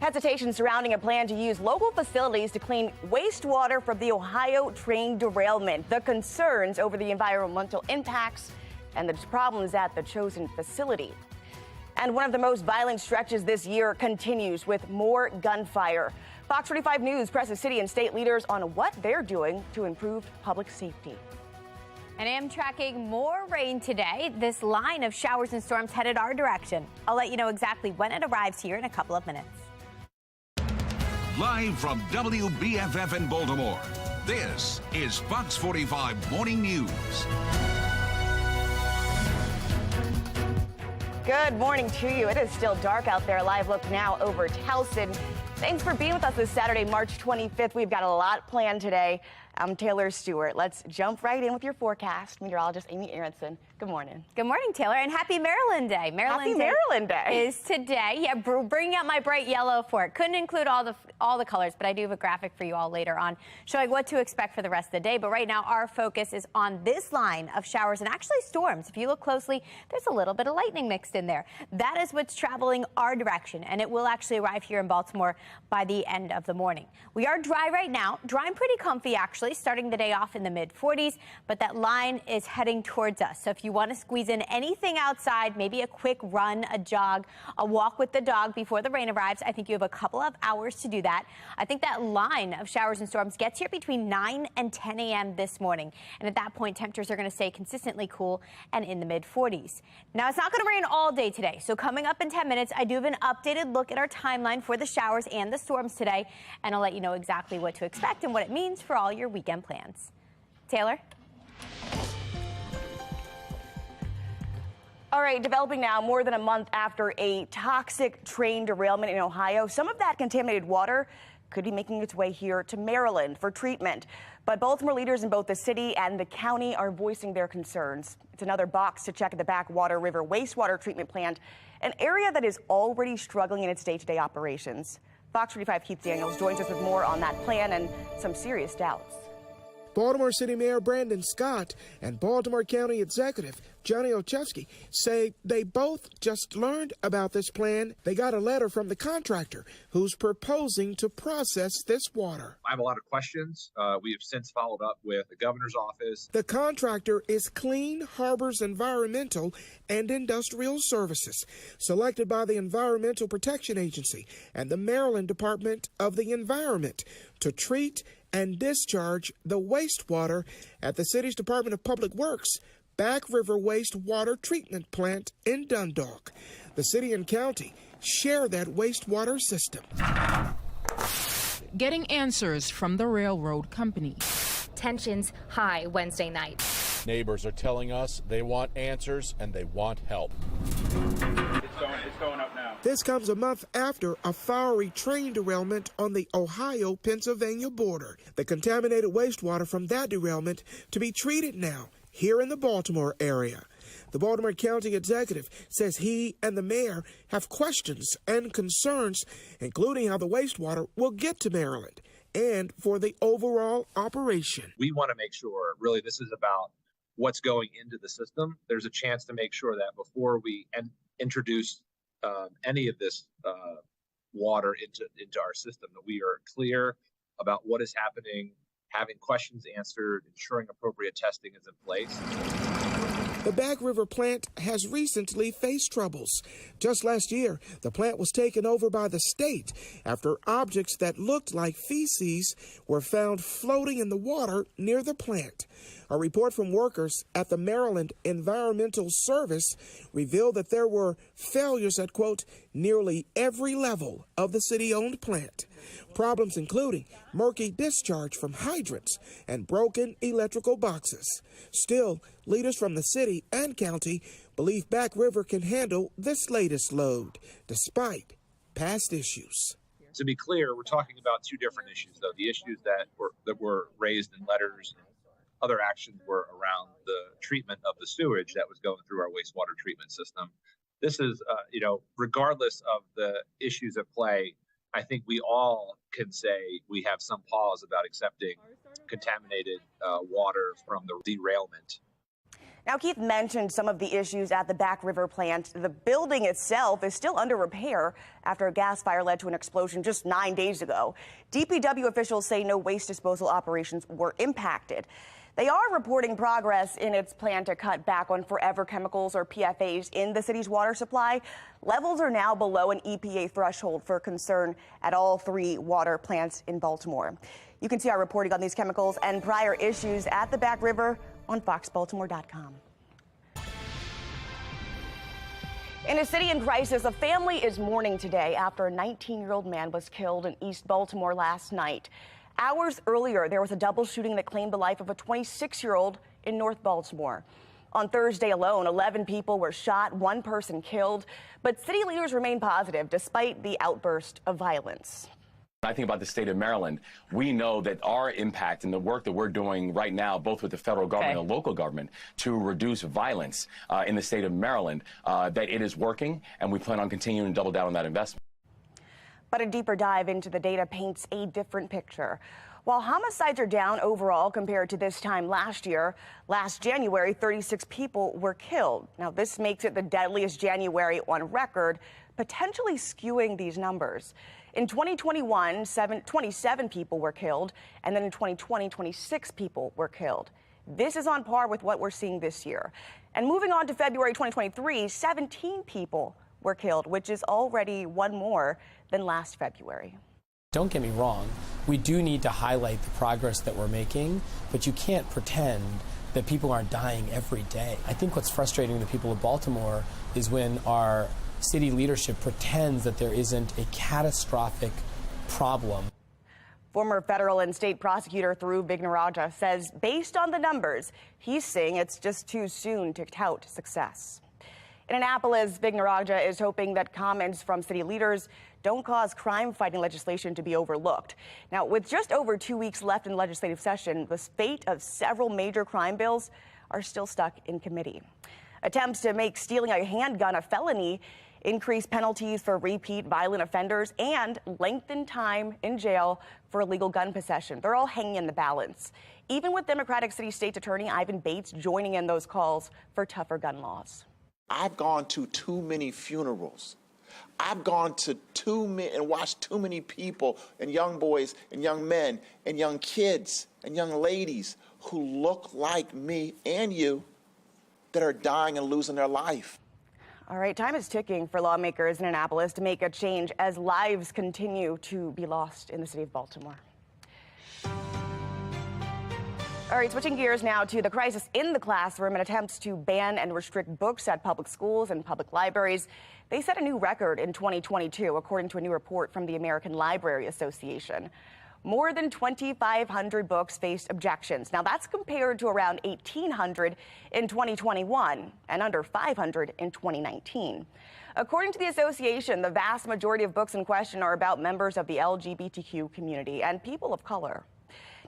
Hesitation surrounding a plan to use local facilities to clean wastewater from the Ohio train derailment. The concerns over the environmental impacts and the problems at the chosen facility. And one of the most violent stretches this year continues with more gunfire. Fox 45 News presses city and state leaders on what they're doing to improve public safety. And I am tracking more rain today. This line of showers and storms headed our direction. I'll let you know exactly when it arrives here in a couple of minutes. Live from WBFF in Baltimore, this is Fox 45 Morning News. Good morning to you. It is still dark out there. Live look now over Towson. Thanks for being with us this Saturday, March 25th. We've got a lot planned today. I'm Taylor Stewart. Let's jump right in with your forecast. Meteorologist Amy Aronson. Good morning. Good morning, Taylor, and happy Maryland Day. Happy Maryland Day is today. Yeah, bringing out my bright yellow for it. Couldn't include all the colors, but I do have a graphic for you all later on showing what to expect for the rest of the day. But right now, our focus is on this line of showers and actually storms. If you look closely, there's a little bit of lightning mixed in there. That is what's traveling our direction, and it will actually arrive here in Baltimore by the end of the morning. We are dry right now, dry and pretty comfy actually, starting the day off in the mid-40s, but that line is heading towards us. So if you want to squeeze in anything outside, maybe a quick run, a jog, a walk with the dog before the rain arrives, I think you have a couple of hours to do that. I think that line of showers and storms gets here between 9 and 10 a.m. this morning. And at that point, temperatures are going to stay consistently cool and in the mid-40s. Now, it's not going to rain all day today. So coming up in 10 minutes, I do have an updated look at our timeline for the showers and the storms today. And I'll let you know exactly what to expect and what it means for all your weekend plans. Taylor? All right, developing now more than a month after a toxic train derailment in Ohio. Some of that contaminated water could be making its way here to Maryland for treatment. But Baltimore leaders in both the city and the county are voicing their concerns. It's another box to check at the Backwater River wastewater treatment plant, an area that is already struggling in its day-to-day operations. Fox 45 Keith Daniels joins us with more on that plan and some serious doubts. Baltimore City Mayor Brandon Scott and Baltimore County Executive Johnny Olszewski say they both just learned about this plan. They got a letter from the contractor who's proposing to process this water. I have a lot of questions. We have since followed up with the governor's office. The contractor is Clean Harbors Environmental and Industrial Services, selected by the Environmental Protection Agency and the Maryland Department of the Environment to treat and discharge the wastewater at the city's Department of Public Works Back River Wastewater Treatment Plant in Dundalk. The city and county share that wastewater system. Getting answers from the railroad company. Tensions high Wednesday night. Neighbors are telling us they want answers and they want help. It's going up now. This comes a month after a fiery train derailment on the Ohio-Pennsylvania border. The contaminated wastewater from that derailment to be treated now here in the Baltimore area. The Baltimore County Executive says he and the mayor have questions and concerns, including how the wastewater will get to Maryland and for the overall operation. We want to make sure, really, this is about what's going into the system. There's a chance to make sure that before we introduce any of this water into our system, that we are clear about what is happening, having questions answered, ensuring appropriate testing is in place. The Back River plant has recently faced troubles. Just last year, the plant was taken over by the state after objects that looked like feces were found floating in the water near the plant. A report from workers at the Maryland Environmental Service revealed that there were failures at, quote, nearly every level of the city-owned plant. Problems including murky discharge from hydrants and broken electrical boxes. Still, leaders from the city and county believe Back River can handle this latest load, despite past issues. To be clear, we're talking about two different issues, though. The issues that were raised in letters and other actions were around the treatment of the sewage that was going through our wastewater treatment system. This is, regardless of the issues at play, I think we all can say we have some pause about accepting contaminated water from the derailment. Now, Keith mentioned some of the issues at the Back River plant. The building itself is still under repair after a gas fire led to an explosion just 9 days ago. DPW officials say no waste disposal operations were impacted. They are reporting progress in its plan to cut back on forever chemicals, or PFAs, in the city's water supply. Levels are now below an EPA threshold for concern at all 3 water plants in Baltimore. You can see our reporting on these chemicals and prior issues at the Back River on foxbaltimore.com. In a city in crisis, a family is mourning today after a 19-year-old man was killed in East Baltimore last night. Hours earlier, there was a double shooting that claimed the life of a 26-year-old in North Baltimore. On Thursday alone, 11 people were shot, 1 person killed, but city leaders remain positive despite the outburst of violence. I think about the state of Maryland. We know that our impact and the work that we're doing right now, both with the federal government and local government, to reduce violence in the state of Maryland, that it is working, and we plan on continuing to double down on that investment. But a deeper dive into the data paints a different picture. While homicides are down overall compared to this time last year, last January, 36 people were killed. Now, this makes it the deadliest January on record, potentially skewing these numbers. In 2021, 27 people were killed, and then in 2020, 26 people were killed. This is on par with what we're seeing this year. And moving on to February 2023, 17 people were killed, which is already 1 more than last February. Don't get me wrong, we do need to highlight the progress that we're making, but you can't pretend that people aren't dying every day. I think what's frustrating the people of Baltimore is when our city leadership pretends that there isn't a catastrophic problem. Former federal and state prosecutor Dhruv Vignarajah says based on the numbers, he's saying it's just too soon to tout success. In Annapolis, Vignarajah is hoping that comments from city leaders don't cause crime-fighting legislation to be overlooked. Now, with just over 2 weeks left in legislative session, the fate of several major crime bills are still stuck in committee. Attempts to make stealing a handgun a felony, increase penalties for repeat violent offenders, and lengthen time in jail for illegal gun possession. They're all hanging in the balance, even with Democratic City State Attorney Ivan Bates joining in those calls for tougher gun laws. I've gone to too many funerals. I've gone to too many and watched too many people and young boys and young men and young kids and young ladies who look like me and you that are dying and losing their life. All right, time is ticking for lawmakers in Annapolis to make a change as lives continue to be lost in the city of Baltimore. All right, switching gears now to the crisis in the classroom and attempts to ban and restrict books at public schools and public libraries. They set a new record in 2022, according to a new report from the American Library Association. More than 2,500 books faced objections. Now, that's compared to around 1,800 in 2021 and under 500 in 2019. According to the association, the vast majority of books in question are about members of the LGBTQ community and people of color.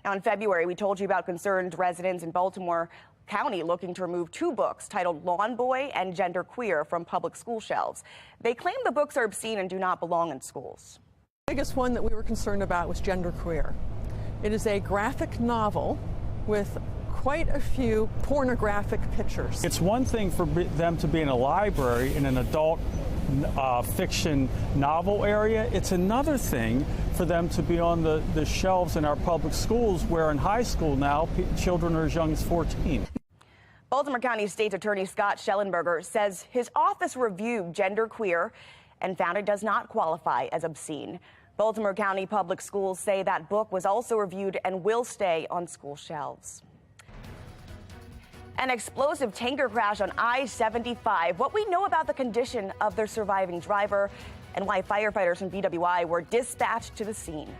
Now, in February, we told you about concerned residents in Baltimore County looking to remove 2 books titled Lawn Boy and Gender Queer from public school shelves. They claim the books are obscene and do not belong in schools. The biggest one that we were concerned about was Gender Queer. It is a graphic novel with quite a few pornographic pictures. It's one thing for them to be in a library in an adult fiction novel area. It's another thing for them to be on the shelves in our public schools, where in high school now children are as young as 14. Baltimore County State Attorney Scott Schellenberger says his office reviewed Gender Queer and found it does not qualify as obscene. Baltimore County Public Schools say that book was also reviewed and will stay on school shelves. An explosive tanker crash on I-75. What we know about the condition of their surviving driver and why firefighters from BWI were dispatched to the scene.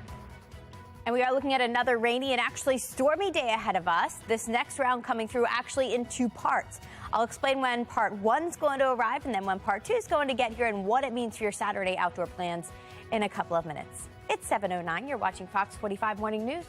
And we are looking at another rainy and actually stormy day ahead of us. This next round coming through actually in 2 parts. I'll explain when part 1 is going to arrive and then when part 2 is going to get here and what it means for your Saturday outdoor plans in a couple of minutes. It's 7:09. You're watching Fox 45 Morning News.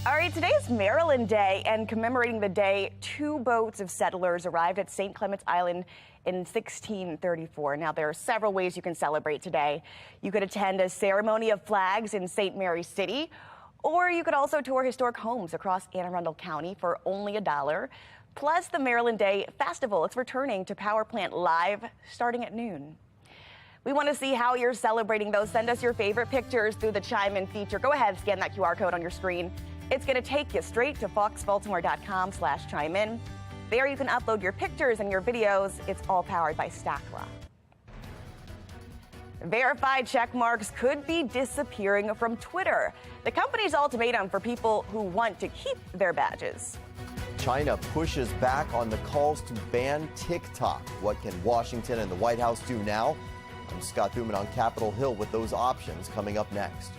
All right, today is Maryland Day, and commemorating the day, 2 boats of settlers arrived at St. Clement's Island in 1634. Now, there are several ways you can celebrate today. You could attend a ceremony of flags in St. Mary's City, or you could also tour historic homes across Anne Arundel County for only $1. Plus, the Maryland Day Festival is returning to Power Plant Live starting at noon. We want to see how you're celebrating, though. Send us your favorite pictures through the Chime In feature. Go ahead, scan that QR code on your screen. It's going to take you straight to foxbaltimore.com/chimein. There you can upload your pictures and your videos. It's all powered by Stackla. Verified check marks could be disappearing from Twitter. The company's ultimatum for people who want to keep their badges. China pushes back on the calls to ban TikTok. What can Washington and the White House do now? I'm Scott Thuman on Capitol Hill with those options coming up next.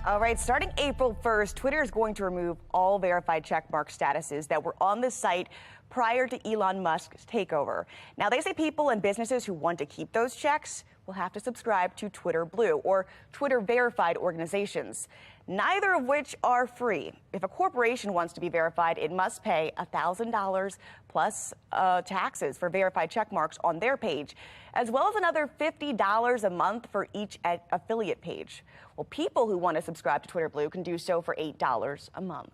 All right, starting April 1st, Twitter is going to remove all verified checkmark statuses that were on the site prior to Elon Musk's takeover. Now, they say people and businesses who want to keep those checks will have to subscribe to Twitter Blue or Twitter verified organizations, neither of which are free. If a corporation wants to be verified, it must pay $1,000 plus taxes for verified checkmarks on their page, as well as another $50 a month for each affiliate page. Well, people who want to subscribe to Twitter Blue can do so for $8 a month.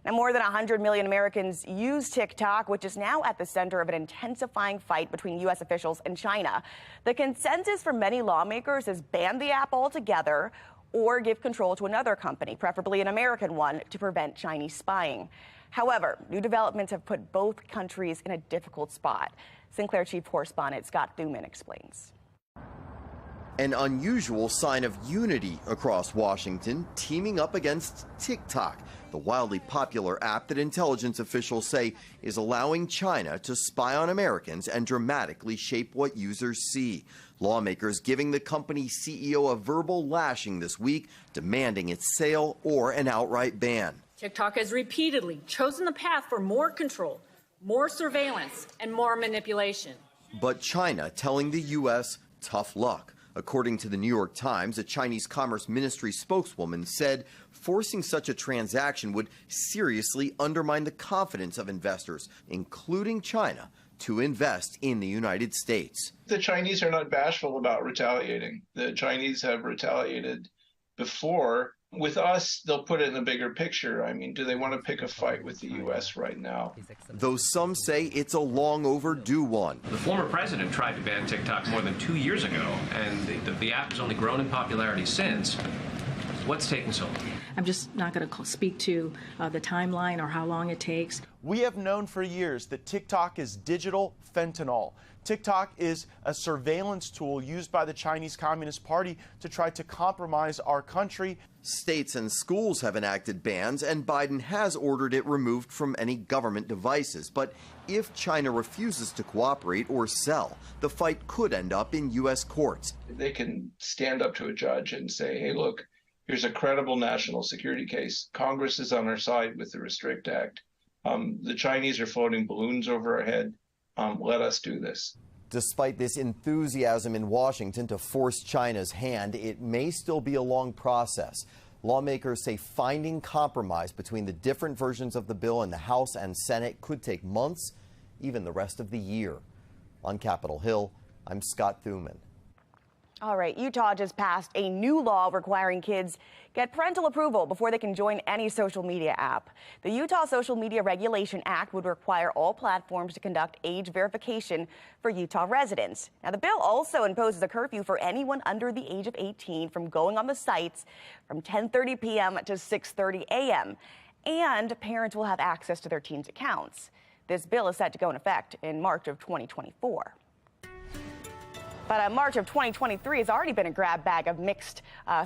Now, more than 100 million Americans use TikTok, which is now at the center of an intensifying fight between U.S. officials and China. The consensus for many lawmakers is ban the app altogether or give control to another company, preferably an American one, to prevent Chinese spying. However, new developments have put both countries in a difficult spot. Sinclair Chief Correspondent Scott Thuman explains. An unusual sign of unity across Washington, teaming up against TikTok, the wildly popular app that intelligence officials say is allowing China to spy on Americans and dramatically shape what users see. Lawmakers giving the company's CEO a verbal lashing this week, demanding its sale or an outright ban. TikTok has repeatedly chosen the path for more control, more surveillance, and more manipulation. But China telling the U.S. tough luck. According to the New York Times, a Chinese Commerce Ministry spokeswoman said forcing such a transaction would seriously undermine the confidence of investors, including China, to invest in the United States. The Chinese are not bashful about retaliating. The Chinese have retaliated before With us, they'll put it in the bigger picture. I mean, do they want to pick a fight with the U.S. right now? Though some say it's a long overdue one. The former president tried to ban TikTok more than 2 years ago, and the app has only grown in popularity since. What's taking so long? I'm just not going to speak to the timeline or how long it takes. We have known for years that TikTok is digital fentanyl. TikTok is a surveillance tool used by the Chinese Communist Party to try to compromise our country. States and schools have enacted bans, and Biden has ordered it removed from any government devices. But if China refuses to cooperate or sell, the fight could end up in U.S. courts. They can stand up to a judge and say, hey, look, here's a credible national security case. Congress is on our side with the Restrict Act. The Chinese are floating balloons over our head. Let us do this. Despite this enthusiasm in Washington to force China's hand, it may still be a long process. Lawmakers say finding compromise between the different versions of the bill in the House and Senate could take months, even the rest of the year. On Capitol Hill, I'm Scott Thuman. All right, Utah just passed a new law requiring kids get parental approval before they can join any social media app. The Utah Social Media Regulation Act would require all platforms to conduct age verification for Utah residents. Now, the bill also imposes a curfew for anyone under the age of 18 from going on the sites from 10:30 p.m. to 6:30 a.m., and parents will have access to their teens' accounts. This bill is set to go in effect in March of 2024. But March of 2023 has already been a grab bag of mixed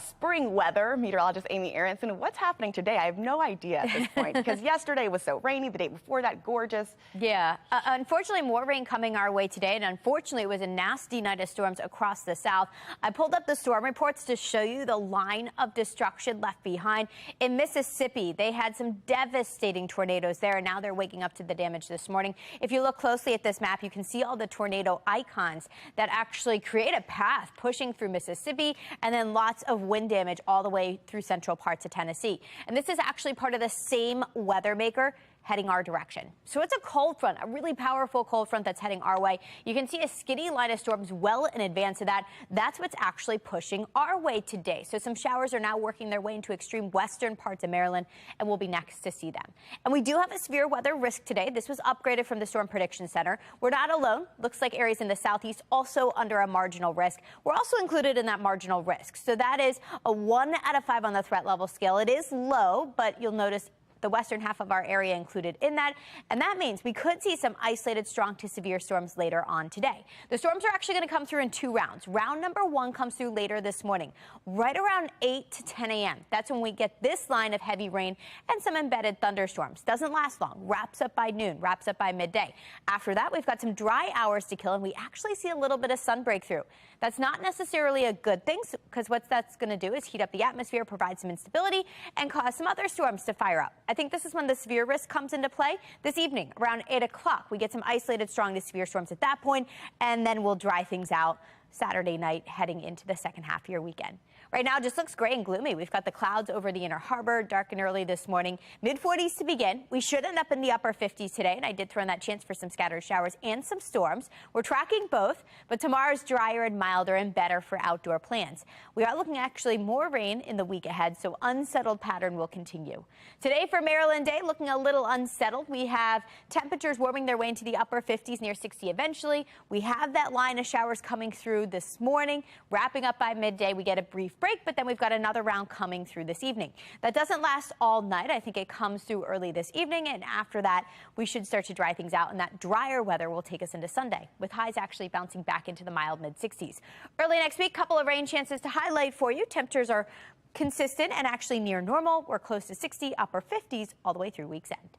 spring weather. Meteorologist Amy Aronson, what's happening today? I have no idea at this point because yesterday was so rainy, the day before that gorgeous. Yeah, unfortunately more rain coming our way today, and unfortunately it was a nasty night of storms across the south. I pulled up the storm reports to show you the line of destruction left behind. In Mississippi, they had some devastating tornadoes there, and now they're waking up to the damage this morning. If you look closely at this map, you can see all the tornado icons that actually create a path pushing through Mississippi, and then lots of wind damage all the way through central parts of Tennessee. And this is actually part of the same weather maker heading our direction. So it's a cold front, a really powerful cold front that's heading our way. You can see a skinny line of storms well in advance of that. That's what's actually pushing our way today. So some showers are now working their way into extreme western parts of Maryland, and we'll be next to see them. And we do have a severe weather risk today. This was upgraded from the Storm Prediction Center. We're not alone. Looks like areas in the southeast also under a marginal risk. We're also included in that marginal risk. So that is a 1 out of 5 on the threat level scale. It is low, but you'll notice the western half of our area included in that, and that means we could see some isolated strong to severe storms later on today. The storms are actually going to come through in 2 rounds. Round number 1 comes through later this morning, right around 8 to 10 a.m. That's when we get this line of heavy rain and some embedded thunderstorms. Doesn't last long, wraps up by noon, wraps up by midday. After that, we've got some dry hours to kill, and we actually see a little bit of sun breakthrough. That's not necessarily a good thing, because what that's going to do is heat up the atmosphere, provide some instability, and cause some other storms to fire up. I think this is when the severe risk comes into play. This evening, around 8 o'clock, we get some isolated strong to severe storms at that point, and then we'll dry things out Saturday night heading into the second half of your weekend. Right now, it just looks gray and gloomy. We've got the clouds over the Inner Harbor, dark and early this morning. Mid-40s to begin. We should end up in the upper 50s today, and I did throw in that chance for some scattered showers and some storms. We're tracking both, but tomorrow's drier and milder and better for outdoor plans. We are looking actually more rain in the week ahead, so unsettled pattern will continue. Today for Maryland Day, looking a little unsettled. We have temperatures warming their way into the upper 50s, near 60 eventually. We have that line of showers coming through this morning. Wrapping up by midday, we get a brief break, but then we've got another round coming through this evening. That doesn't last all night. I think it comes through early this evening, and after that, we should start to dry things out, and that drier weather will take us into Sunday, with highs actually bouncing back into the mild mid-60s. Early next week, couple of rain chances to highlight for you. Temperatures are consistent and actually near normal. We're close to 60, upper 50s all the way through week's end.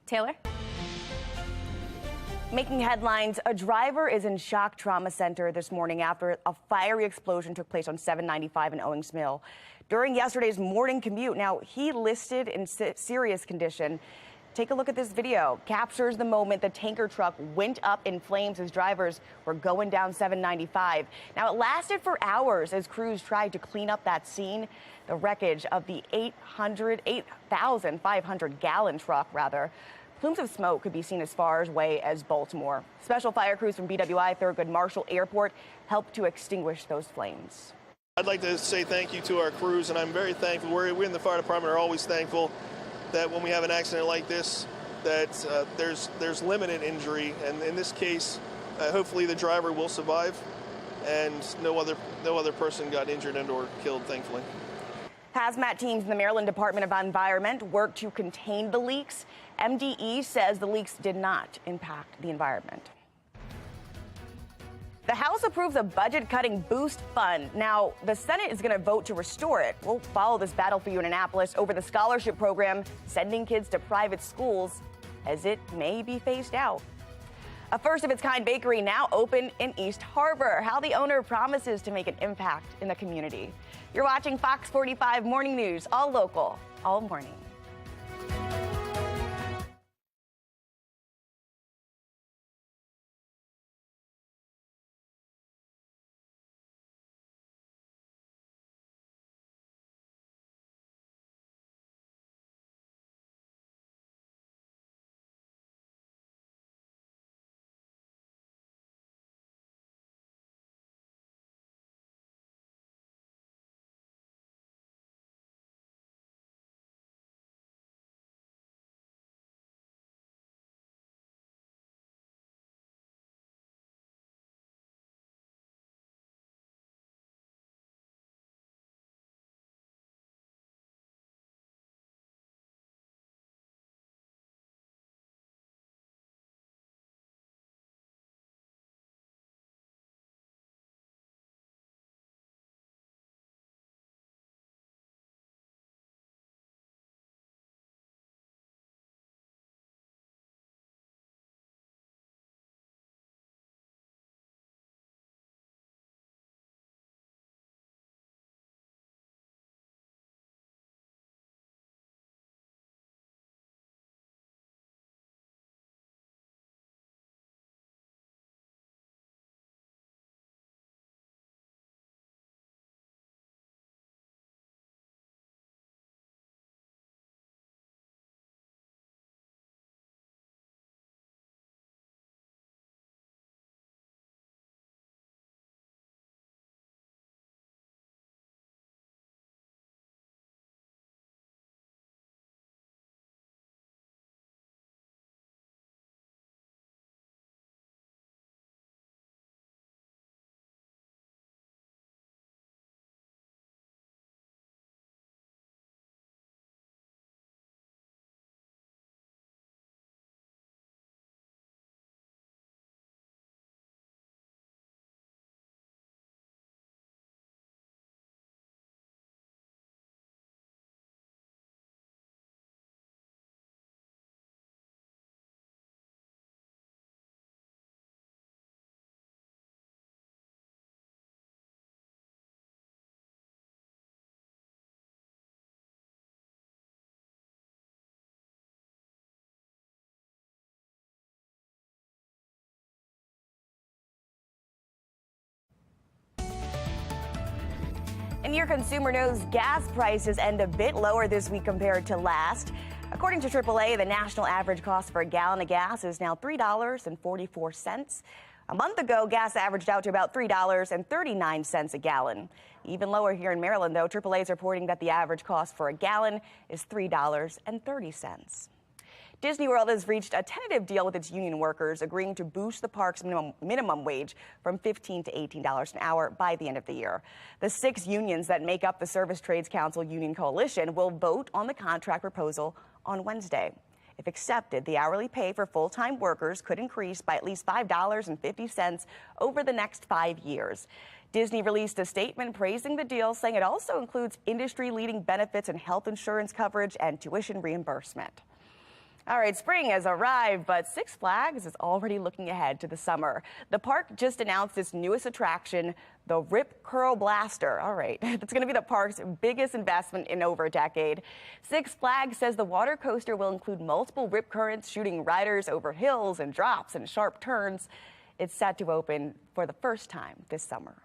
Taylor? Making headlines, a driver is in shock trauma center this morning after a fiery explosion took place on 795 in Owings Mill during yesterday's morning commute. Now, he listed in serious condition. Take a look at this video. Captures the moment the tanker truck went up in flames as drivers were going down 795. Now, it lasted for hours as crews tried to clean up that scene. The wreckage of the 8,500-gallon truck, rather. Plumes of smoke could be seen as far away as Baltimore. Special fire crews from BWI Thurgood Marshall Airport helped to extinguish those flames. I'd like to say thank you to our crews, and I'm very thankful. We in the fire department are always thankful that when we have an accident like this, that there's limited injury, and in this case, hopefully the driver will survive, and no other person got injured and or killed, thankfully. Hazmat teams in the Maryland Department of Environment worked to contain the leaks. MDE says the leaks did not impact the environment. The House approves a budget-cutting boost fund. Now, the Senate is going to vote to restore it. We'll follow this battle for you in Annapolis over the scholarship program, sending kids to private schools, as it may be phased out. A first-of-its-kind bakery now open in East Harbor. How the owner promises to make an impact in the community. You're watching Fox 45 Morning News, all local, all morning. And your consumer knows gas prices end a bit lower this week compared to last. According to AAA, the national average cost for a gallon of gas is now $3.44. A month ago, gas averaged out to about $3.39 a gallon. Even lower here in Maryland, though, AAA is reporting that the average cost for a gallon is $3.30. Disney World has reached a tentative deal with its union workers, agreeing to boost the park's minimum wage from $15 to $18 an hour by the end of the year. The 6 unions that make up the Service Trades Council Union Coalition will vote on the contract proposal on Wednesday. If accepted, the hourly pay for full-time workers could increase by at least $5.50 over the next 5 years. Disney released a statement praising the deal, saying it also includes industry-leading benefits and health insurance coverage and tuition reimbursement. All right, spring has arrived, but Six Flags is already looking ahead to the summer. The park just announced its newest attraction, the Rip Curl Blaster. All right, that's going to be the park's biggest investment in over a decade. Six Flags says the water coaster will include multiple rip currents, shooting riders over hills and drops and sharp turns. It's set to open for the first time this summer.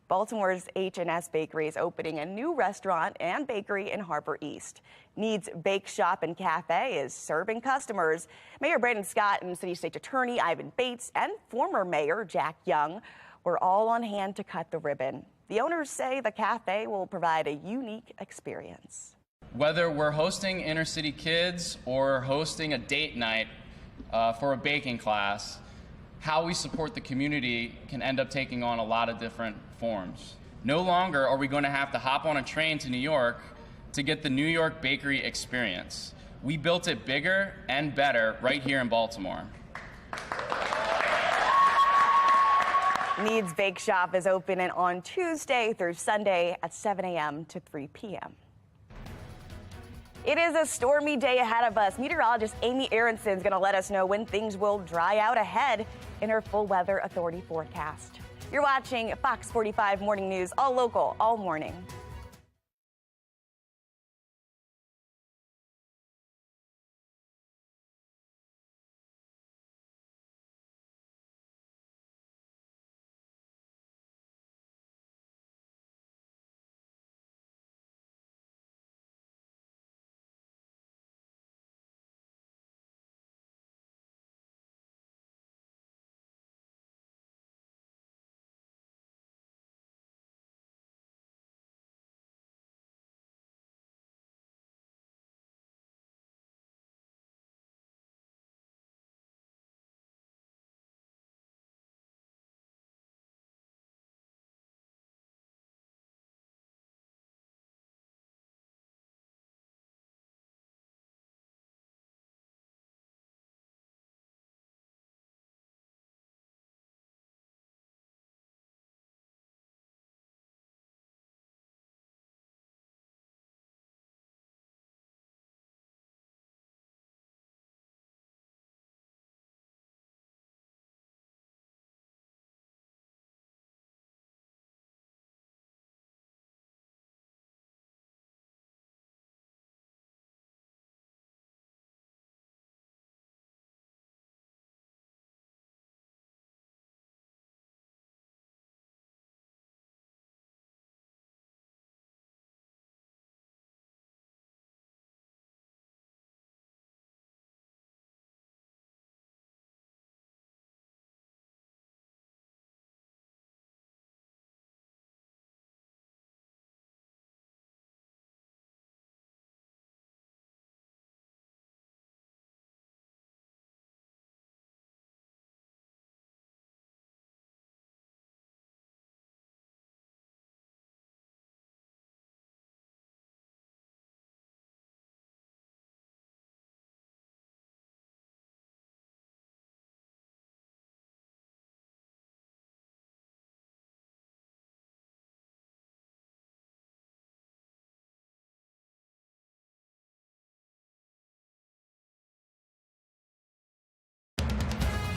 Baltimore's H&S Bakery is opening a new restaurant and bakery in Harbor East. Need's Bake Shop and Cafe is serving customers. Mayor Brandon Scott and City State Attorney Ivan Bates and former Mayor Jack Young were all on hand to cut the ribbon. The owners say the cafe will provide a unique experience. Whether we're hosting inner city kids or hosting a date night for a baking class, how we support the community can end up taking on a lot of different forms. No longer are we going to have to hop on a train to New York to get the New York bakery experience. We built it bigger and better right here in Baltimore. Needs Bake Shop is open on Tuesday through Sunday at 7 a.m. to 3 p.m. It is a stormy day ahead of us. Meteorologist Amy Aronson is going to let us know when things will dry out ahead in her full weather authority forecast. You're watching Fox 45 Morning News, all local, all morning.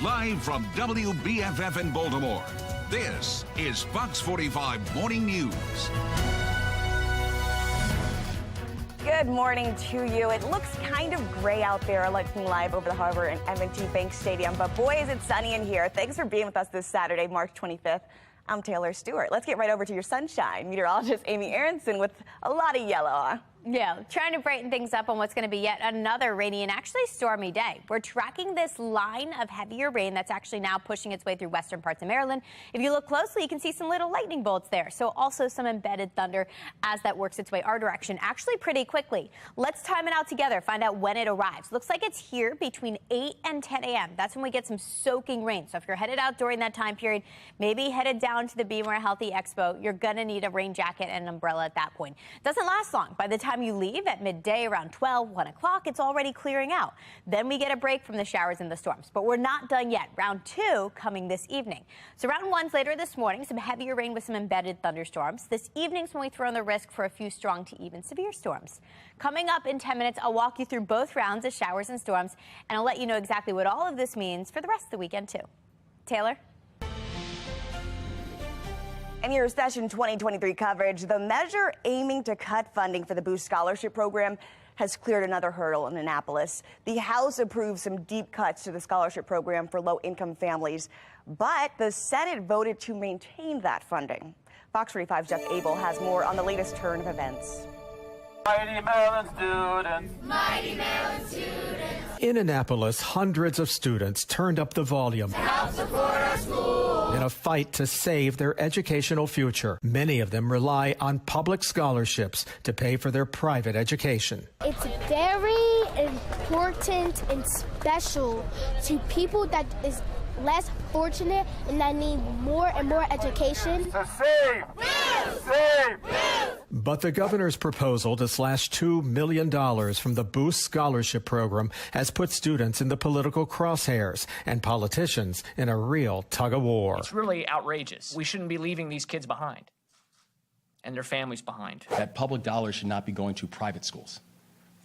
Live from WBFF in Baltimore, this is Fox 45 Morning News. Good morning to you. It looks kind of gray out there, looking live over the harbor in M&T Bank Stadium, but boy, is it sunny in here. Thanks for being with us this Saturday, March 25th. I'm Taylor Stewart. Let's get right over to your sunshine. Meteorologist Amy Aronson with a lot of yellow. Yeah, trying to brighten things up on what's going to be yet another rainy and actually stormy day. We're tracking this line of heavier rain that's actually now pushing its way through western parts of Maryland. If you look closely, you can see some little lightning bolts there. So also some embedded thunder as that works its way our direction, actually pretty quickly. Let's time it out together, find out when it arrives. Looks like it's here between 8 and 10 a.m. That's when we get some soaking rain. So if you're headed out during that time period, maybe headed down to the Be More Healthy Expo, you're going to need a rain jacket and an umbrella at that point. Doesn't last long. By the time you leave at midday around 12, 1 o'clock, it's already clearing out. Then we get a break from the showers and the storms. But we're not done yet. Round 2 coming this evening. So round 1's later this morning, some heavier rain with some embedded thunderstorms. This evening's when we throw in the risk for a few strong to even severe storms. Coming up in 10 minutes, I'll walk you through both rounds of showers and storms, and I'll let you know exactly what all of this means for the rest of the weekend, too. Taylor? In your Session 2023 coverage, the measure aiming to cut funding for the Boost Scholarship Program has cleared another hurdle in Annapolis. The House approved some deep cuts to the scholarship program for low-income families, but the Senate voted to maintain that funding. Fox 45's Jeff Abel has more on the latest turn of events. Mighty Maryland students. Mighty Maryland students. In Annapolis, hundreds of students turned up the volume to help support our school. in a fight to save their educational future. Many of them rely on public scholarships to pay for their private education. It's very important and special to people that is less fortunate and that need more and more education. But the governor's proposal to slash $2 million from the Boost Scholarship Program has put students in the political crosshairs and politicians in a real tug-of-war. It's really outrageous. We shouldn't be leaving these kids behind and their families behind. That public dollars should not be going to private schools.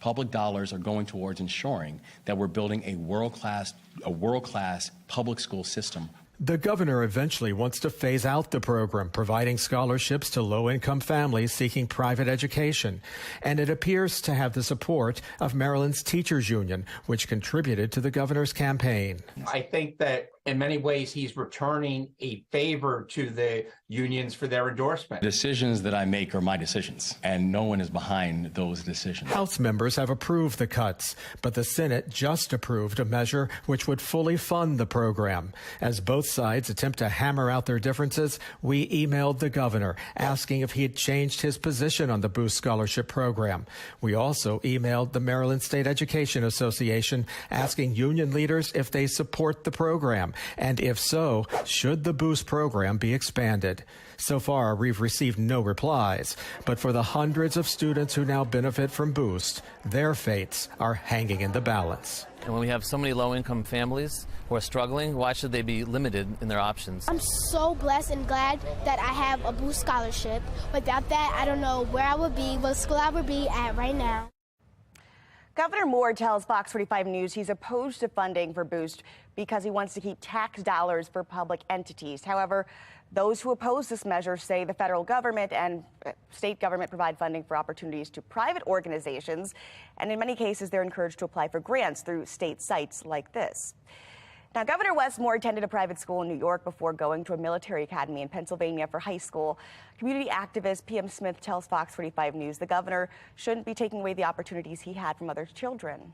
Public dollars are going towards ensuring that we're building a world-class public school system. The governor eventually wants to phase out the program, providing scholarships to low-income families seeking private education. And it appears to have the support of Maryland's teachers union, which contributed to the governor's campaign. I think that in many ways he's returning a favor to the unions for their endorsement. Decisions that I make are my decisions, and no one is behind those decisions. House members have approved the cuts, but the Senate just approved a measure which would fully fund the program. As both sides attempt to hammer out their differences, we emailed the governor asking if he had changed his position on the Boost Scholarship Program. We also emailed the Maryland State Education Association asking union leaders if they support the program, and if so, should the Boost program be expanded. So far, we've received no replies, but for the hundreds of students who now benefit from Boost, their fates are hanging in the balance. And when we have so many low-income families who are struggling, why should they be limited in their options? I'm so blessed and glad that I have a Boost scholarship. Without that, I don't know where I would be, what school I would be at right now. Governor Moore tells Fox 45 News he's opposed to funding for Boost because he wants to keep tax dollars for public entities. However, those who oppose this measure say the federal government and state government provide funding for opportunities to private organizations, and in many cases they're encouraged to apply for grants through state sites like this. Now, Governor Wes Moore attended a private school in New York before going to a military academy in Pennsylvania for high school. Community activist PM Smith tells Fox 45 News the governor shouldn't be taking away the opportunities he had from other children.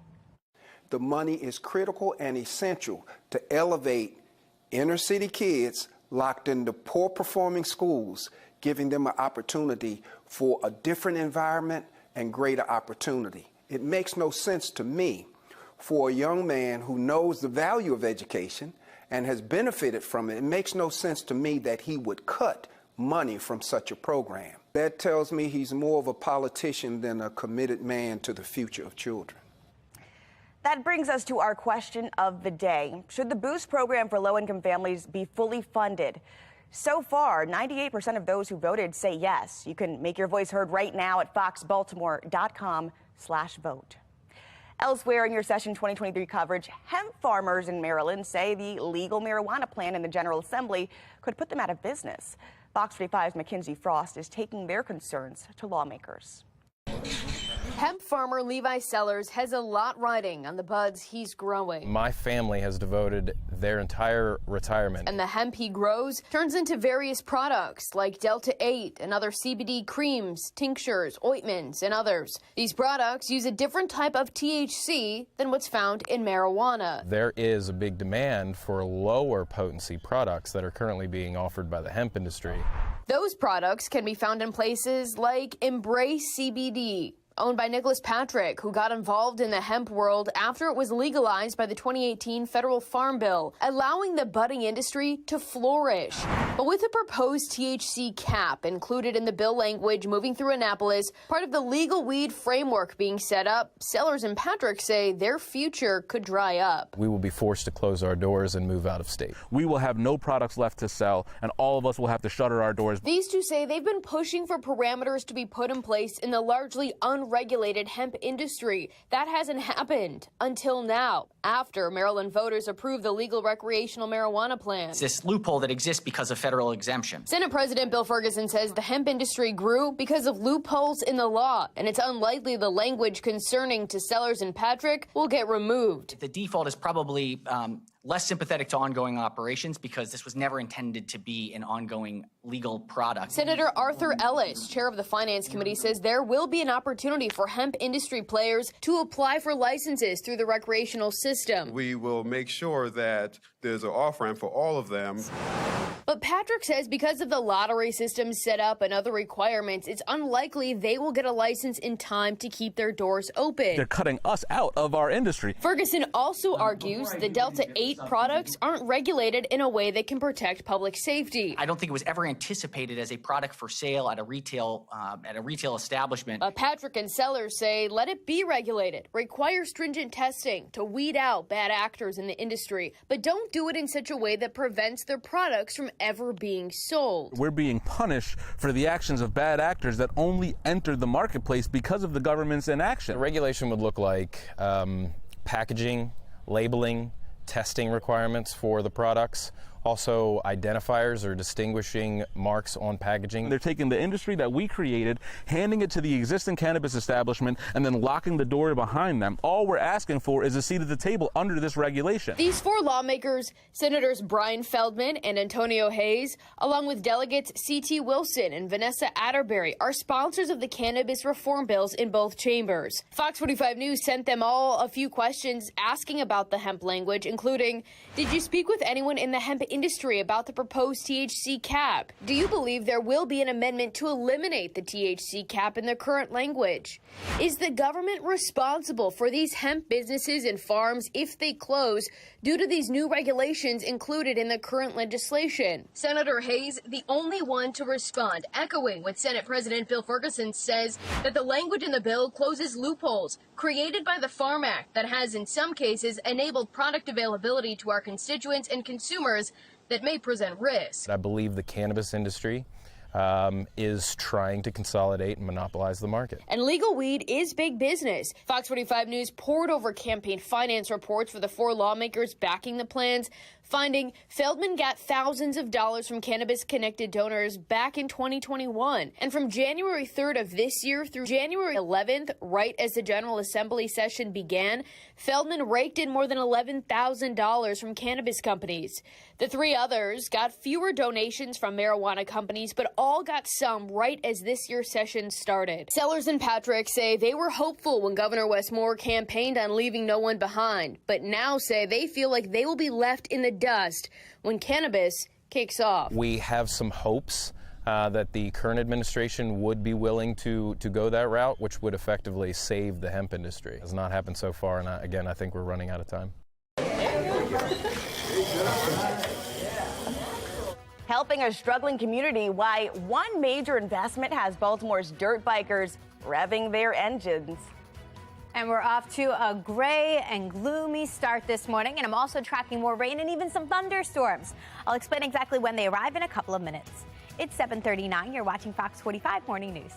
The money is critical and essential to elevate inner city kids locked into poor performing schools, giving them an opportunity for a different environment and greater opportunity. It makes no sense to me for a young man who knows the value of education and has benefited from it. It makes no sense to me that he would cut money from such a program. That tells me he's more of a politician than a committed man to the future of children. That brings us to our question of the day. Should the Boost program for low-income families be fully funded? So far, 98% of those who voted say yes. You can make your voice heard right now at foxbaltimore.com/vote. Elsewhere in your Session 2023 coverage, hemp farmers in Maryland say the legal marijuana plan in the General Assembly could put them out of business. Fox 45's Mackenzie Frost is taking their concerns to lawmakers. Hemp farmer Levi Sellers has a lot riding on the buds he's growing. My family has devoted their entire retirement. And the hemp he grows turns into various products like Delta 8 and other CBD creams, tinctures, ointments, and others. These products use a different type of THC than what's found in marijuana. There is a big demand for lower potency products that are currently being offered by the hemp industry. Those products can be found in places like Embrace CBD, owned by Nicholas Patrick, who got involved in the hemp world after it was legalized by the 2018 federal farm bill, allowing the budding industry to flourish. But with a proposed THC cap included in the bill language moving through Annapolis, part of the legal weed framework being set up, Sellers and Patrick say their future could dry up. We will be forced to close our doors and move out of state. We will have no products left to sell, and all of us will have to shutter our doors. These two say they've been pushing for parameters to be put in place in the largely unregulated hemp industry. That hasn't happened until now, after Maryland voters approved the legal recreational marijuana plan. It's this loophole that exists because of federal exemption. Senate President Bill Ferguson says the hemp industry grew because of loopholes in the law, and it's unlikely the language concerning to Sellers and Patrick will get removed. The default is probably less sympathetic to ongoing operations because this was never intended to be an ongoing legal product. Senator Arthur Ellis, chair of the Finance Committee, says there will be an opportunity for hemp industry players to apply for licenses through the recreational system. We will make sure that there's an off-ramp for all of them. But Patrick says because of the lottery system set up and other requirements, it's unlikely they will get a license in time to keep their doors open. They're cutting us out of our industry. Ferguson also argues the Delta 8 products aren't regulated in a way that can protect public safety. I don't think it was ever anticipated as a product for sale at a retail establishment. But Patrick and sellers say let it be regulated, require stringent testing to weed out bad actors in the industry, but don't do it in such a way that prevents their products from ever being sold. We're being punished for the actions of bad actors that only entered the marketplace because of the government's inaction. The regulation would look like packaging, labeling, testing requirements for the products, also identifiers or distinguishing marks on packaging. They're taking the industry that we created, handing it to the existing cannabis establishment, and then locking the door behind them. All we're asking for is a seat at the table under this regulation. These four lawmakers, Senators Brian Feldman and Antonio Hayes, along with delegates C.T. Wilson and Vanessa Atterbury, are sponsors of the cannabis reform bills in both chambers. Fox 45 News sent them all a few questions asking about the hemp language, including, did you speak with anyone in the hemp industry about the proposed THC cap? Do you believe there will be an amendment to eliminate the THC cap in the current language? Is the government responsible for these hemp businesses and farms if they close due to these new regulations included in the current legislation? Senator Hayes, the only one to respond, echoing what Senate President Bill Ferguson says that the language in the bill closes loopholes created by the Farm Act that has in some cases enabled product availability to our constituents and consumers that may present risk. I believe the cannabis industry is trying to consolidate and monopolize the market. And legal weed is big business. Fox 45 News poured over campaign finance reports for the four lawmakers backing the plans, finding Feldman got thousands of dollars from cannabis-connected donors back in 2021. And from January 3rd of this year through January 11th, right as the General Assembly session began, Feldman raked in more than $11,000 from cannabis companies. The three others got fewer donations from marijuana companies, but all got some right as this year's session started. Sellers and Patrick say they were hopeful when Governor Wes Moore campaigned on leaving no one behind, but now say they feel like they will be left in the dust when cannabis kicks off. We have some hopes that the current administration would be willing to go that route, which would effectively save the hemp industry. It has not happened so far, and again, I think we're running out of time. Helping a struggling community, why one major investment has Baltimore's dirt bikers revving their engines. And we're off to a gray and gloomy start this morning, and I'm also tracking more rain and even some thunderstorms. I'll explain exactly when they arrive in a couple of minutes. It's 7:39. You're watching Fox 45 Morning News.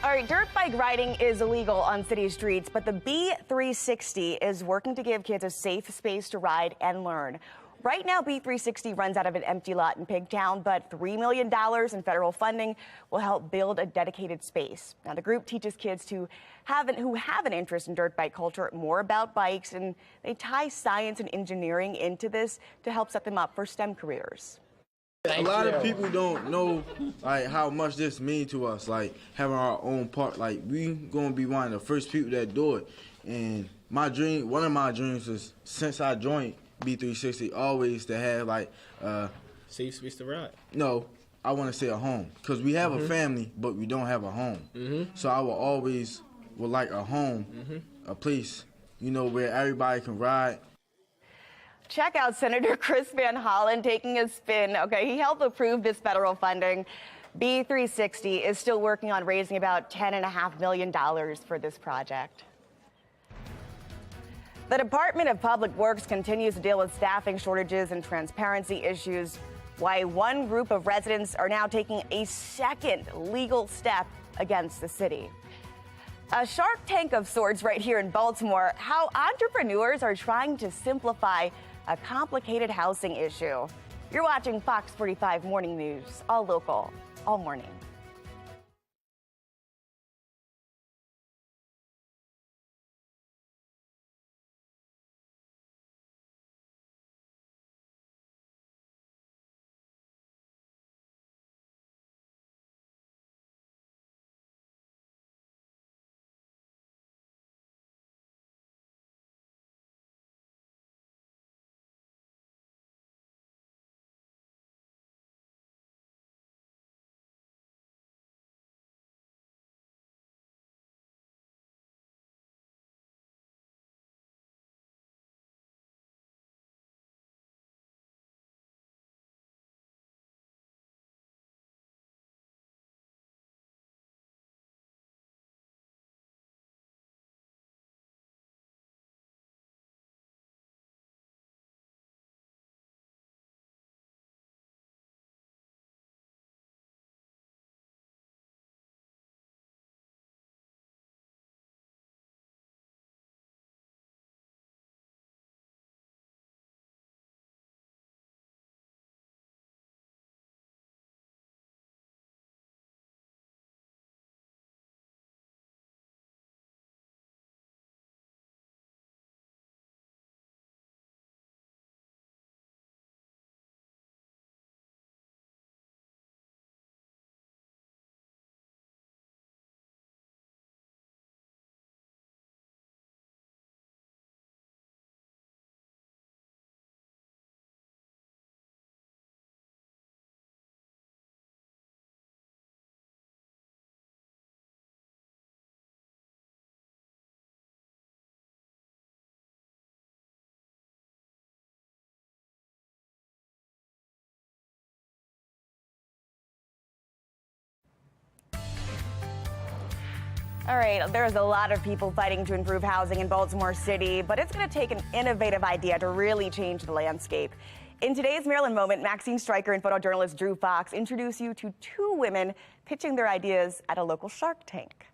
All right, dirt bike riding is illegal on city streets, but the B360 is working to give kids a safe space to ride and learn. Right now, B360 runs out of an empty lot in Pigtown, but $3 million in federal funding will help build a dedicated space. Now, the group teaches kids who have an interest in dirt bike culture more about bikes, and they tie science and engineering into this to help set them up for STEM careers. A lot of people don't know like how much this means to us, like having our own park. Like we gonna be one of the first people that do it. And my dream, one of my dreams is since I joined B360, always to have like safe space to ride. No, I want to say a home, because we have a family, but we don't have a home. So I will always would like a home, a place, you know, where everybody can ride. Check out Senator Chris Van Hollen taking a spin. Okay, he helped approve this federal funding. B360 is still working on raising about $10.5 million for this project. The Department of Public Works continues to deal with staffing shortages and transparency issues. Why one group of residents are now taking a second legal step against the city. A Shark Tank of sorts right here in Baltimore, how entrepreneurs are trying to simplify a complicated housing issue. You're watching Fox 45 Morning News, all local, all morning. All right, there's a lot of people fighting to improve housing in Baltimore City, but it's going to take an innovative idea to really change the landscape. In today's Maryland Moment, Maxine Stryker and photojournalist Drew Fox introduce you to two women pitching their ideas at a local Shark Tank.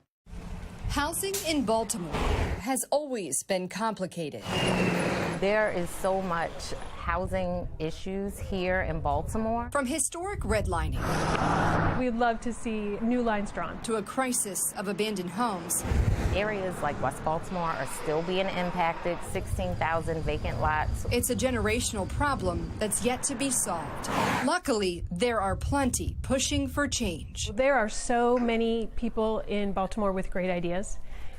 Housing in Baltimore has always been complicated. There is so much housing issues here in Baltimore. From historic redlining. We'd love to see new lines drawn. To a crisis of abandoned homes. Areas like West Baltimore are still being impacted, 16,000 vacant lots. It's a generational problem that's yet to be solved. Luckily, there are plenty pushing for change. There are so many people in Baltimore with great ideas,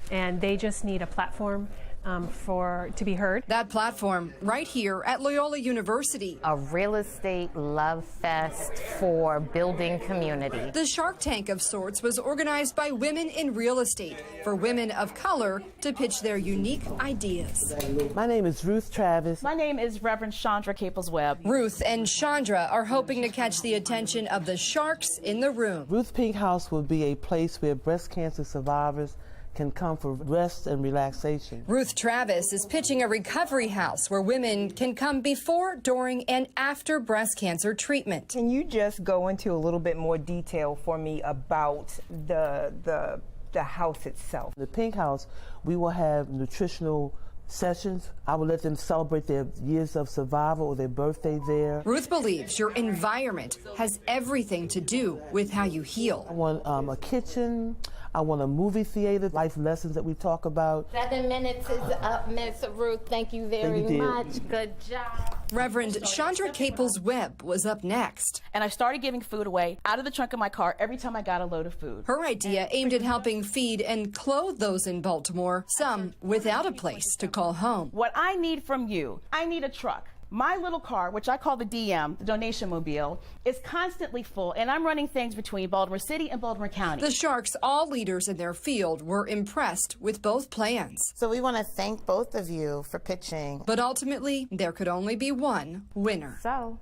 and they just need a platform to be heard. That platform right here at Loyola University. A real estate love fest for building community. The Shark Tank of sorts was organized by women in real estate for women of color to pitch their unique ideas. My name is Ruth Travis. My name is Reverend Chandra Caples-Webb. Ruth and Chandra are hoping to catch the attention of the sharks in the room. Ruth Pink House will be a place where breast cancer survivors can come for rest and relaxation. Ruth Travis is pitching a recovery house where women can come before, during, and after breast cancer treatment. Can you just go into a little bit more detail for me about the the house itself. The Pink House, we will have nutritional sessions. I will let them celebrate their years of survival or their birthday there. Ruth believes your environment has everything to do with how you heal. I want a kitchen. I want a movie theater, life lessons that we talk about. 7 minutes is up, Miss Ruth. Thank you very much. Good job. Reverend Chandra Caples-Webb was up next. And I started giving food away out of the trunk of my car every time I got a load of food. Her idea aimed at helping feed and clothe those in Baltimore, some without a place to call home. What I need from you, I need a truck. My little car, which I call the DM, the donation mobile, is constantly full, and I'm running things between Baltimore City and Baltimore County. The Sharks, all leaders in their field, were impressed with both plans. So we want to thank both of you for pitching. But ultimately, there could only be one winner. So,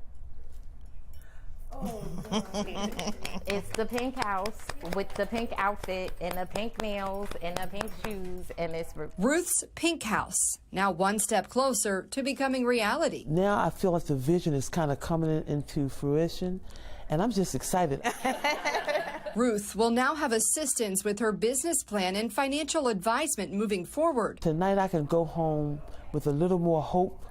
it's the Pink House with the pink outfit and the pink nails and the pink shoes and Miss Ruth. Ruth's Pink House, now one step closer to becoming reality. Now I feel like the vision is kind of coming into fruition, and I'm just excited. Ruth will now have assistance with her business plan and financial advisement moving forward. Tonight I can go home with a little more hope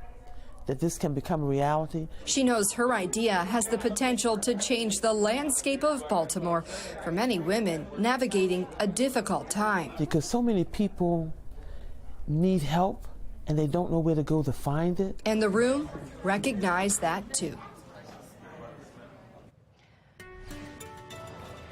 that this can become a reality. She knows her idea has the potential to change the landscape of Baltimore for many women navigating a difficult time. Because so many people need help and they don't know where to go to find it. And the room recognized that too.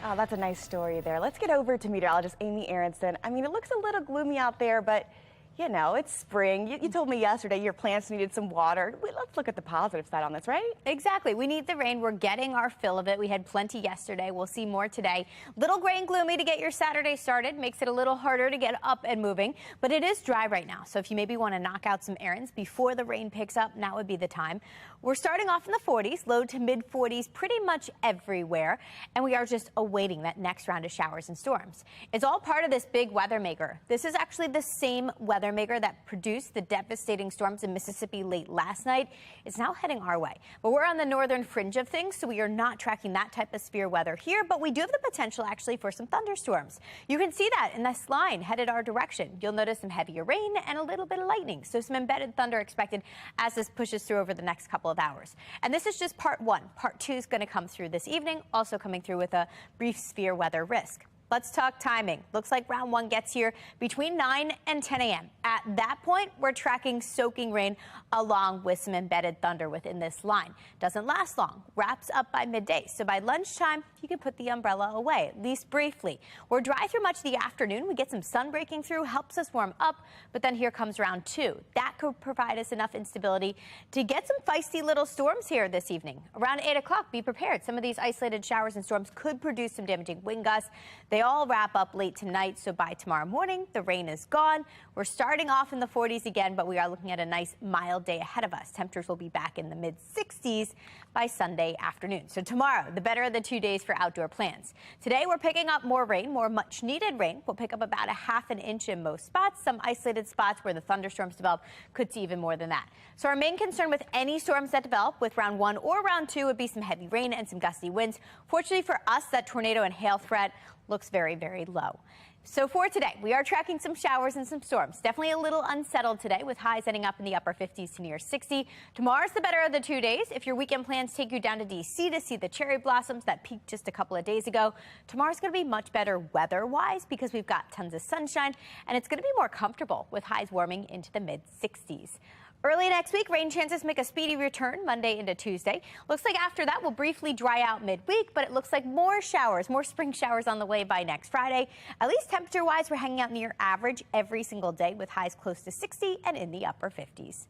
Oh, that's a nice story there. Let's get over to meteorologist Amy Aronson. I mean, it looks a little gloomy out there, but you know, it's spring. You told me yesterday your plants needed some water. Let's look at the positive side on this, right? Exactly. We need the rain. We're getting our fill of it. We had plenty yesterday. We'll see more today. Little gray and gloomy to get your Saturday started. Makes it a little harder to get up and moving, but it is dry right now. So if you maybe want to knock out some errands before the rain picks up, now would be the time. We're starting off in the 40s, low to mid 40s pretty much everywhere, and we are just awaiting that next round of showers and storms. It's all part of this big weather maker. This is actually the same weather maker that produced the devastating storms in Mississippi late last night. It's now heading our way, but we're on the northern fringe of things, so we are not tracking that type of severe weather here, but we do have the potential actually for some thunderstorms. You can see that in this line headed our direction. You'll notice some heavier rain and a little bit of lightning, so some embedded thunder expected as this pushes through over the next couple of hours. And this is just part one. Part two is going to come through this evening, also coming through with a brief severe weather risk. Let's talk timing. Looks like round one gets here between 9 and 10 a.m. At that point, we're tracking soaking rain along with some embedded thunder within this line. Doesn't last long, wraps up by midday. So by lunchtime, you can put the umbrella away, at least briefly. We're dry through much of the afternoon. We get some sun breaking through, helps us warm up. But then here comes round two. That could provide us enough instability to get some feisty little storms here this evening. Around 8 o'clock, be prepared. Some of these isolated showers and storms could produce some damaging wind gusts. They all wrap up late tonight, so by tomorrow morning, the rain is gone. We're starting off in the 40s again, but we are looking at a nice mild day ahead of us. Temperatures will be back in the mid-60s by Sunday afternoon. So tomorrow, the better of the 2 days for outdoor plans. Today, we're picking up more rain, more much-needed rain. We'll pick up about 1/2 inch in most spots. Some isolated spots where the thunderstorms develop could see even more than that. So our main concern with any storms that develop with round one or round two would be some heavy rain and some gusty winds. Fortunately for us, that tornado and hail threat looks very, very low. So for today, we are tracking some showers and some storms. Definitely a little unsettled today with highs ending up in the upper 50s to near 60. Tomorrow's the better of the 2 days. If your weekend plans take you down to D.C. to see the cherry blossoms that peaked just a couple of days ago, tomorrow's going to be much better weather-wise because we've got tons of sunshine, and it's going to be more comfortable with highs warming into the mid-60s. Early next week, rain chances make a speedy return Monday into Tuesday. Looks like after that, we'll briefly dry out midweek, but it looks like more showers, more spring showers on the way by next Friday. At least temperature-wise, we're hanging out near average every single day with highs close to 60 and in the upper 50s.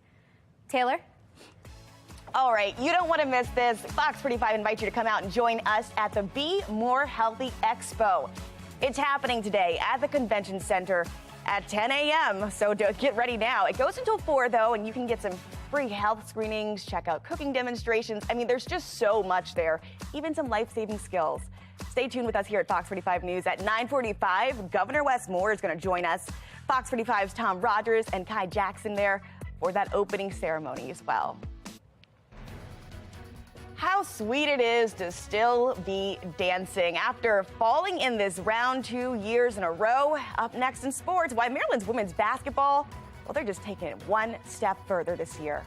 Taylor? All right, you don't want to miss this. FOX45 invites you to come out and join us at the Be More Healthy Expo. It's happening today at the Convention Center at 10 a.m. So get ready now. It goes until 4, though, and you can get some free health screenings, check out cooking demonstrations. I mean, there's just so much there, even some life-saving skills. Stay tuned with us here at FOX45 News at 9:45. Governor Wes Moore is going to join us. FOX45's Tom Rogers and Kai Jackson there for that opening ceremony as well. how sweet it is to still be dancing after falling in this round 2 years in a row. Up next in sports, why Maryland's women's basketball, well, they're just taking it one step further this year.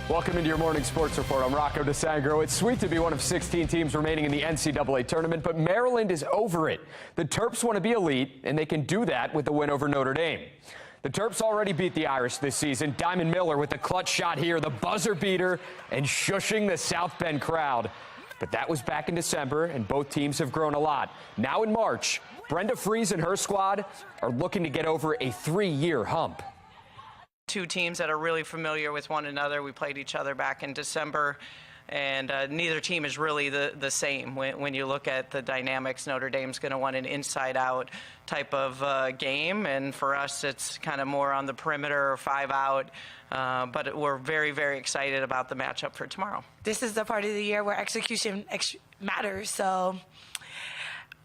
Welcome into your morning sports report. I'm Rocco DeSangro. It's sweet to be one of 16 teams remaining in the NCAA tournament, but Maryland is over it. The Terps want to be elite, and they can do that with the win over Notre Dame. The Terps already beat the Irish this season. Diamond Miller with the clutch shot here, the buzzer beater, and shushing the South Bend crowd. But that was back in December, and both teams have grown a lot. Now in March, Brenda Fries and her squad are looking to get over a 3-year hump. Two teams that are really familiar with one another. We played each other back in December, and neither team is really the same. When you look at the dynamics, Notre Dame's going to want an inside-out type of game, and for us, it's kind of more on the perimeter or 5-out. But we're very, very excited about the matchup for tomorrow. This is the part of the year where execution matters, so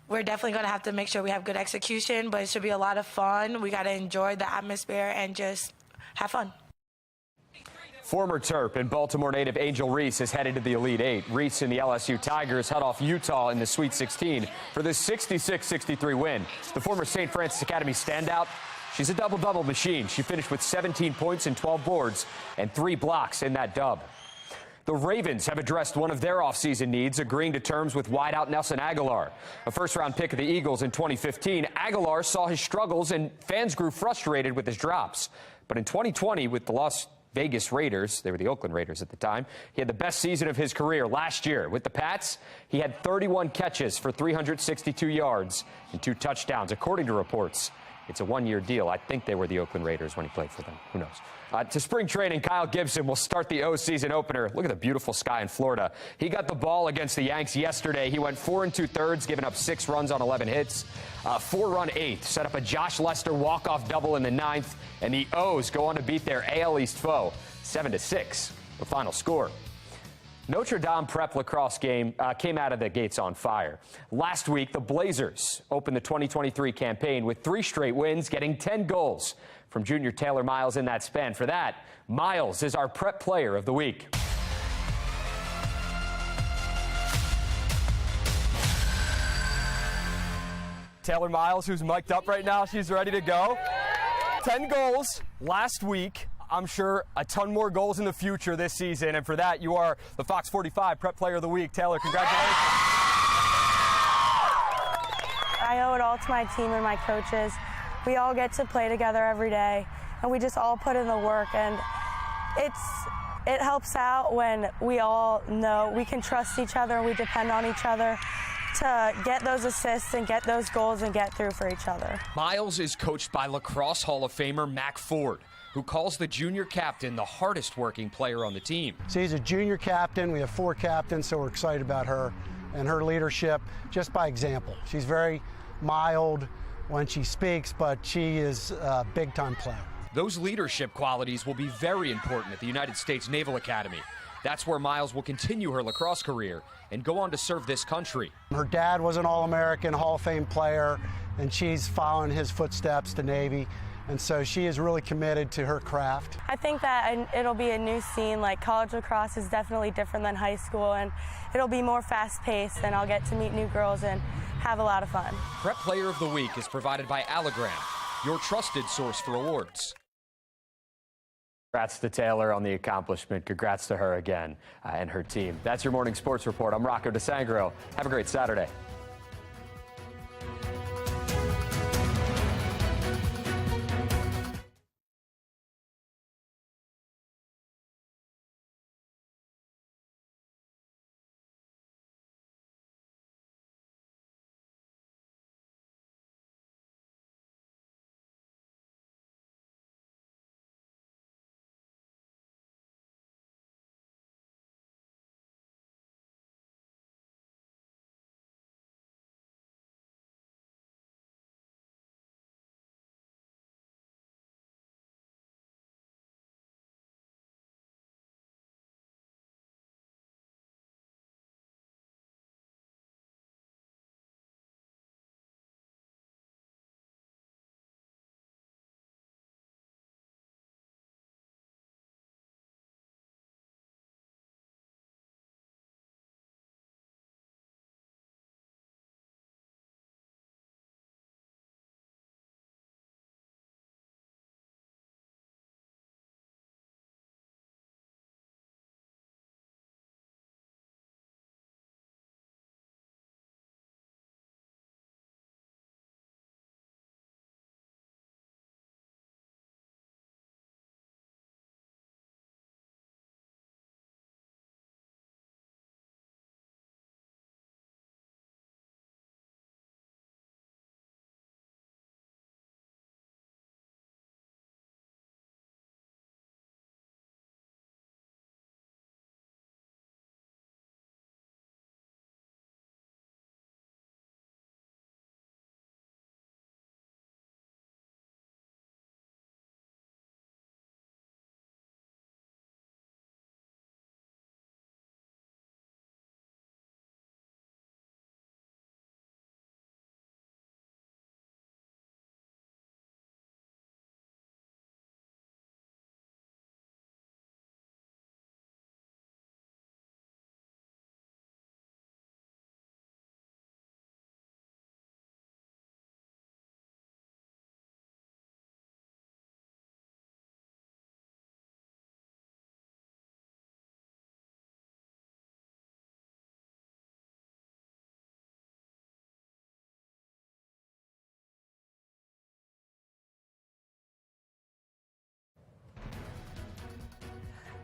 we're definitely going to have to make sure we have good execution, but it should be a lot of fun. We got to enjoy the atmosphere and just have fun. Former Terp and Baltimore native Angel Reese is headed to the Elite Eight. Reese and the LSU Tigers head off Utah in the Sweet 16 for the 66-63 win. The former St. Francis Academy standout, she's a double-double machine. She finished with 17 points and 12 boards and 3 blocks in that dub. The Ravens have addressed one of their offseason needs, agreeing to terms with wideout Nelson Aguilar. A first-round pick of the Eagles in 2015, Aguilar saw his struggles and fans grew frustrated with his drops. But in 2020, with the Las Vegas Raiders, they were the Oakland Raiders at the time, he had the best season of his career last year. With the Pats, he had 31 catches for 362 yards and 2 touchdowns, according to reports. It's a 1-year deal. I think they were the Oakland Raiders when he played for them. Who knows? To spring training, Kyle Gibson will start the O season opener. Look at the beautiful sky in Florida. He got the ball against the Yanks yesterday. He went 4 2/3, giving up 6 runs on 11 hits. 4-run 8th, set up a Josh Lester walk-off double in the 9th, and the O's go on to beat their AL East foe 7-6, the final score. Notre Dame prep lacrosse game came out of the gates on fire. Last week, the Blazers opened the 2023 campaign with 3 straight wins, getting 10 goals from junior Taylor Miles in that span. For that, Miles is our prep player of the week. Taylor Miles, who's mic'd up right now. She's ready to go. 10 goals last week. I'm sure a ton more goals in the future this season. And for that, you are the FOX45 Prep Player of the Week. Taylor, congratulations. I owe it all to my team and my coaches. We all get to play together every day, and we just all put in the work. And it helps out when we all know we can trust each other and we depend on each other to get those assists and get those goals and get through for each other. Miles is coached by lacrosse Hall of Famer Mac Ford, who calls the junior captain the hardest working player on the team. She's a junior captain. We have 4 captains, so we're excited about her and her leadership just by example. She's very mild when she speaks, but she is a big-time player. Those leadership qualities will be very important at the United States Naval Academy. That's where Miles will continue her lacrosse career and go on to serve this country. Her dad was an All-American Hall of Fame player, and she's following his footsteps to Navy, and so she is really committed to her craft. I think that it'll be a new scene. Like, college lacrosse is definitely different than high school, and it'll be more fast-paced, and I'll get to meet new girls and have a lot of fun. Prep Player of the Week is provided by Allegram, your trusted source for awards. Congrats to Taylor on the accomplishment. Congrats to her again and her team. That's your morning sports report. I'm Rocco DeSangro. Have a great Saturday.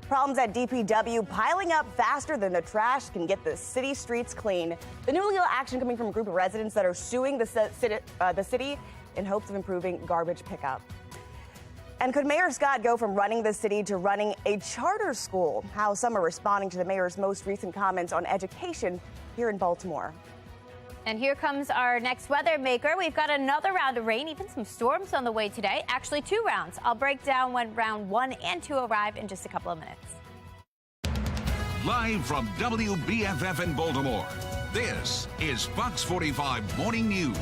Problems at DPW piling up faster than the trash can get the city streets clean. The new legal action coming from a group of residents that are suing the city in hopes of improving garbage pickup. And could Mayor Scott go from running the city to running a charter school? How some are responding to the mayor's most recent comments on education here in Baltimore. And here comes our next weather maker. We've got another round of rain, even some storms on the way today. Actually, 2 rounds. I'll break down when round 1 and 2 arrive in just a couple of minutes. Live from WBFF in Baltimore, this is Fox 45 Morning News.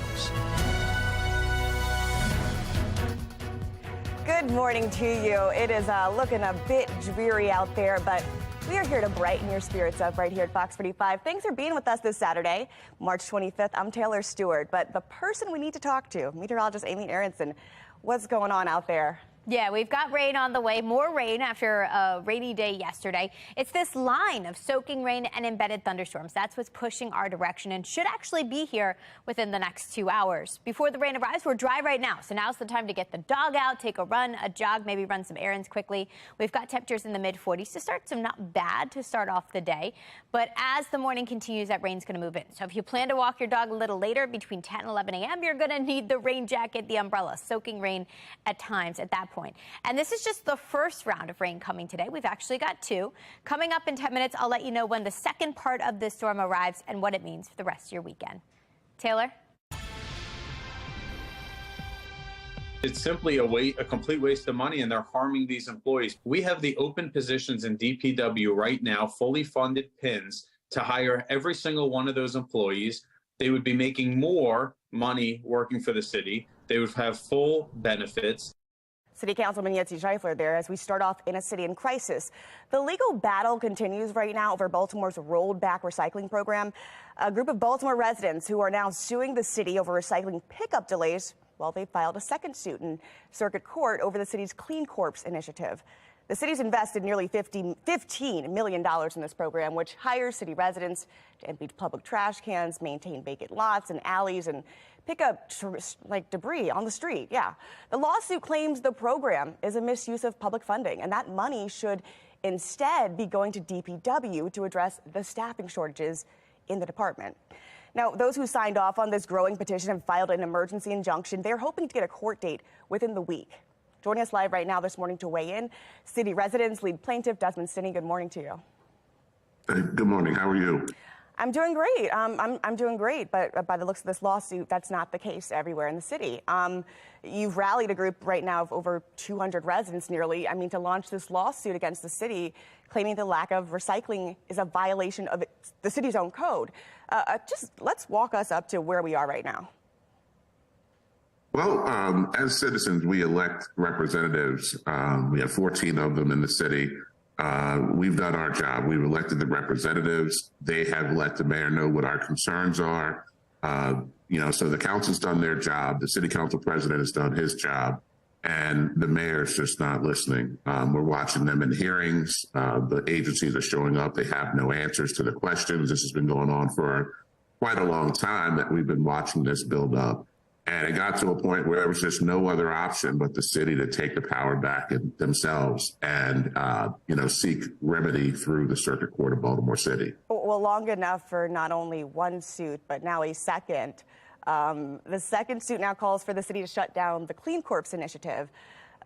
Good morning to you. It is looking a bit dreary out there, but We are here to brighten your spirits up right here at Fox 45. Thanks for being with us this Saturday, March 25th. I'm Taylor Stewart, but the person we need to talk to, meteorologist Amy Aronson, what's going on out there? Yeah, we've got rain on the way, more rain after a rainy day yesterday. It's this line of soaking rain and embedded thunderstorms. That's what's pushing our direction and should actually be here within the next 2 hours. Before the rain arrives, we're dry right now. So now's the time to get the dog out, take a run, a jog, maybe run some errands quickly. We've got temperatures in the mid-40s to start, so not bad to start off the day. But as the morning continues, that rain's going to move in. So if you plan to walk your dog a little later, between 10 and 11 a.m., you're going to need the rain jacket, the umbrella, soaking rain at times at that point. And this is just the first round of rain coming today. We've actually got two. Coming up in 10 minutes, I'll let you know when the second part of this storm arrives and what it means for the rest of your weekend. Taylor? It's simply a complete waste of money, and they're harming these employees. We have the open positions in DPW right now, fully funded PINs, to hire every single one of those employees. They would be making more money working for the city. They would have full benefits. City Councilman Yetzi Scheifler there as we start off in a city in crisis. The legal battle continues right now over Baltimore's rolled back recycling program. A group of Baltimore residents who are now suing the city over recycling pickup delays, well, they filed a second suit in circuit court over the city's Clean Corps initiative. The city's invested nearly $15 million in this program, which hires city residents to empty public trash cans, maintain vacant lots and alleys, and pick up like debris on the street. Yeah. The lawsuit claims the program is a misuse of public funding, and that money should instead be going to DPW to address the staffing shortages in the department. Now, those who signed off on this growing petition have filed an emergency injunction. They're hoping to get a court date within the week. Joining us live right now this morning to weigh in, city residents, lead plaintiff Desmond Stinney. Good morning to you. Good morning. How are you? I'm doing great. I'm doing great, but by the looks of this lawsuit, that's not the case everywhere in the city. You've rallied a group right now of over 200 residents nearly, to launch this lawsuit against the city, claiming the lack of recycling is a violation of the city's own code. Just let's walk us up to where we are right now. Well, as citizens, we elect representatives. We have 14 of them in the city. We've done our job. We've elected the representatives. They have let the mayor know what our concerns are. So the council's done their job. The city council president has done his job, and the mayor's just not listening. We're watching them in hearings. The agencies are showing up. They have no answers to the questions. This has been going on for quite a long time that we've been watching this build up. And it got to a point where there was just no other option but the city to take the power back themselves and, seek remedy through the Circuit Court of Baltimore City. Well, long enough for not only one suit, but now a second. The second suit now calls for the city to shut down the Clean Corps initiative.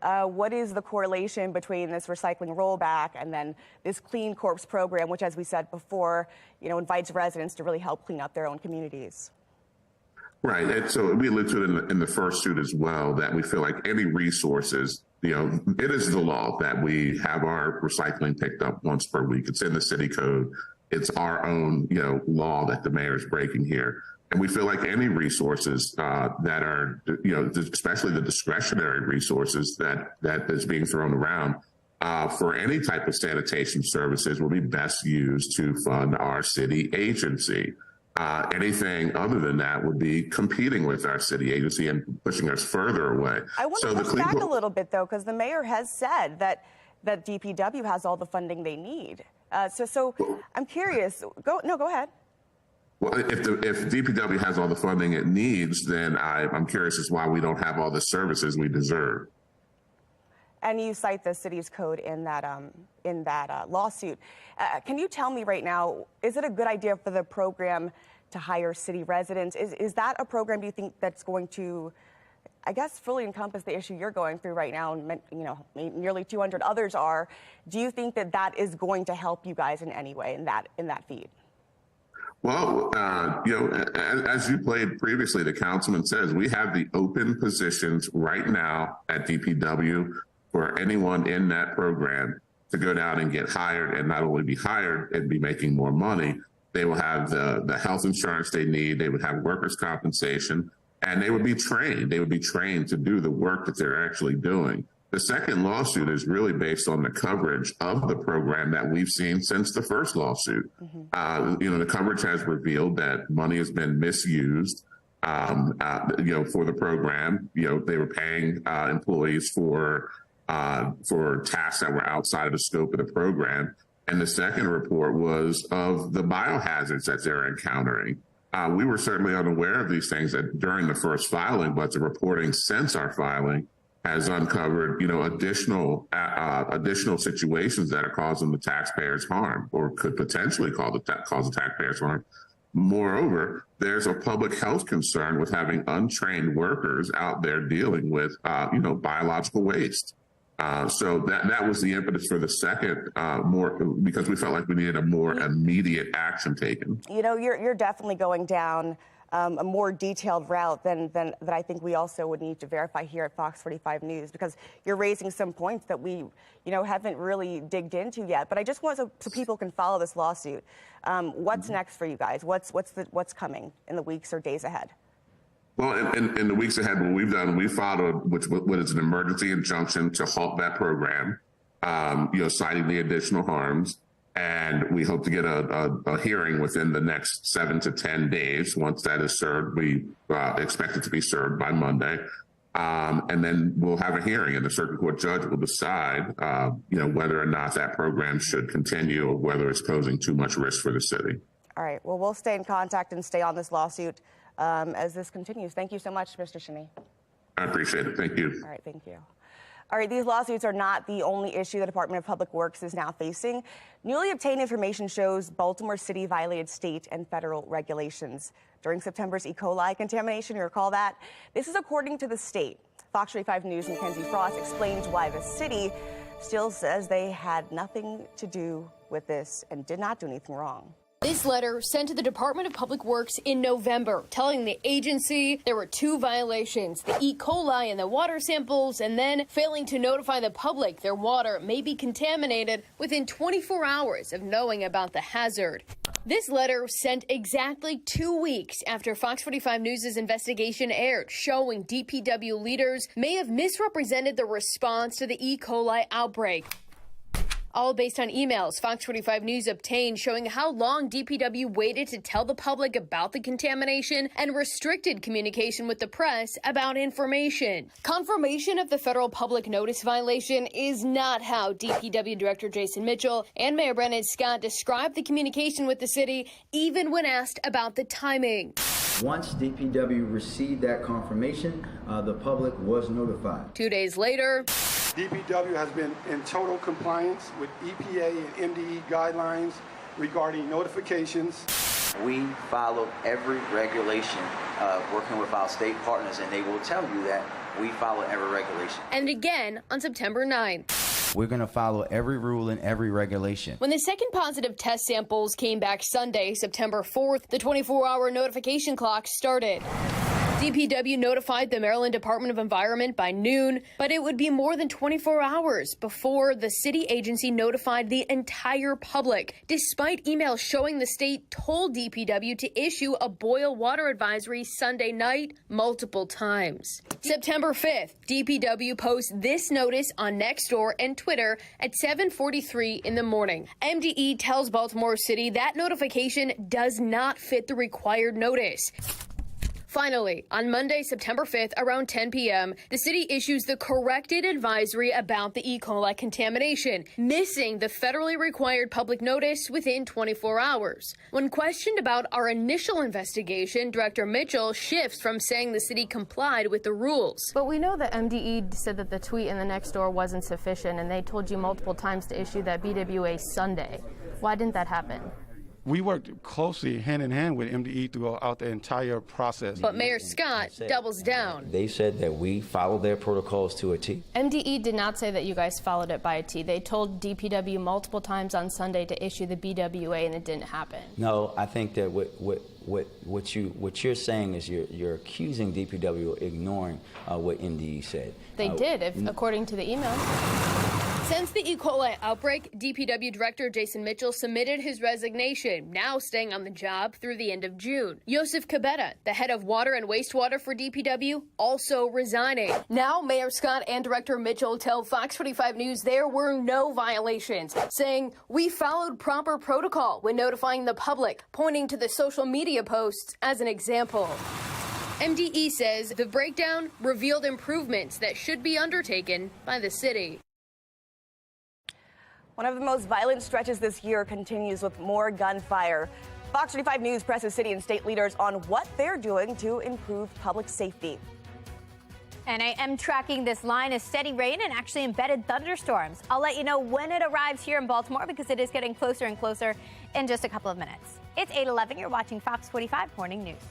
What is the correlation between this recycling rollback and then this Clean Corps program, which, as we said before, invites residents to really help clean up their own communities? Right. And so we alluded to it in the first suit as well, that we feel like any resources, it is the law that we have our recycling picked up once per week. It's in the city code. It's our own, law that the mayor is breaking here. And we feel like any resources that are, especially the discretionary resources that is being thrown around for any type of sanitation services will be best used to fund our city agency. Anything other than that would be competing with our city agency and pushing us further away. I want to push back a little bit, though, because the mayor has said that DPW has all the funding they need. So I'm curious. Go ahead. Well, if DPW has all the funding it needs, then I'm curious as why we don't have all the services we deserve. And you cite the city's code in that lawsuit. Can you tell me right now, is it a good idea for the program to hire city residents? Is that a program, do you think, that's going to, I guess, fully encompass the issue you're going through right now, and nearly 200 others are? Do you think that is going to help you guys in any way in that feed? Well, as you played previously, the councilman says we have the open positions right now at DPW for anyone in that program to go down and get hired, and not only be hired and be making more money, they will have the health insurance they need, they would have workers' compensation, and they would be trained. They would be trained to do the work that they're actually doing. The second lawsuit is really based on the coverage of the program that we've seen since the first lawsuit. The coverage has revealed that money has been misused, for the program. They were paying employees for tasks that were outside of the scope of the program. And the second report was of the biohazards that they're encountering. We were certainly unaware of these things during the first filing, but the reporting since our filing has uncovered, additional situations that are causing the taxpayers harm, or could potentially cause the taxpayers harm. Moreover, there's a public health concern with having untrained workers out there dealing with, biological waste. So that was the impetus for the second, because we felt like we needed a more immediate action taken. You're definitely going down a more detailed route than I think we also would need to verify here at Fox 45 News, because you're raising some points that we, haven't really digged into yet. But I just want so people can follow this lawsuit. What's next for you guys? What's coming in the weeks or days ahead? Well, in the weeks ahead, what we've done, we filed what is an emergency injunction to halt that program, citing the additional harms. And we hope to get a hearing within the next 7 to 10 days. Once that is served, we expect it to be served by Monday. And then we'll have a hearing, and the circuit court judge will decide, whether or not that program should continue or whether it's posing too much risk for the city. All right. Well, we'll stay in contact and stay on this lawsuit as this continues. Thank you so much, Mr. Shinnie. I appreciate it. Thank you. All right. Thank you. All right, these lawsuits are not the only issue the Department of Public Works is now facing. Newly obtained information shows Baltimore City violated state and federal regulations during September's E. coli contamination. You recall that? This is according to the state. Fox 45 News' Mackenzie Frost explains why the city still says they had nothing to do with this and did not do anything wrong. This letter sent to the Department of Public Works in November, telling the agency there were 2 violations, the E. coli in the water samples, and then failing to notify the public their water may be contaminated within 24 hours of knowing about the hazard. This letter sent exactly 2 weeks after Fox 45 News' investigation aired, showing DPW leaders may have misrepresented the response to the E. coli outbreak. All based on emails Fox 45 News obtained showing how long DPW waited to tell the public about the contamination and restricted communication with the press about information. Confirmation of the federal public notice violation is not how DPW Director Jason Mitchell and Mayor Brandon Scott described the communication with the city, even when asked about the timing. Once DPW received that confirmation, the public was notified. 2 days later, DPW has been in total compliance with EPA and MDE guidelines regarding notifications. We follow every regulation working with our state partners, and they will tell you that we follow every regulation. And again on September 9th. We're going to follow every rule and every regulation. When the second positive test samples came back Sunday, September 4th, the 24-hour notification clock started. DPW notified the Maryland Department of Environment by noon, but it would be more than 24 hours before the city agency notified the entire public, despite emails showing the state told DPW to issue a boil water advisory Sunday night multiple times. September 5th, DPW posts this notice on Nextdoor and Twitter at 7:43 in the morning. MDE tells Baltimore City that notification does not fit the required notice. Finally, on Monday, September 5th, around 10 p.m., the city issues the corrected advisory about the E. coli contamination, missing the federally required public notice within 24 hours. When questioned about our initial investigation, Director Mitchell shifts from saying the city complied with the rules. But we know that MDE said that the tweet in the Nextdoor wasn't sufficient, and they told you multiple times to issue that BWA Sunday. Why didn't that happen? We worked closely hand in hand with MDE throughout the entire process. But Mayor Scott doubles down. They said that we followed their protocols to a T. MDE did not say that you guys followed it by a T. They told DPW multiple times on Sunday to issue the BWA, and it didn't happen. No, I think that what you're saying is you're accusing DPW of ignoring what MDE said. They did, according to the email. Since the E. coli outbreak, DPW Director Jason Mitchell submitted his resignation, now staying on the job through the end of June. Yosef Cabetta, the head of water and wastewater for DPW, also resigning. Now, Mayor Scott and Director Mitchell tell Fox 45 News there were no violations, saying, "We followed proper protocol when notifying the public," pointing to the social media posts as an example. MDE says the breakdown revealed improvements that should be undertaken by the city. One of the most violent stretches this year continues with more gunfire. Fox 45 News presses city and state leaders on what they're doing to improve public safety. And I am tracking this line of steady rain and actually embedded thunderstorms. I'll let you know when it arrives here in Baltimore because it is getting closer and closer in just a couple of minutes. It's 8:11. You're watching Fox 45 Morning News.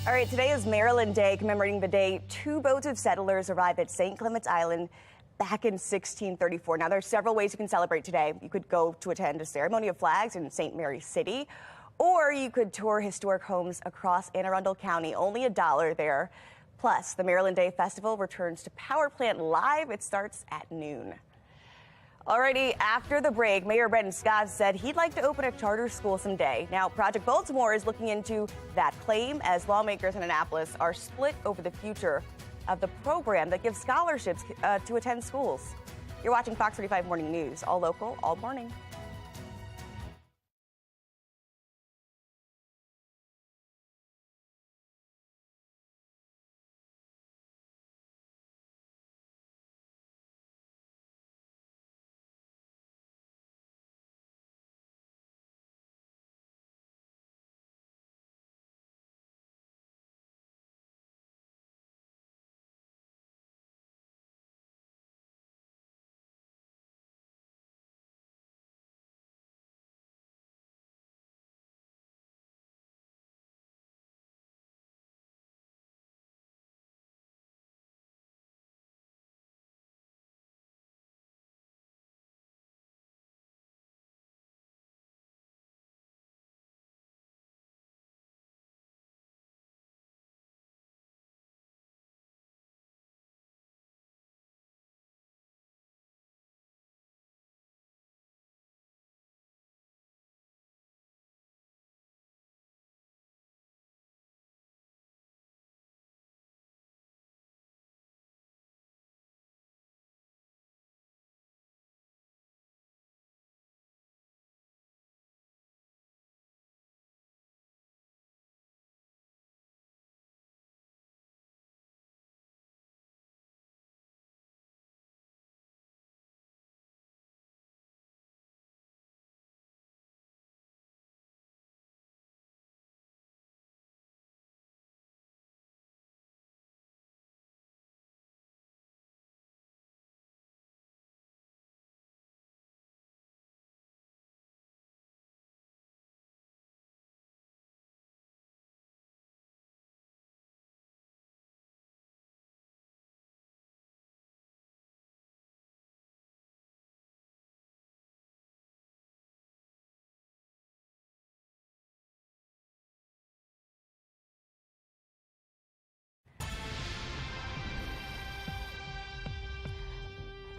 All right, today is Maryland Day, commemorating the day two boats of settlers arrived at St. Clement's Island back in 1634. Now, there are several ways you can celebrate today. You could go to attend a ceremony of flags in St. Mary's City, or you could tour historic homes across Anne Arundel County. Only $1 there. Plus, the Maryland Day Festival returns to Power Plant Live. It starts at noon. Alrighty, after the break, Mayor Brendan Scott said he'd like to open a charter school someday. Now, Project Baltimore is looking into that claim as lawmakers in Annapolis are split over the future of the program that gives scholarships to attend schools. You're watching Fox 45 Morning News, all local, all morning.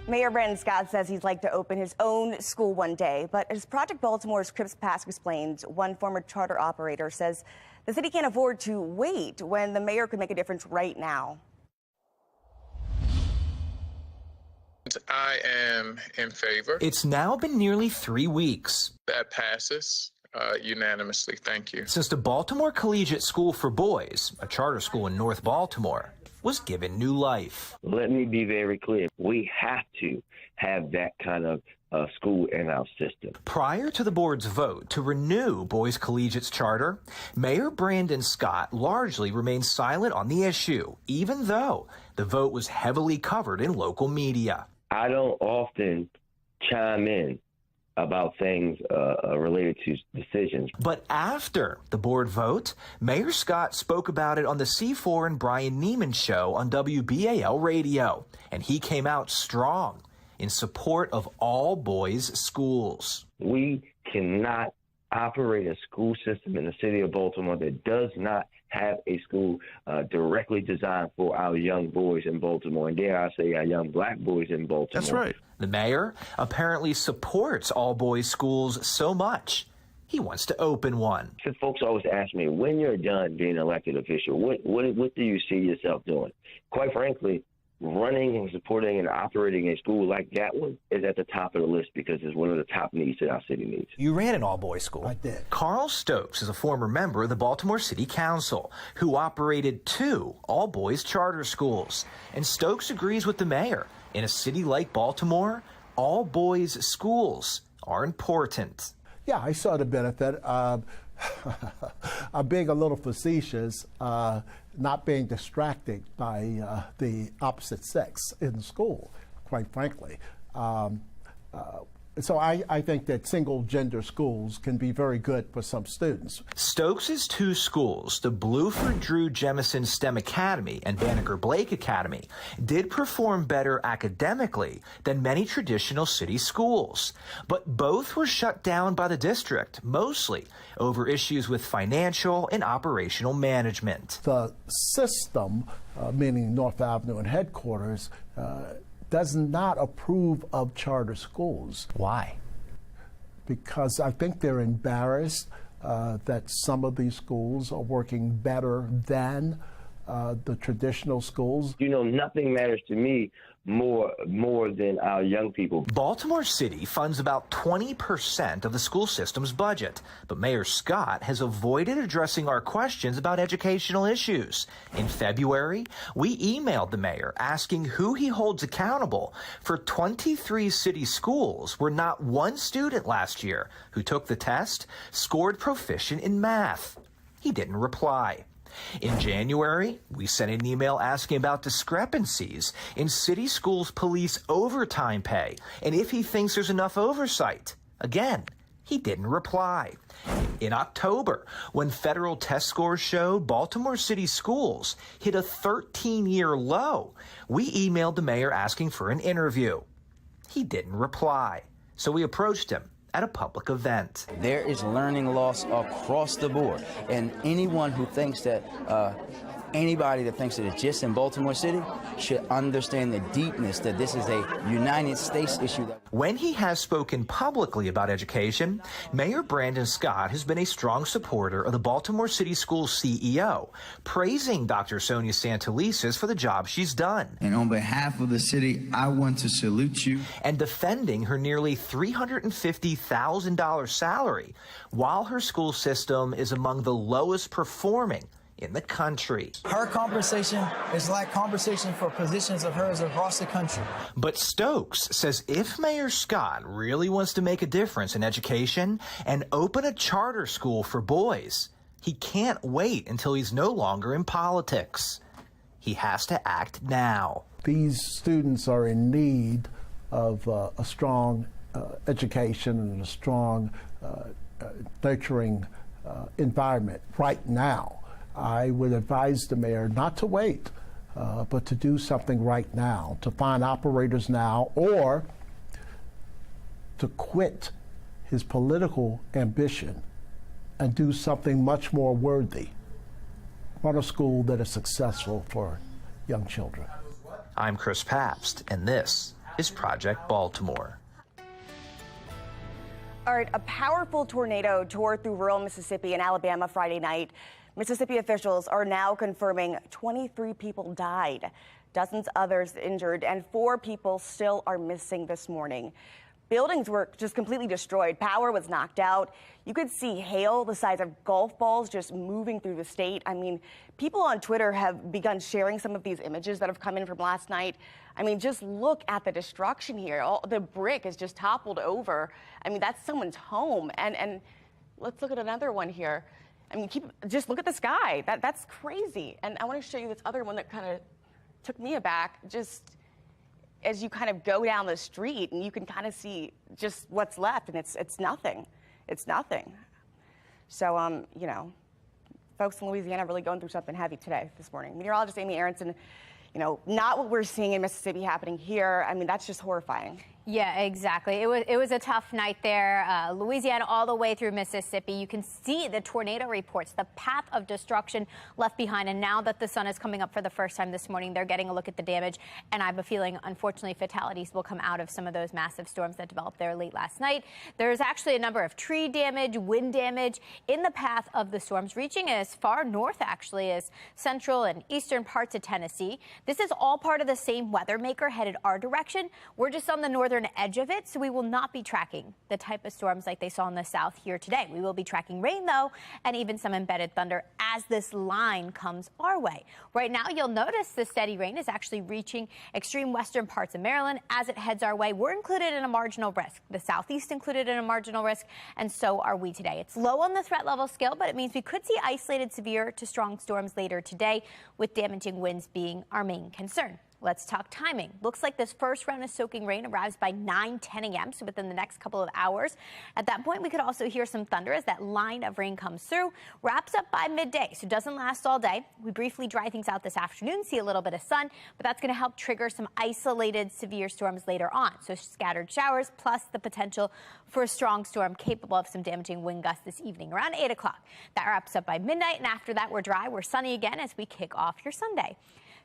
Mayor Brandon Scott says he'd like to open his own school one day, but as Project Baltimore's Chris Pask explains, one former charter operator says the city can't afford to wait when the mayor could make a difference right now. I am in favor. It's now been nearly 3 weeks. That passes unanimously. Thank you. Since the Baltimore Collegiate School for Boys, a charter school in North Baltimore, was given new life. Let me be very clear. We have to have that kind of school in our system. Prior to the board's vote to renew Boys Collegiate's charter, Mayor Brandon Scott largely remained silent on the issue, even though the vote was heavily covered in local media. I don't often chime in about things related to decisions. But after the board vote, Mayor Scott spoke about it on the C4 and Brian Neiman show on WBAL radio, and he came out strong in support of all boys schools. We cannot operate a school system in the city of Baltimore that does not have a school directly designed for our young boys in Baltimore, and dare I say our young black boys in Baltimore. That's right. The mayor apparently supports all boys schools so much, he wants to open one. Folks always ask me, when you're done being an elected official, what do you see yourself doing? Quite frankly, running and supporting and operating a school like that one is at the top of the list because it's one of the top needs that our city needs. You ran an all-boys school. I did. Carl Stokes is a former member of the Baltimore City Council who operated 2 all-boys charter schools. And Stokes agrees with the mayor. In a city like Baltimore, all-boys schools are important. Yeah, I saw the benefit. I'm being a little facetious, not being distracted by the opposite sex in school, quite frankly. So I think that single-gender schools can be very good for some students. Stokes' 2 schools, the Bluford Drew Jemison STEM Academy and Banneker Blake Academy, did perform better academically than many traditional city schools. But both were shut down by the district, mostly over issues with financial and operational management. The system, meaning North Avenue and headquarters, does not approve of charter schools. Why? Because I think they're embarrassed that some of these schools are working better than the traditional schools. You know, nothing matters to me more than our young people. Baltimore City funds about 20% of the school system's budget, but Mayor Scott has avoided addressing our questions about educational issues. In February, we emailed the mayor asking who he holds accountable for 23 city schools where not one student last year who took the test scored proficient in math. He didn't reply. In January, we sent an email asking about discrepancies in city schools' police overtime pay and if he thinks there's enough oversight. Again, he didn't reply. In October, when federal test scores showed Baltimore City schools hit a 13-year low, we emailed the mayor asking for an interview. He didn't reply, so we approached him at a public event. There is learning loss across the board, and anyone who thinks that anybody that thinks that it's just in Baltimore City should understand the deepness that this is a United States issue. When he has spoken publicly about education, Mayor Brandon Scott has been a strong supporter of the Baltimore City Schools CEO, praising Dr. Sonia Santelises for the job she's done. And on behalf of the city, I want to salute you. And defending her nearly $350,000 salary, while her school system is among the lowest performing in the country. Her compensation is like compensation for positions of hers across the country. But Stokes says if Mayor Scott really wants to make a difference in education and open a charter school for boys, he can't wait until he's no longer in politics. He has to act now. These students are in need of a strong education and a strong nurturing environment right now. I would advise the mayor not to wait, but to do something right now, to find operators now, or to quit his political ambition and do something much more worthy. Run a school that is successful for young children. I'm Chris Pabst, and this is Project Baltimore. All right, a powerful tornado tore through rural Mississippi and Alabama Friday night. Mississippi officials are now confirming 23 people died, dozens others injured, and 4 people still are missing this morning. Buildings were just completely destroyed. Power was knocked out. You could see hail the size of golf balls just moving through the state. I mean, people on Twitter have begun sharing some of these images that have come in from last night. I mean, just look at the destruction here. All the brick is just toppled over. I mean, that's someone's home. And let's look at another one here. I mean, just look at the sky. That's crazy. And I want to show you this other one that kind of took me aback. Just as you kind of go down the street and you can kind of see just what's left, and it's nothing. It's nothing. So, you know, folks in Louisiana are really going through something heavy this morning. Meteorologist Amy Aronson, you know, not what we're seeing in Mississippi happening here. I mean, that's just horrifying. Yeah, exactly. It was a tough night there. Louisiana all the way through Mississippi. You can see the tornado reports, the path of destruction left behind. And now that the sun is coming up for the first time this morning, they're getting a look at the damage. And I have a feeling, unfortunately, fatalities will come out of some of those massive storms that developed there late last night. There's actually a number of tree damage, wind damage in the path of the storms, reaching as far north, actually, as central and eastern parts of Tennessee. This is all part of the same weather maker headed our direction. We're just on the northern edge of it, so we will not be tracking the type of storms like they saw in the south here today. We will be tracking rain, though, and even some embedded thunder as this line comes our way. Right now, you'll notice the steady rain is actually reaching extreme western parts of Maryland as it heads our way. We're included in a marginal risk. The southeast included in a marginal risk, and so are we today. It's low on the threat level scale, but it means we could see isolated severe to strong storms later today, with damaging winds being our main concern. Let's talk timing. Looks like this first round of soaking rain arrives by 9-10 a.m., so within the next couple of hours. At that point, we could also hear some thunder as that line of rain comes through, wraps up by midday, so it doesn't last all day. We briefly dry things out this afternoon, see a little bit of sun, but that's going to help trigger some isolated severe storms later on. So scattered showers plus the potential for a strong storm capable of some damaging wind gusts this evening around 8 o'clock. That wraps up by midnight, and after that, we're dry. We're sunny again as we kick off your Sunday.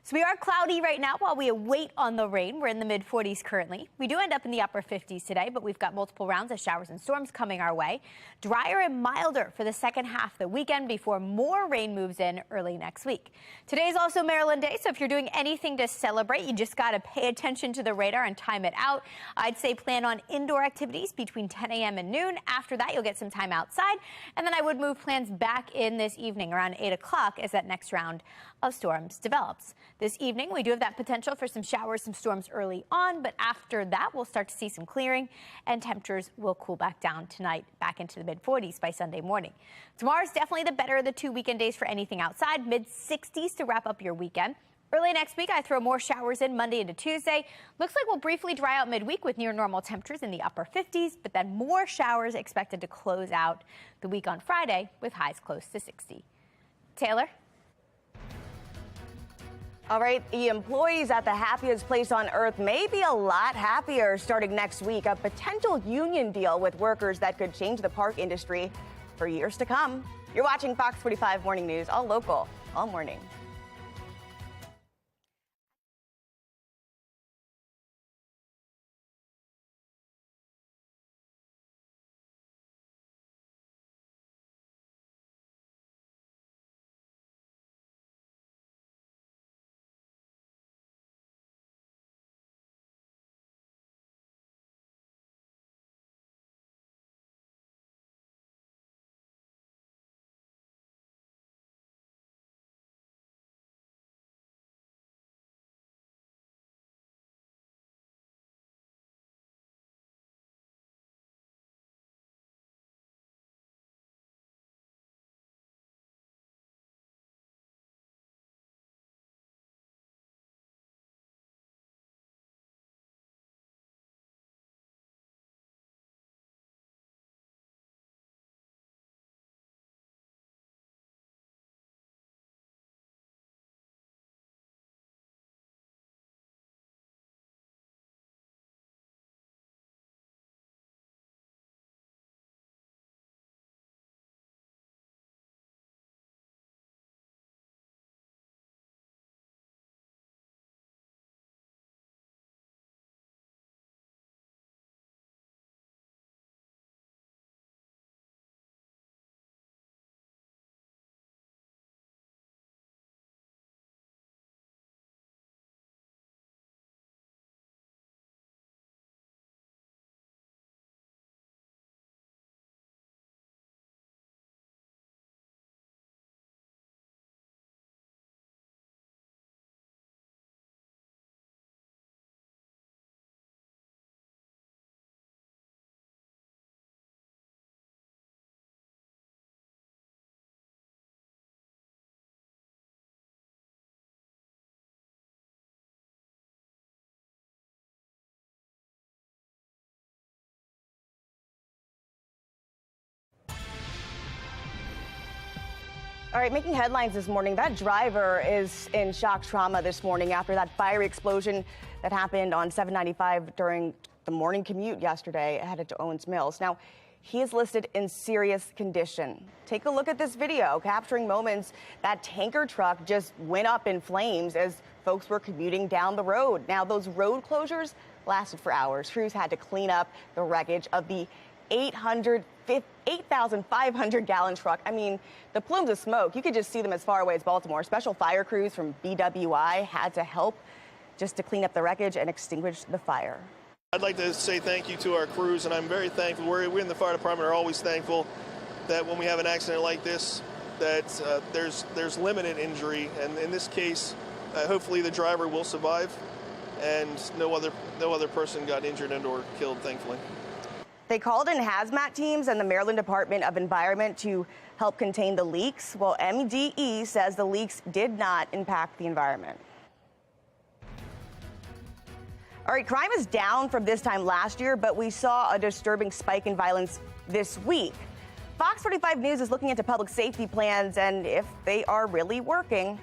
So we are cloudy right now while we await on the rain. We're in the mid-40s currently. We do end up in the upper 50s today, but we've got multiple rounds of showers and storms coming our way. Drier and milder for the second half of the weekend before more rain moves in early next week. Today is also Maryland Day, so if you're doing anything to celebrate, you just got to pay attention to the radar and time it out. I'd say plan on indoor activities between 10 a.m. and noon. After that, you'll get some time outside. And then I would move plans back in this evening around 8 o'clock as that next round of storms develops. This evening, we do have that potential for some showers, some storms early on, but after that, we'll start to see some clearing and temperatures will cool back down tonight, back into the mid-40s by Sunday morning. Tomorrow's definitely the better of the 2 weekend days for anything outside, mid-60s to wrap up your weekend. Early next week, I throw more showers in Monday into Tuesday. Looks like we'll briefly dry out midweek with near normal temperatures in the upper 50s, but then more showers expected to close out the week on Friday with highs close to 60. Taylor? All right, the employees at the happiest place on earth may be a lot happier starting next week. A potential union deal with workers that could change the park industry for years to come. You're watching Fox 45 Morning News, all local, all morning. All right, making headlines this morning. That driver is in shock trauma this morning after that fiery explosion that happened on 795 during the morning commute yesterday headed to Owens Mills. Now, he is listed in serious condition. Take a look at this video capturing moments that tanker truck just went up in flames as folks were commuting down the road. Now, those road closures lasted for hours. Crews had to clean up the wreckage of the 8,500-gallon truck. I mean, the plumes of smoke, you could just see them as far away as Baltimore. Special fire crews from BWI had to help just to clean up the wreckage and extinguish the fire. I'd like to say thank you to our crews, and I'm very thankful. We in the fire department are always thankful that when we have an accident like this, that there's limited injury, and in this case, hopefully the driver will survive, and no other person got injured and or killed, thankfully. They called in hazmat teams and the Maryland Department of Environment to help contain the leaks, while MDE says the leaks did not impact the environment. All right, crime is down from this time last year, but we saw a disturbing spike in violence this week. Fox 45 News is looking into public safety plans and if they are really working.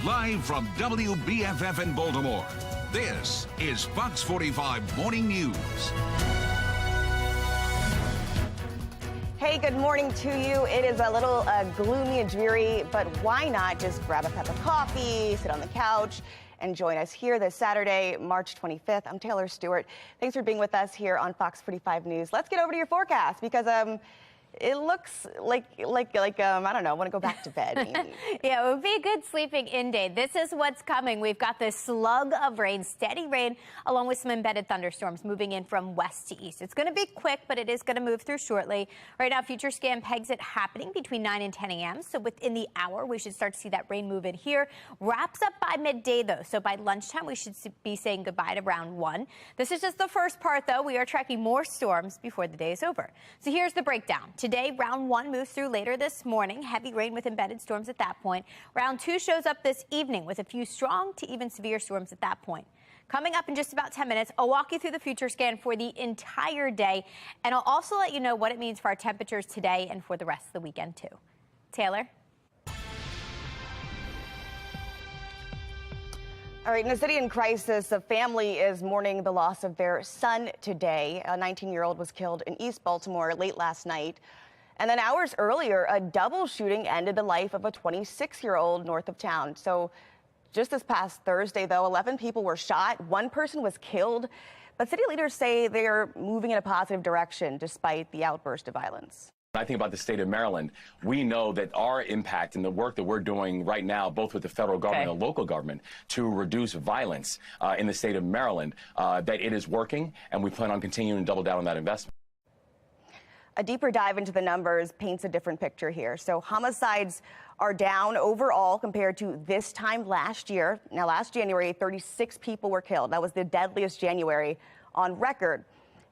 Live from WBFF in Baltimore, this is Fox 45 Morning News. Hey, good morning to you. It is a little gloomy and dreary, but why not just grab a cup of coffee, sit on the couch, and join us here this Saturday, March 25th. I'm Taylor Stewart. Thanks for being with us here on Fox 45 News. Let's get over to your forecast because it looks like I don't know, I want to go back to bed. Maybe. Yeah, it would be a good sleeping in day. This is what's coming. We've got this slug of rain, steady rain, along with some embedded thunderstorms moving in from west to east. It's going to be quick, but it is going to move through shortly. Right now, Future Scan pegs it happening between 9 and 10 a.m. So within the hour, we should start to see that rain move in here. Wraps up by midday, though. So by lunchtime, we should be saying goodbye to round 1. This is just the first part, though. We are tracking more storms before the day is over. So here's the breakdown. Today, round 1 moves through later this morning. Heavy rain with embedded storms at that point. Round 2 shows up this evening with a few strong to even severe storms at that point. Coming up in just about 10 minutes, I'll walk you through the future scan for the entire day, and I'll also let you know what it means for our temperatures today and for the rest of the weekend, too. Taylor? All right, in a city in crisis, a family is mourning the loss of their son today. A 19-year-old was killed in East Baltimore late last night. And then hours earlier, a double shooting ended the life of a 26-year-old north of town. So just this past Thursday, though, 11 people were shot. One person was killed. But city leaders say they're moving in a positive direction despite the outburst of violence. When I think about the state of Maryland, we know that our impact and the work that we're doing right now, both with the federal government and the local government, to reduce violence in the state of Maryland, that it is working, and we plan on continuing to double down on that investment. A deeper dive into the numbers paints a different picture here. So homicides are down overall compared to this time last year. Now, last January, 36 people were killed. That was the deadliest January on record,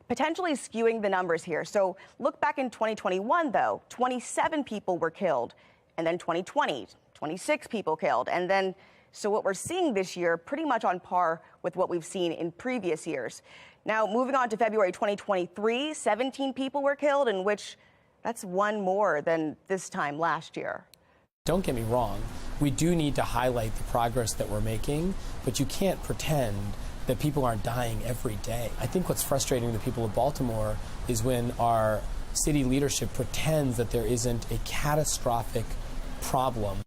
potentially skewing the numbers here. So look back in 2021, though, 27 people were killed. And then 2020, 26 people killed. And then, so what we're seeing this year, pretty much on par with what we've seen in previous years. Now, moving on to February 2023, 17 people were killed, in which that's one more than this time last year. Don't get me wrong, we do need to highlight the progress that we're making, but you can't pretend that people aren't dying every day. I think what's frustrating to the people of Baltimore is when our city leadership pretends that there isn't a catastrophic problem.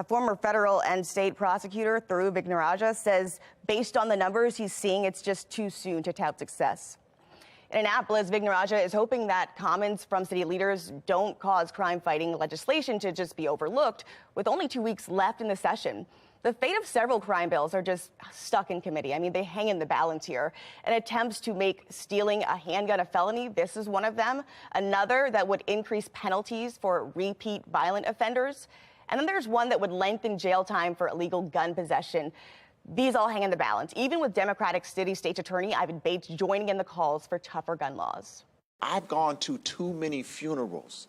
Former federal and state prosecutor Thuru Vignaraja says based on the numbers he's seeing, it's just too soon to tout success. In Annapolis, Vignaraja is hoping that comments from city leaders don't cause crime-fighting legislation to just be overlooked. With only 2 weeks left in the session, the fate of several crime bills are just stuck in committee. I mean, they hang in the balance here. And attempts to make stealing a handgun a felony, this is one of them. Another that would increase penalties for repeat violent offenders. And then there's one that would lengthen jail time for illegal gun possession. These all hang in the balance, even with Democratic City State's Attorney Ivan Bates joining in the calls for tougher gun laws. I've gone to too many funerals.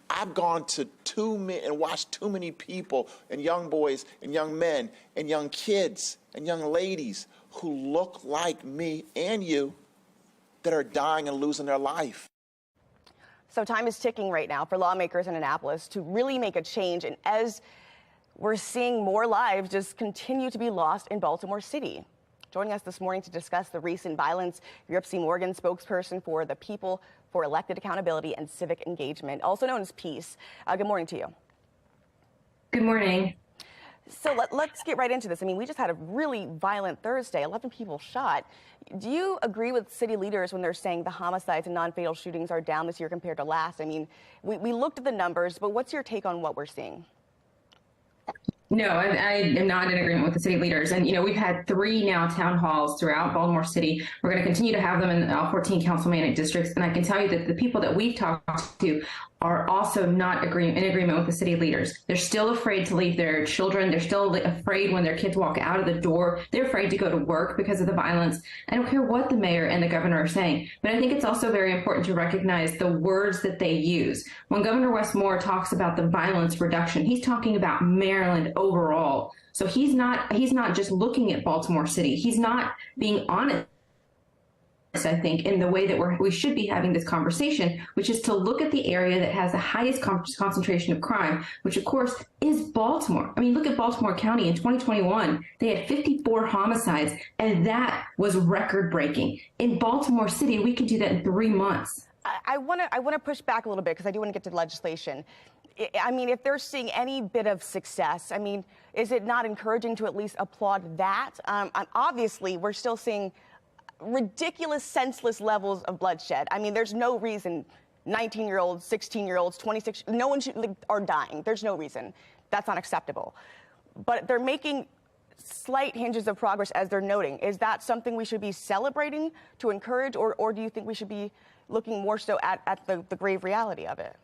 I've gone to and watched too many people and young boys and young men and young kids and young ladies who look like me and you that are dying and losing their life. So time is ticking right now for lawmakers in Annapolis to really make a change. And as we're seeing more lives just continue to be lost in Baltimore City. Joining us this morning to discuss the recent violence, Europe C. Morgan, spokesperson for the People for Elected Accountability and Civic Engagement, also known as PEACE. Good morning to you. Good morning. So let's get right into this. I mean, we just had a really violent Thursday, 11 people shot. Do you agree with city leaders when they're saying the homicides and non-fatal shootings are down this year compared to last? I mean, we looked at the numbers, but what's your take on what we're seeing? No, I am not in agreement with the city leaders. And, you know, we've had 3 now town halls throughout Baltimore City. We're going to continue to have them in all 14 councilmanic districts. And I can tell you that the people that we've talked to are also not in agreement with the city leaders. They're still afraid to leave their children. They're still afraid when their kids walk out of the door. They're afraid to go to work because of the violence. I don't care what the mayor and the governor are saying, but I think it's also very important to recognize the words that they use. When Governor Wes Moore talks about the violence reduction, he's talking about Maryland overall. So he's not just looking at Baltimore City. He's not being honest, I think, in the way that we should be having this conversation, which is to look at the area that has the highest concentration of crime, which of course is Baltimore. I mean, look at Baltimore County in 2021, they had 54 homicides, and that was record breaking. In Baltimore City, we can do that in 3 months. I want to push back a little bit because I do want to get to the legislation. I mean, if they're seeing any bit of success, I mean, is it not encouraging to at least applaud that? Obviously, we're still seeing ridiculous, senseless levels of bloodshed. I mean, there's no reason 19-year-olds, 16-year-olds, 26, no one are dying. There's no reason. That's unacceptable. But they're making slight hinges of progress, as they're noting. Is that something we should be celebrating to encourage, or do you think we should be looking more so at the grave reality of it?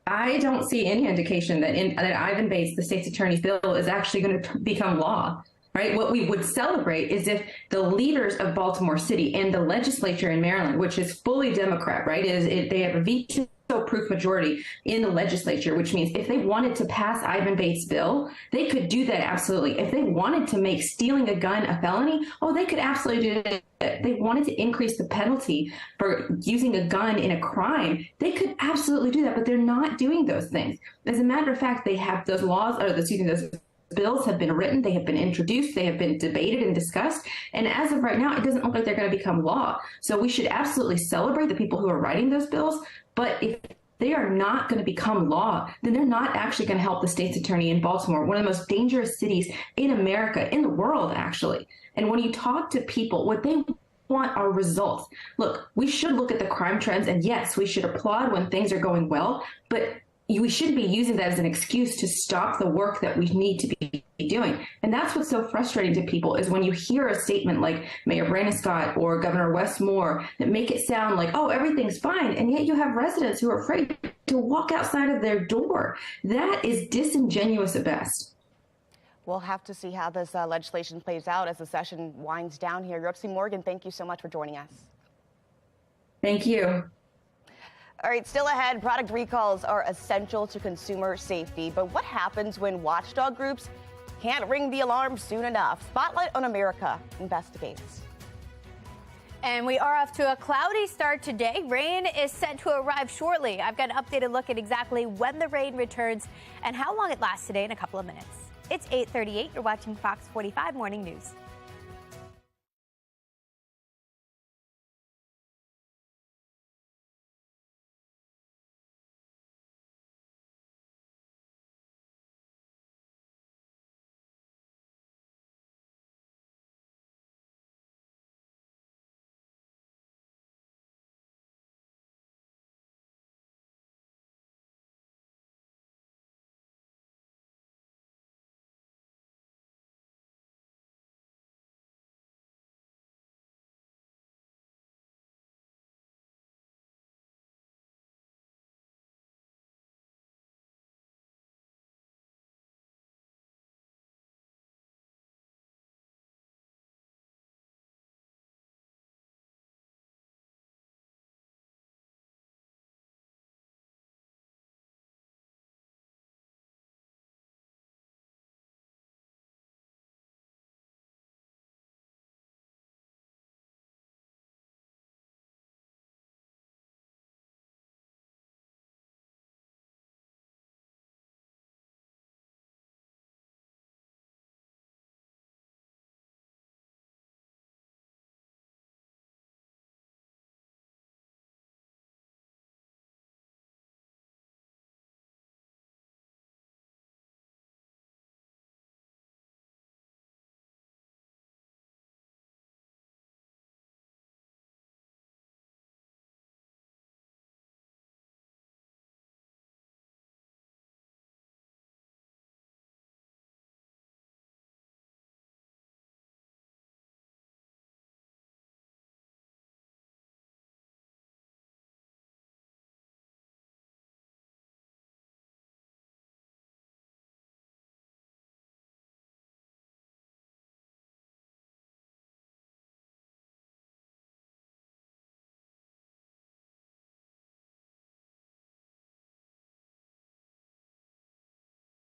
I don't see any indication that Ivan Bates, the state's attorney's bill, is actually going to become law. Right? What we would celebrate is if the leaders of Baltimore City and the legislature in Maryland, which is fully Democrat, right, they have a veto-proof majority in the legislature, which means if they wanted to pass Ivan Bates' bill, they could do that absolutely. If they wanted to make stealing a gun a felony, they could absolutely do that. If they wanted to increase the penalty for using a gun in a crime, they could absolutely do that, but they're not doing those things. As a matter of fact, they have those laws, those bills have been written, they have been introduced, they have been debated and discussed, and as of right now, it doesn't look like they're going to become law. So we should absolutely celebrate the people who are writing those bills, but if they are not going to become law, then they're not actually going to help the state's attorney in Baltimore, one of the most dangerous cities in America, in the world, actually. And when you talk to people, what they want are results. Look, we should look at the crime trends, and yes, we should applaud when things are going well, but we shouldn't be using that as an excuse to stop the work that we need to be doing. And that's what's so frustrating to people is when you hear a statement like Mayor Brandon Scott or Governor Wes Moore that make it sound like, oh, everything's fine, and yet you have residents who are afraid to walk outside of their door. That is disingenuous at best. We'll have to see how this legislation plays out as the session winds down here. Yopsy Morgan, thank you so much for joining us. Thank you. All right, still ahead, product recalls are essential to consumer safety. But what happens when watchdog groups can't ring the alarm soon enough? Spotlight on America investigates. And we are off to a cloudy start today. Rain is set to arrive shortly. I've got an updated look at exactly when the rain returns and how long it lasts today in a couple of minutes. It's 8:38. You're watching Fox 45 Morning News.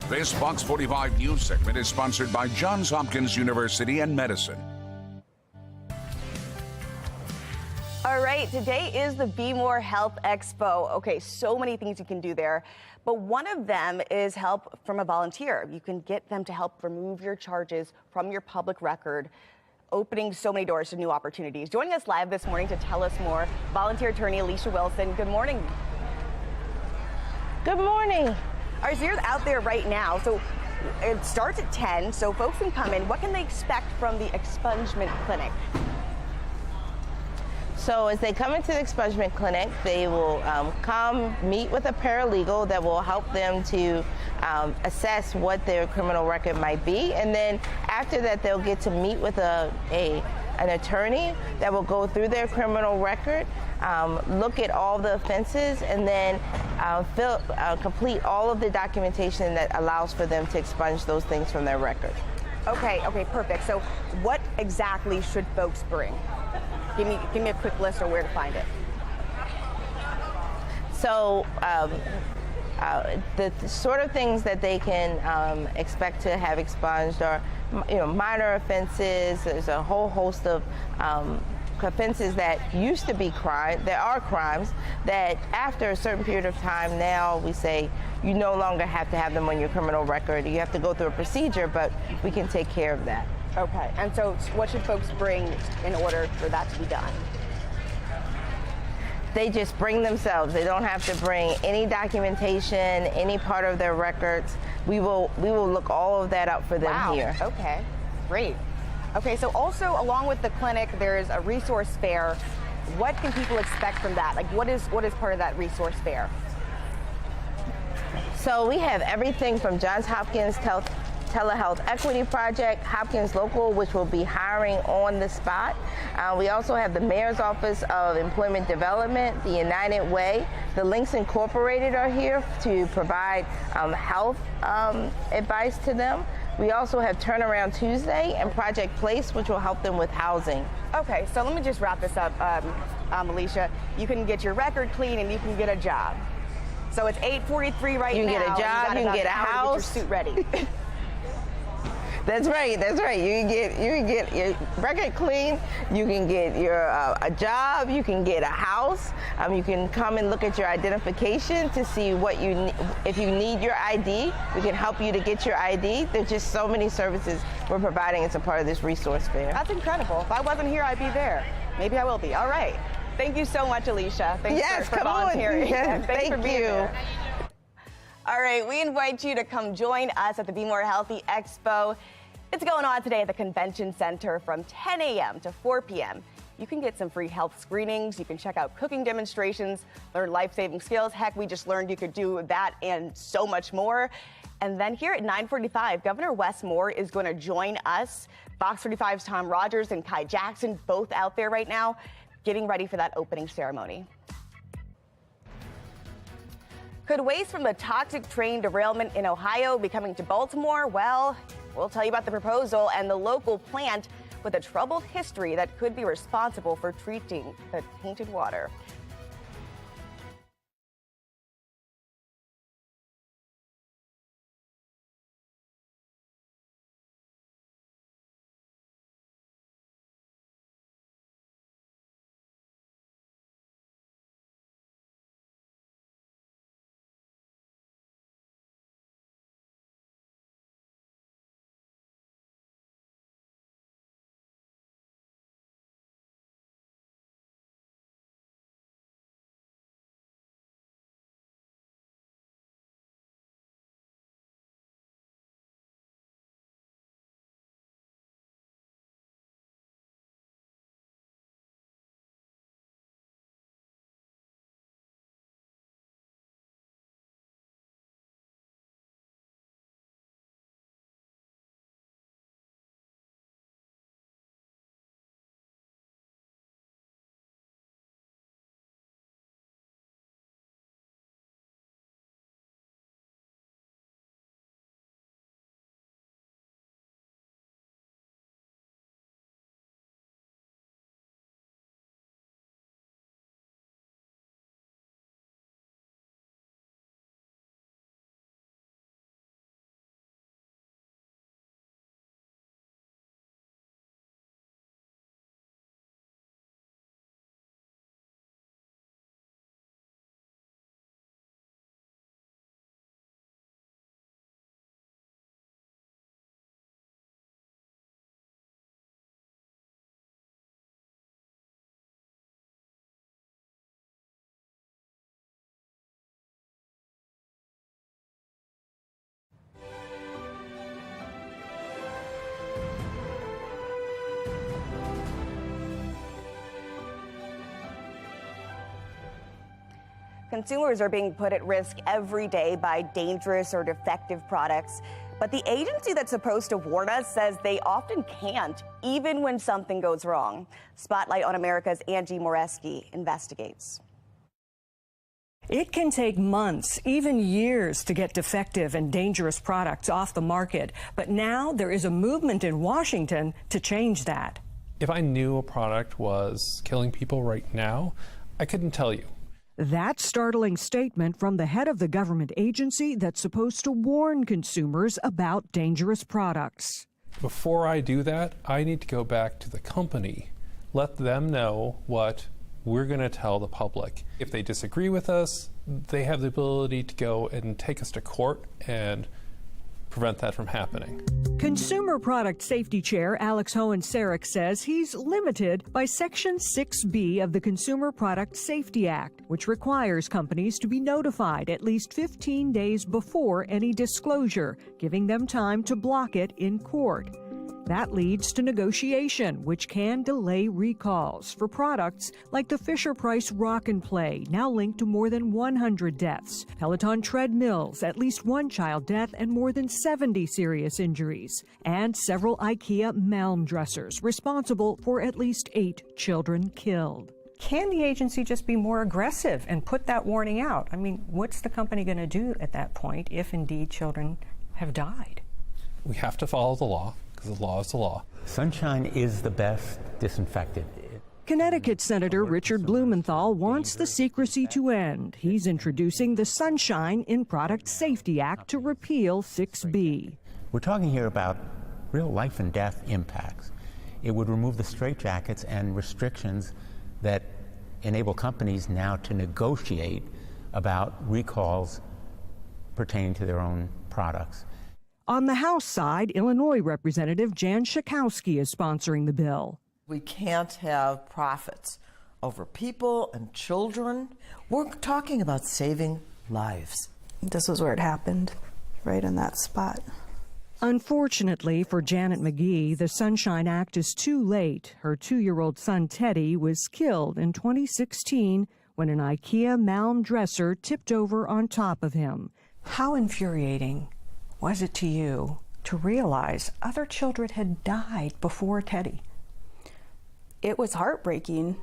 This Fox 45 news segment is sponsored by Johns Hopkins University and Medicine. All right, today is the Be More Health Expo. Okay, so many things you can do there, but one of them is help from a volunteer. You can get them to help remove your charges from your public record, opening so many doors to new opportunities. Joining us live this morning to tell us more, volunteer attorney Alicia Wilson. Good morning. Good morning. All right, so you're out there right now. So it starts at 10, so folks can come in. What can they expect from the expungement clinic? So as they come into the expungement clinic, they will come meet with a paralegal that will help them to assess what their criminal record might be. And then after that, they'll get to meet with an attorney that will go through their criminal record, look at all the offenses, and then complete all of the documentation that allows for them to expunge those things from their record. Okay, perfect. So what exactly should folks bring? Give me a quick list of where to find it. So the sort of things that they can expect to have expunged are, minor offenses. There's a whole host of offenses that used to be crime, there are crimes that after a certain period of time now we say you no longer have to have them on your criminal record. You have to go through a procedure, but we can take care of that. Okay, and so what should folks bring in order for that to be done? They just bring themselves. They don't have to bring any documentation, any part of their records. We will look all of that up for them here. Okay, great. Okay, so also along with the clinic, there's a resource fair. What can people expect from that? Like, what is part of that resource fair? So we have everything from Johns Hopkins Telehealth Equity Project, Hopkins Local, which will be hiring on the spot. We also have the Mayor's Office of Employment Development, the United Way. The Links Incorporated are here to provide health advice to them. We also have Turnaround Tuesday and Project Place, which will help them with housing. Okay, so let me just wrap this up, Alicia. You can get your record clean and you can get a job. So it's 8:43 right now. You can get a job, you can get a house. Get your suit ready. That's right. That's right. You can get your record clean. You can get your a job. You can get a house. You can come and look at your identification to see what you need. If you need your ID, we can help you to get your ID. There's just so many services we're providing as a part of this resource fair. That's incredible. If I wasn't here, I'd be there. Maybe I will be. All right. Thank you so much, Alicia. Thanks for volunteering. Yes, Thanks for being you. There. All right, we invite you to come join us at the Be More Healthy Expo. It's going on today at the Convention Center from 10 a.m. to 4 p.m. You can get some free health screenings. You can check out cooking demonstrations, learn life-saving skills. Heck, we just learned you could do that and so much more. And then here at 9:45, Governor Wes Moore is going to join us. Fox 45's Tom Rogers and Kai Jackson both out there right now getting ready for that opening ceremony. Could waste from the toxic train derailment in Ohio be coming to Baltimore? Well, we'll tell you about the proposal and the local plant with a troubled history that could be responsible for treating the tainted water. Consumers are being put at risk every day by dangerous or defective products. But the agency that's supposed to warn us says they often can't, even when something goes wrong. Spotlight on America's Angie Moreski investigates. It can take months, even years, to get defective and dangerous products off the market. But now there is a movement in Washington to change that. If I knew a product was killing people right now, I couldn't tell you. That startling statement from the head of the government agency that's supposed to warn consumers about dangerous products. Before I do that, I need to go back to the company let them know what we're going to tell the public. If they disagree with us, they have the ability to go and take us to court and prevent that from happening. Consumer Product Safety Chair Alex Hohen-Sarek says he's limited by Section 6B of the Consumer Product Safety Act, which requires companies to be notified at least 15 days before any disclosure, giving them time to block it in court. That leads to negotiation, which can delay recalls for products like the Fisher-Price Rock and Play, now linked to more than 100 deaths, Peloton treadmills, at least one child death and more than 70 serious injuries, and several IKEA Malm dressers, responsible for at least 8 children killed. Can the agency just be more aggressive and put that warning out? I mean, what's the company going to do at that point if indeed children have died? We have to follow the law, because the law is the law. Sunshine is the best disinfectant. Connecticut Senator Richard Blumenthal wants the secrecy to end. He's introducing the Sunshine in Product Safety Act to repeal 6B. We're talking here about real life and death impacts. It would remove the straitjackets and restrictions that enable companies now to negotiate about recalls pertaining to their own products. On the House side, Illinois Representative Jan Schakowsky is sponsoring the bill. We can't have profits over people and children. We're talking about saving lives. This was where it happened, right in that spot. Unfortunately for Janet McGee, the Sunshine Act is too late. Her 2-year-old son Teddy was killed in 2016 when an IKEA Malm dresser tipped over on top of him. How infuriating was it to you to realize other children had died before Teddy? It was heartbreaking.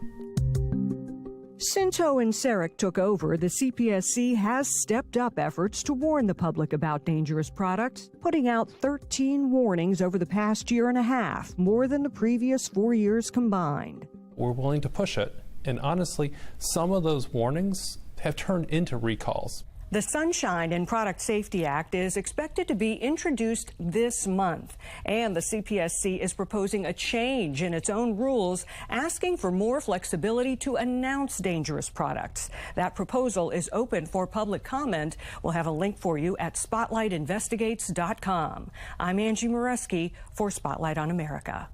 Since Hohen-Sarek took over, the CPSC has stepped up efforts to warn the public about dangerous products, putting out 13 warnings over the past year and a half, more than the previous 4 years combined. We're willing to push it, and honestly, some of those warnings have turned into recalls. The Sunshine in Product Safety Act is expected to be introduced this month, and the CPSC is proposing a change in its own rules, asking for more flexibility to announce dangerous products. That proposal is open for public comment. We'll have a link for you at spotlightinvestigates.com. I'm Angie Moreski for Spotlight on America.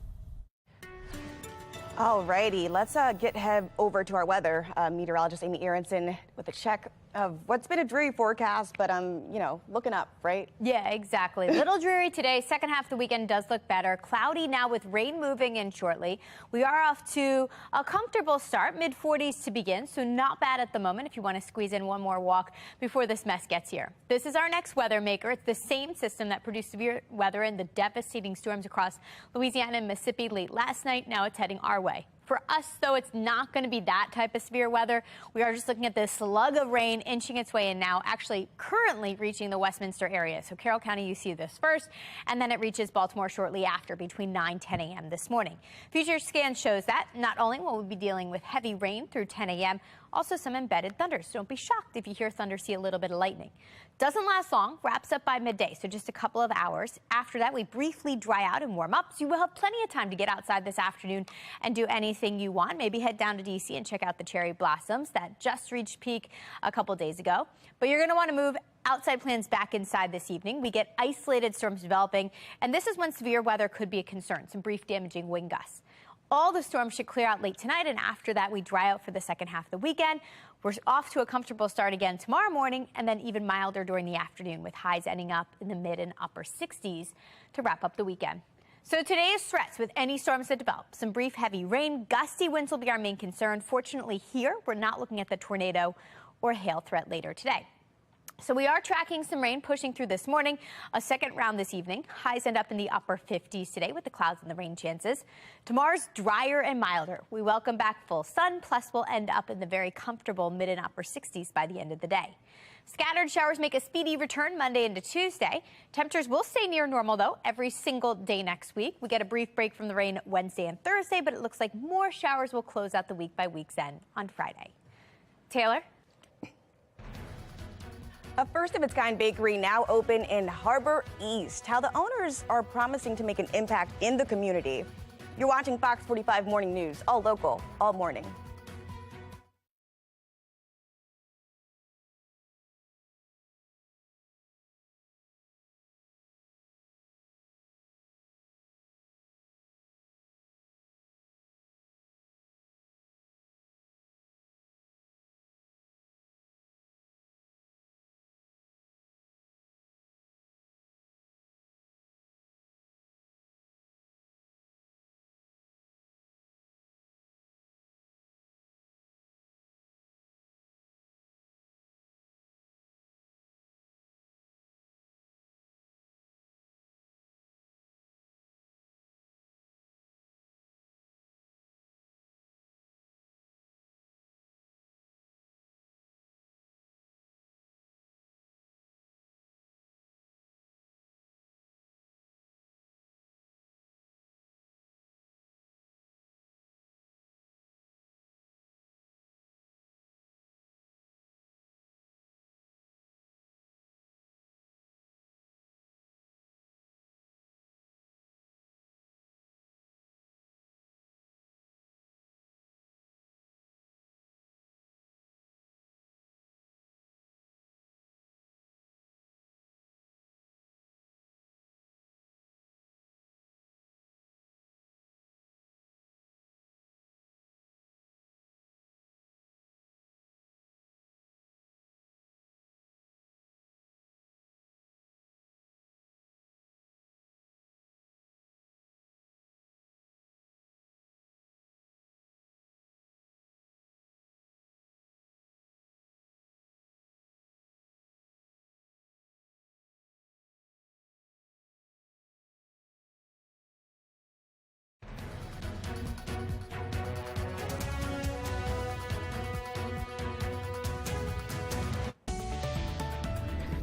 All righty, let's head over to our weather. Meteorologist Amy Aronson with a check of what's been a dreary forecast, but looking up, right? Yeah, exactly. Little dreary today. Second half of the weekend does look better. Cloudy now with rain moving in shortly. We are off to a comfortable start, mid-40s to begin, so not bad at the moment if you want to squeeze in one more walk before this mess gets here. This is our next weather maker. It's the same system that produced severe weather and the devastating storms across Louisiana and Mississippi late last night. Now it's heading our way. For us, though, it's not going to be that type of severe weather. We are just looking at this slug of rain inching its way in now, actually currently reaching the Westminster area. So Carroll County, you see this first, and then it reaches Baltimore shortly after, between 9-10 a.m. this morning. Future scan shows that not only will we be dealing with heavy rain through 10 a.m., also some embedded thunders. Don't be shocked if you hear thunder, see a little bit of lightning. Doesn't last long, wraps up by midday, so just a couple of hours. After that, we briefly dry out and warm up, so you will have plenty of time to get outside this afternoon and do anything you want. Maybe head down to D.C. and check out the cherry blossoms that just reached peak a couple days ago. But you're going to want to move outside plans back inside this evening. We get isolated storms developing, and this is when severe weather could be a concern, some brief damaging wind gusts. All the storms should clear out late tonight, and after that, we dry out for the second half of the weekend. We're off to a comfortable start again tomorrow morning, and then even milder during the afternoon, with highs ending up in the mid and upper 60s to wrap up the weekend. So today's threats with any storms that develop. Some brief heavy rain, gusty winds will be our main concern. Fortunately here, we're not looking at the tornado or hail threat later today. So we are tracking some rain pushing through this morning, a second round this evening. Highs end up in the upper 50s today with the clouds and the rain chances. Tomorrow's drier and milder. We welcome back full sun, plus we'll end up in the very comfortable mid and upper 60s by the end of the day. Scattered showers make a speedy return Monday into Tuesday. Temperatures will stay near normal, though, every single day next week. We get a brief break from the rain Wednesday and Thursday, but it looks like more showers will close out the week by week's end on Friday. Taylor? A first-of-its-kind bakery now open in Harbor East. How the owners are promising to make an impact in the community. You're watching Fox 45 Morning News, all local, all morning.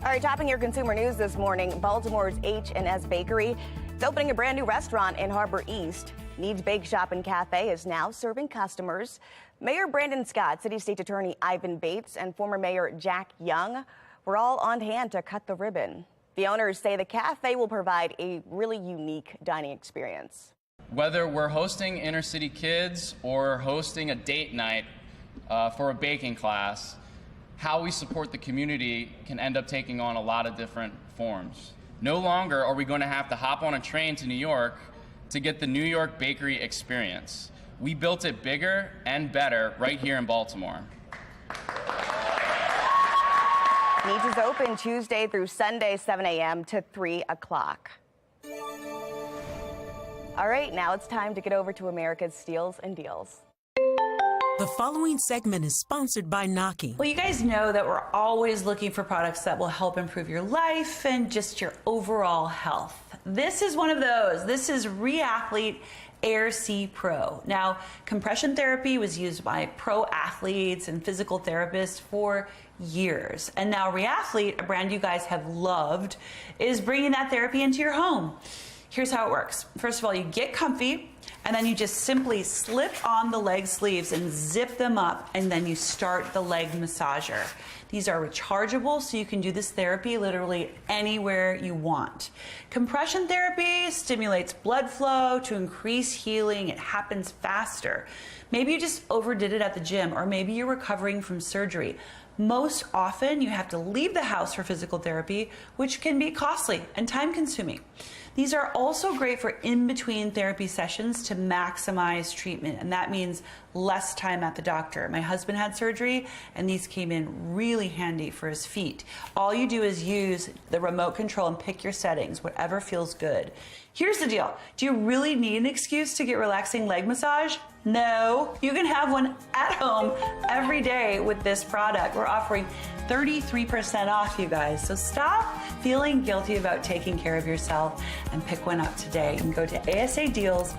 All right, topping your consumer news this morning, Baltimore's H&S Bakery is opening a brand new restaurant in Harbor East. Needs Bake Shop and Cafe is now serving customers. Mayor Brandon Scott, City State Attorney Ivan Bates, and former Mayor Jack Young were all on hand to cut the ribbon. The owners say the cafe will provide a really unique dining experience. Whether we're hosting inner city kids or hosting a date night for a baking class, how we support the community can end up taking on a lot of different forms. No longer are we going to have to hop on a train to New York to get the New York bakery experience. We built it bigger and better right here in Baltimore. Needs is open Tuesday through Sunday, 7 a.m. to 3 o'clock. All right, now it's time to get over to America's Steals and Deals. The following segment is sponsored by Knocking. Well, you guys know that we're always looking for products that will help improve your life and just your overall health. This is one of those. This is Reathlete Air C Pro. Now, compression therapy was used by pro athletes and physical therapists for years. And now Reathlete, a brand you guys have loved, is bringing that therapy into your home. Here's how it works. First of all, you get comfy, and then you just simply slip on the leg sleeves and zip them up, and then you start the leg massager. These are rechargeable, so you can do this therapy literally anywhere you want. Compression therapy stimulates blood flow to increase healing. It happens faster. Maybe you just overdid it at the gym, or maybe you're recovering from surgery. Most often, you have to leave the house for physical therapy, which can be costly and time-consuming. These are also great for in-between therapy sessions to maximize treatment, and that means less time at the doctor. My husband had surgery, and these came in really handy for his feet. All you do is use the remote control and pick your settings, whatever feels good. Here's the deal. Do you really need an excuse to get relaxing leg massage? No, you can have one at home every day with this product. We're offering 33% off, you guys. So stop feeling guilty about taking care of yourself and pick one up today. And go to asadeals.com.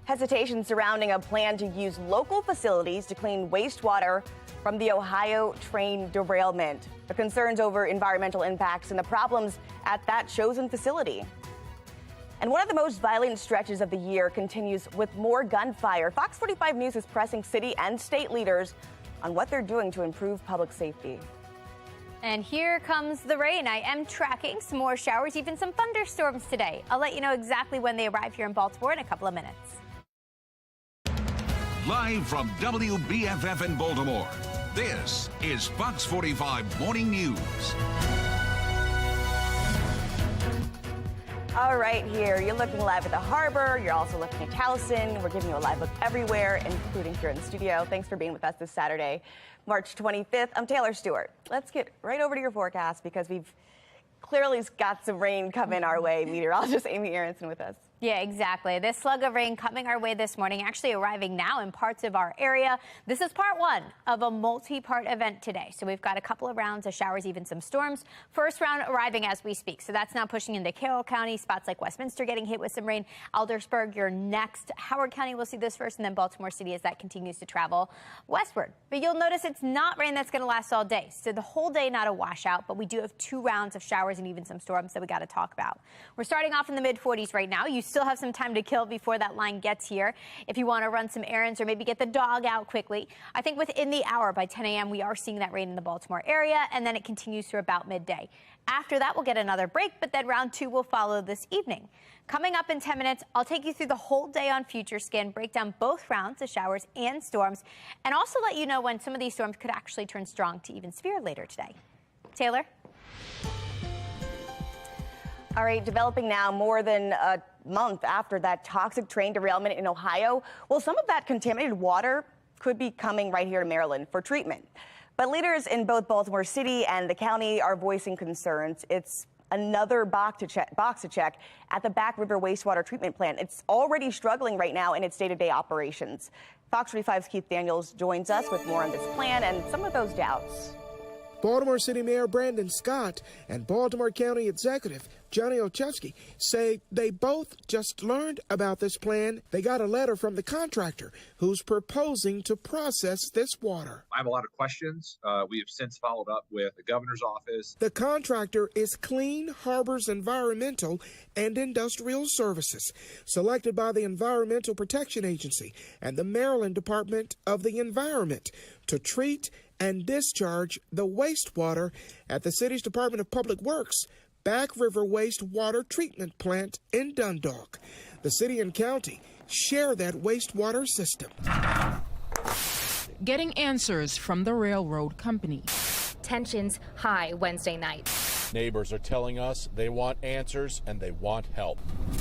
Hesitation surrounding a plan to use local facilities to clean wastewater from the Ohio train derailment. The concerns over environmental impacts and the problems at that chosen facility. And one of the most violent stretches of the year continues with more gunfire. Fox 45 News is pressing city and state leaders on what they're doing to improve public safety. And here comes the rain. I am tracking some more showers, even some thunderstorms today. I'll let you know exactly when they arrive here in Baltimore in a couple of minutes. Live from WBFF in Baltimore, this is Fox 45 Morning News. All right, here, you're looking live at the harbor. You're also looking at Towson. We're giving you a live look everywhere, including here in the studio. Thanks for being with us this Saturday, March 25th. I'm Taylor Stewart. Let's get right over to your forecast because we've clearly got some rain coming our way. Meteorologist Amy Aronson with us. Yeah, exactly. This slug of rain coming our way this morning, actually arriving now in parts of our area. This is part one of a multi-part event today. So we've got a couple of rounds of showers, even some storms. First round arriving as we speak. So that's now pushing into Carroll County, spots like Westminster getting hit with some rain. Aldersburg, you're next. Howard County will see this first, and then Baltimore City as that continues to travel westward. But you'll notice it's not rain that's going to last all day. So the whole day, not a washout, but we do have 2 rounds of showers and even some storms that we got to talk about. We're starting off in the mid-40s right now. You still have some time to kill before that line gets here. If you want to run some errands or maybe get the dog out quickly, I think within the hour by 10 a.m. we are seeing that rain in the Baltimore area, and then it continues through about midday. After that, we'll get another break, but then round 2 will follow this evening. Coming up in 10 minutes, I'll take you through the whole day on Future Scan, break down both rounds of showers and storms, and also let you know when some of these storms could actually turn strong to even severe later today. Taylor? All right, developing now more than a month after that toxic train derailment in Ohio. Well, some of that contaminated water could be coming right here to Maryland for treatment. But leaders in both Baltimore City and the county are voicing concerns. It's another box to check at the Back River wastewater treatment plant. It's already struggling right now in its day-to-day operations. Fox 45's Keith Daniels joins us with more on this plan and some of those doubts. Baltimore City Mayor Brandon Scott and Baltimore County Executive Johnny Olszewski say they both just learned about this plan. They got a letter from the contractor who's proposing to process this water. I have a lot of questions. We have since followed up with the governor's office. The contractor is Clean Harbors Environmental and Industrial Services, selected by the Environmental Protection Agency and the Maryland Department of the Environment to treat and discharge the wastewater at the city's Department of Public Works Back River Wastewater Treatment Plant in Dundalk. The city and county share that wastewater system. Getting answers from the railroad company. Tensions high Wednesday night. Neighbors are telling us they want answers and they want help.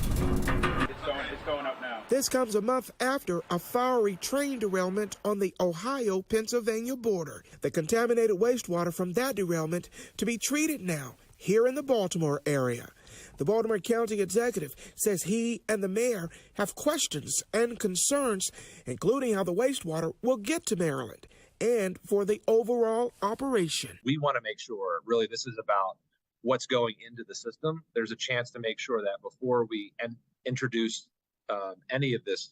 It's going up now. This comes a month after a fiery train derailment on the Ohio-Pennsylvania border. The contaminated wastewater from that derailment to be treated now here in the Baltimore area. The Baltimore County Executive says he and the mayor have questions and concerns, including how the wastewater will get to Maryland and for the overall operation. We want to make sure, really, this is about what's going into the system. There's a chance to make sure that before we introduce any of this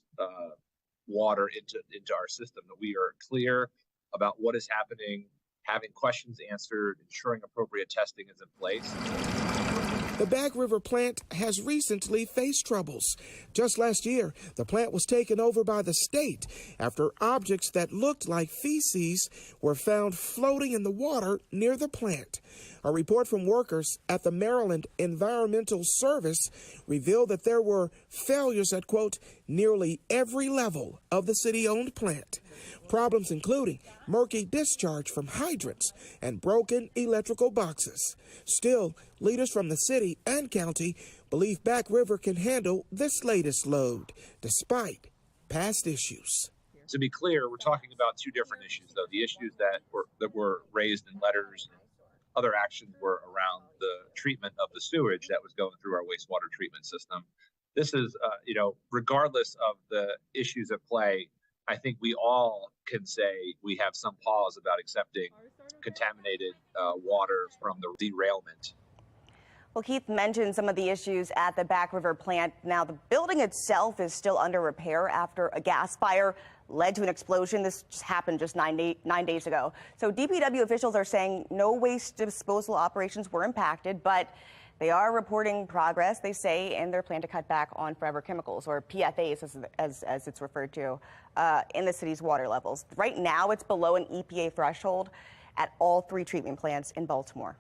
water into our system, that we are clear about what is happening, having questions answered, ensuring appropriate testing is in place. The Back River plant has recently faced troubles. Just last year, the plant was taken over by the state after objects that looked like feces were found floating in the water near the plant. A report from workers at the Maryland Environmental Service revealed that there were failures at, quote, nearly every level of the city-owned plant. Problems including murky discharge from hydrants and broken electrical boxes. Still, leaders from the city and county believe Back River can handle this latest load, despite past issues. To be clear, we're talking about 2 different issues, though. The issues that were raised in letters and other actions were around the treatment of the sewage that was going through our wastewater treatment system. This is, regardless of the issues at play, I think we all can say we have some pause about accepting contaminated water from the derailment. Well, Keith mentioned some of the issues at the Back River plant. Now, the building itself is still under repair after a gas fire led to an explosion. This just happened just 9 days ago. So DPW officials are saying no waste disposal operations were impacted, but they are reporting progress, they say, in their plan to cut back on forever chemicals, or PFAs as it's referred to, in the city's water levels. Right now, it's below an EPA threshold at all 3 treatment plants in Baltimore.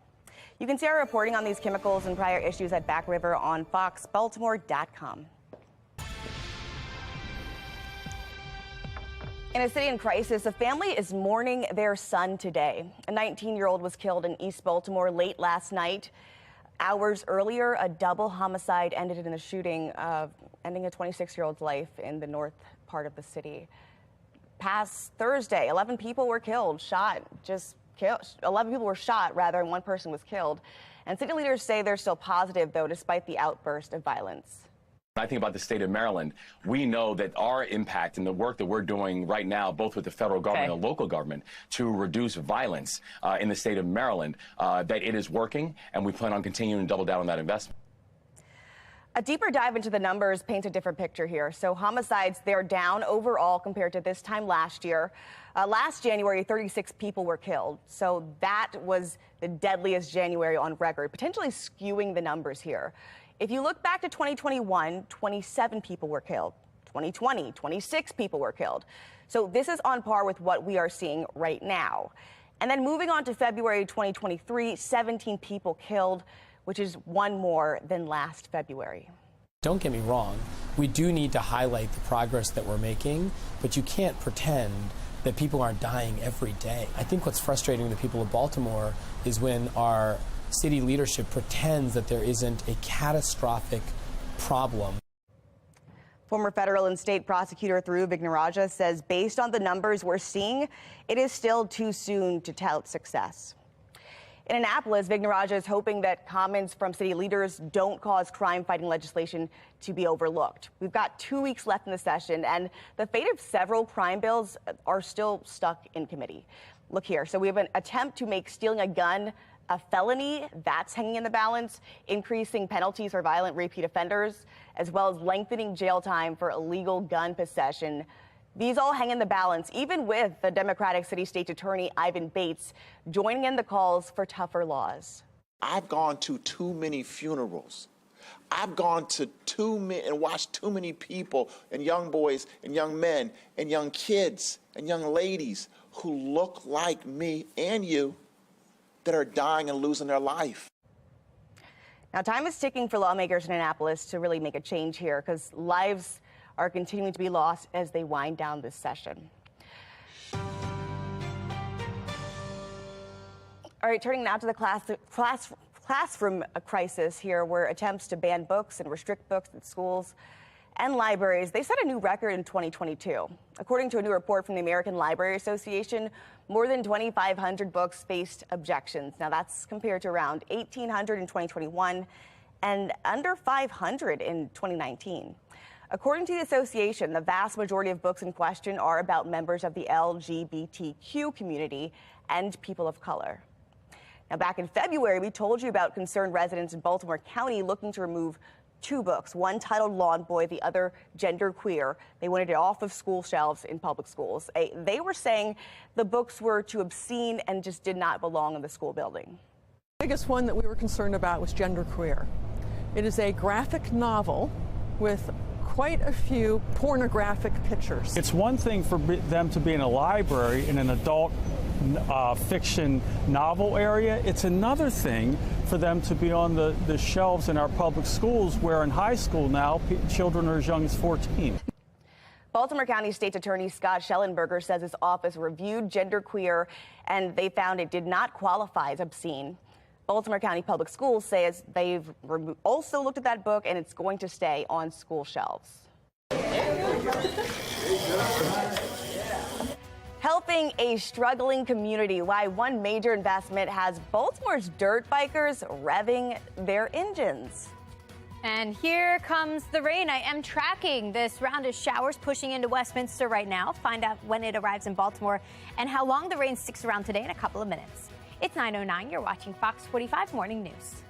You can see our reporting on these chemicals and prior issues at Back River on foxbaltimore.com. In a city in crisis, a family is mourning their son today. A 19-year-old was killed in East Baltimore late last night. Hours earlier, a double homicide ended in a shooting, ending a 26-year-old's life in the north part of the city. Past Thursday, 11 people were killed, 11 people were shot, and 1 person was killed. And city leaders say they're still positive, though, despite the outburst of violence. When I think about the state of Maryland, we know that our impact and the work that we're doing right now, both with the federal government and local government, to reduce violence in the state of Maryland, that it is working, and we plan on continuing to double down on that investment. A deeper dive into the numbers paints a different picture here. So homicides, they're down overall compared to this time last year. Last January, 36 people were killed. So that was the deadliest January on record, potentially skewing the numbers here. If you look back to 2021, 27 people were killed. 2020, 26 people were killed. So this is on par with what we are seeing right now. And then moving on to February 2023, 17 people killed, which is 1 more than last February. Don't get me wrong, we do need to highlight the progress that we're making, but you can't pretend that people aren't dying every day. I think what's frustrating the people of Baltimore is when our city leadership pretends that there isn't a catastrophic problem. Former federal and state prosecutor Dhruv Vignarajah says based on the numbers we're seeing, it is still too soon to tout success. In Annapolis, Vignarajah is hoping that comments from city leaders don't cause crime-fighting legislation to be overlooked. We've got 2 weeks left in the session, and the fate of several crime bills are still stuck in committee. Look here. So we have an attempt to make stealing a gun a felony. That's hanging in the balance, increasing penalties for violent repeat offenders, as well as lengthening jail time for illegal gun possession. These all hang in the balance, even with the Democratic City State Attorney Ivan Bates joining in the calls for tougher laws. I've gone to too many funerals. I've gone to and watched too many people and young boys and young men and young kids and young ladies who look like me and you that are dying and losing their life. Now, time is ticking for lawmakers in Annapolis to really make a change here, because lives are continuing to be lost as they wind down this session. All right, turning now to the classroom crisis here, where attempts to ban books and restrict books in schools and libraries, they set a new record in 2022. According to a new report from the American Library Association, more than 2,500 books faced objections. Now, that's compared to around 1,800 in 2021 and under 500 in 2019. According to the association, the vast majority of books in question are about members of the LGBTQ community and people of color. Now, back in February, we told you about concerned residents in Baltimore County looking to remove 2 books, one titled Lawn Boy, the other Gender Queer. They wanted it off of school shelves in public schools. They were saying the books were too obscene and just did not belong in the school building. The biggest one that we were concerned about was Gender Queer. It is a graphic novel with quite a few pornographic pictures. It's one thing for them to be in a library in an adult fiction novel area. It's another thing for them to be on the shelves in our public schools, where in high school now children are as young as 14. Baltimore County State's Attorney Scott Schellenberger says his office reviewed Gender Queer and they found it did not qualify as obscene. Baltimore County Public Schools says they've also looked at that book and it's going to stay on school shelves. Helping a struggling community, why one major investment has Baltimore's dirt bikers revving their engines. And here comes the rain. I am tracking this round of showers pushing into Westminster right now. Find out when it arrives in Baltimore and how long the rain sticks around today in a couple of minutes. It's 9:09. You're watching Fox 45 Morning News.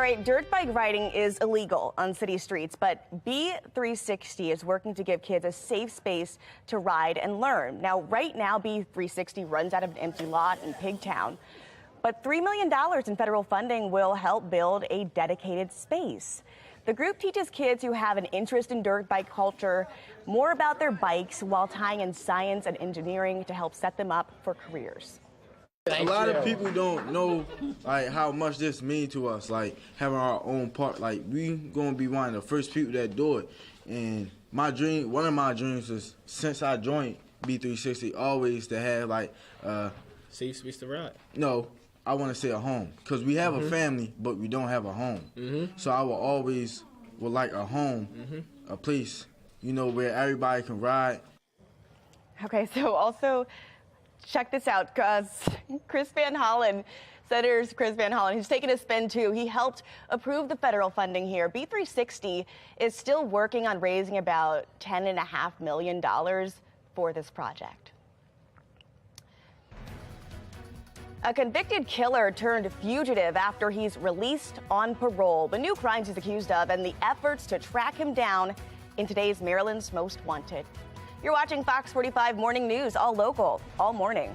All right, dirt bike riding is illegal on city streets, but B360 is working to give kids a safe space to ride and learn. Now, right now, B360 runs out of an empty lot in Pigtown, but $3 million in federal funding will help build a dedicated space. The group teaches kids who have an interest in dirt bike culture more about their bikes while tying in science and engineering to help set them up for careers. A lot of people don't know like how much this means to us, like having our own park. Like we gonna be one of the first people that do it. And my dream, one of my dreams is since I joined B360, always to have like safe space to ride. No, I want to say a home, because we have a family, but we don't have a home. So I will always would like a home, a place, you know, where everybody can ride. Okay, so also check this out, because Senator Chris Van Hollen, who's taken a spin too, he helped approve the federal funding here. B360 is still working on raising about $10.5 million for this project. A convicted killer turned fugitive after he's released on parole. The new crimes he's accused of and the efforts to track him down in today's Maryland's Most Wanted. You're watching Fox 45 Morning News, all local, all morning.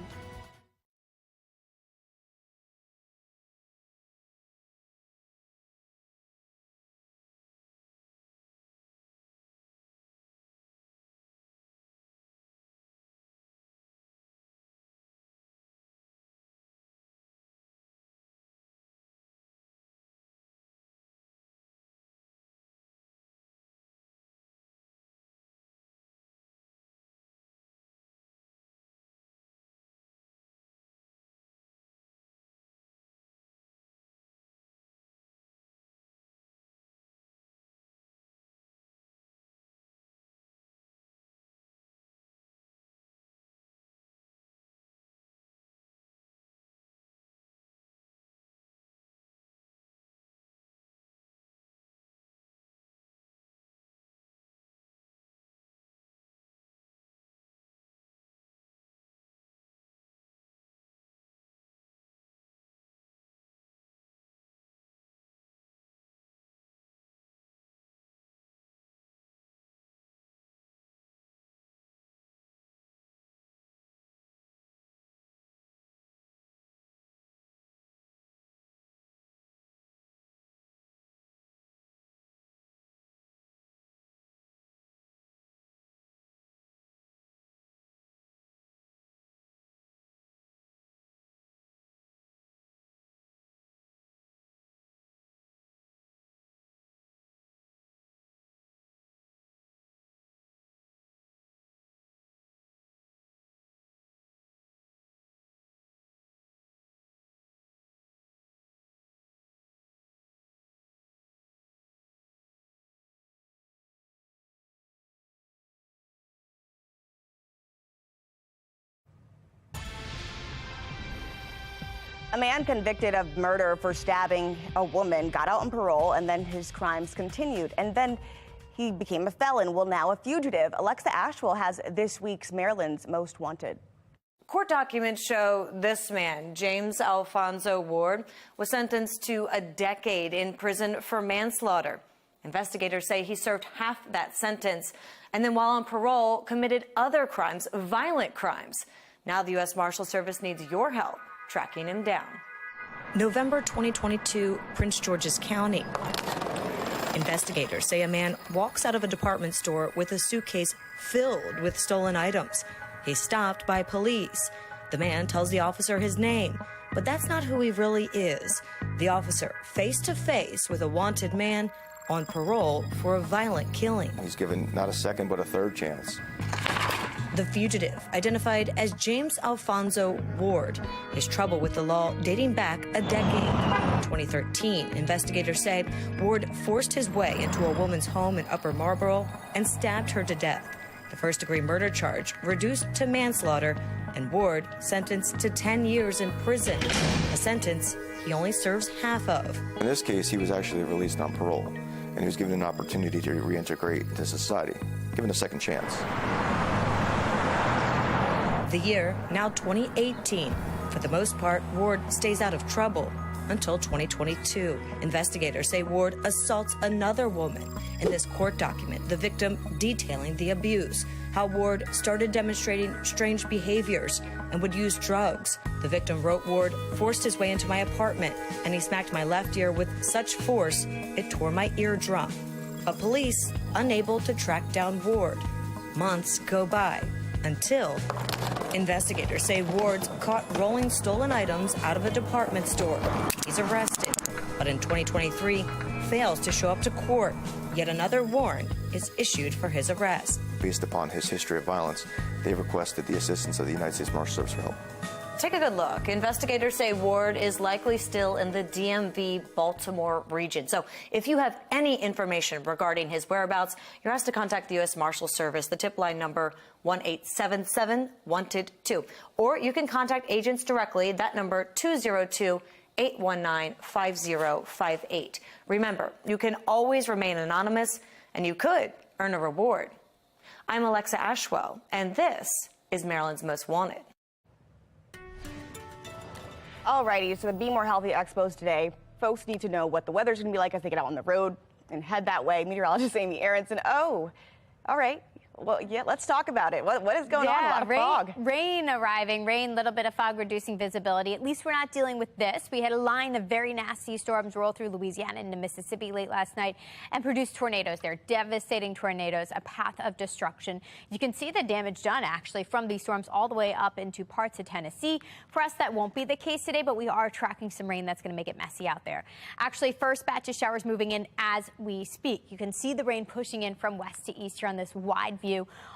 A man convicted of murder for stabbing a woman got out on parole, and then his crimes continued. And then he became a felon, well, now a fugitive. Alexa Ashwell has this week's Maryland's Most Wanted. Court documents show this man, James Alfonso Ward, was sentenced to a decade in prison for manslaughter. Investigators say he served half that sentence, and then while on parole, committed other crimes, violent crimes. Now the U.S. Marshal Service needs your help tracking him down. November 2022, Prince George's County. Investigators say a man walks out of a department store with a suitcase filled with stolen items. He's stopped by police. The man tells the officer his name, but that's not who he really is. The officer face to face with a wanted man on parole for a violent killing. He's given not a second but a third chance. The fugitive, identified as James Alfonso Ward, his trouble with the law dating back a decade. In 2013, investigators said Ward forced his way into a woman's home in Upper Marlboro and stabbed her to death. The first-degree murder charge reduced to manslaughter, and Ward sentenced to 10 years in prison, a sentence he only serves half of. In this case, he was actually released on parole, and he was given an opportunity to reintegrate into society, given a second chance. The year, now 2018. For the most part, Ward stays out of trouble. until 2022. Investigators say Ward assaults another woman. In this court document, the victim detailing the abuse, how Ward started demonstrating strange behaviors and would use drugs. The victim wrote Ward forced his way into my apartment and he smacked my left ear with such force it tore my eardrum. But police unable to track down Ward. Months go by until investigators say Ward's caught rolling stolen items out of a department store. He's arrested, but in 2023 fails to show up to court. Yet another warrant is issued for his arrest. Based upon his history of violence, they requested the assistance of the United States Marshal Service for help. Take a good look. Investigators say Ward is likely still in the DMV Baltimore region. So if you have any information regarding his whereabouts, you're asked to contact the U.S. Marshal Service, the tip line number 1-877-WANTED-2. Or you can contact agents directly, that number 202-819-5058. Remember, you can always remain anonymous and you could earn a reward. I'm Alexa Ashwell, and this is Maryland's Most Wanted. Alrighty, so the Be More Healthy Expos today. Folks need to know what the weather's going to be like as they get out on the road and head that way. Meteorologist Amy Aronson. Oh, all right. Well, yeah, let's talk about it. What is going on? A lot of fog. Rain arriving. Rain, little bit of fog, reducing visibility. At least we're not dealing with this. We had a line of very nasty storms roll through Louisiana into Mississippi late last night and produce tornadoes there. Devastating tornadoes, a path of destruction. You can see the damage done, actually, from these storms all the way up into parts of Tennessee. For us, that won't be the case today, but we are tracking some rain that's going to make it messy out there. Actually, first batch of showers moving in as we speak. You can see the rain pushing in from west to east here on this wide view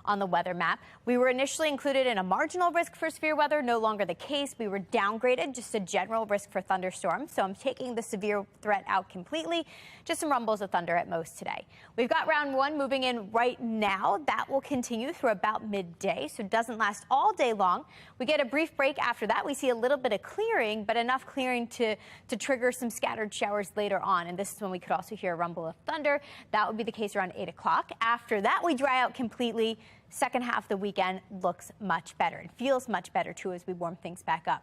on the weather map. We were initially included in a marginal risk for severe weather, no longer the case. We were downgraded, just a general risk for thunderstorms. So I'm taking the severe threat out completely. Just some rumbles of thunder at most today. We've got round one moving in right now. That will continue through about midday, so it doesn't last all day long. We get a brief break after that. We see a little bit of clearing, but enough clearing to trigger some scattered showers later on. And this is when we could also hear a rumble of thunder. That would be the case around 8 o'clock. After that, we dry out completely. Second half of the weekend looks much better. It feels much better, too, as we warm things back up.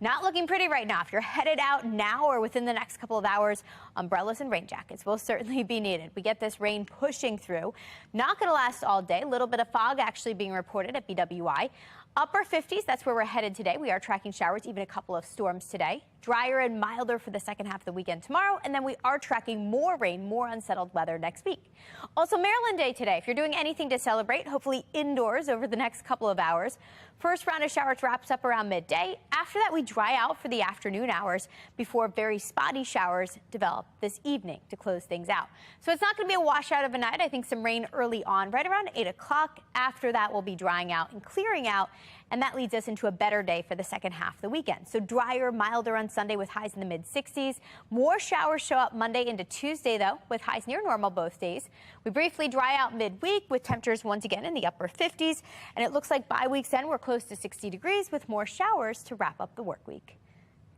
Not looking pretty right now. If you're headed out now or within the next couple of hours, umbrellas and rain jackets will certainly be needed. We get this rain pushing through. Not going to last all day. A little bit of fog actually being reported at BWI. Upper 50s, that's where we're headed today. We are tracking showers, even a couple of storms today. Drier and milder for the second half of the weekend tomorrow, and then we are tracking more rain, more unsettled weather next week. Also, Maryland Day today. If you're doing anything to celebrate, hopefully indoors over the next couple of hours. First round of showers wraps up around midday. After that, we dry out for the afternoon hours before very spotty showers develop this evening to close things out. So it's not going to be a washout of a night. I think some rain early on, right around 8 o'clock. After that, we'll be drying out and clearing out. And that leads us into a better day for the second half of the weekend. So drier, milder on Sunday with highs in the mid-60s. More showers show up Monday into Tuesday, though, with highs near normal both days. We briefly dry out midweek with temperatures once again in the upper 50s. And it looks like by week's end, we're close to 60 degrees with more showers to wrap up the work week.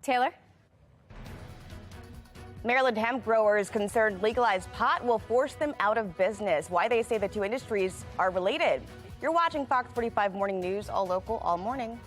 Taylor? Maryland hemp growers concerned legalized pot will force them out of business. Why they say the two industries are related. You're watching Fox 45 Morning News, all local, all morning.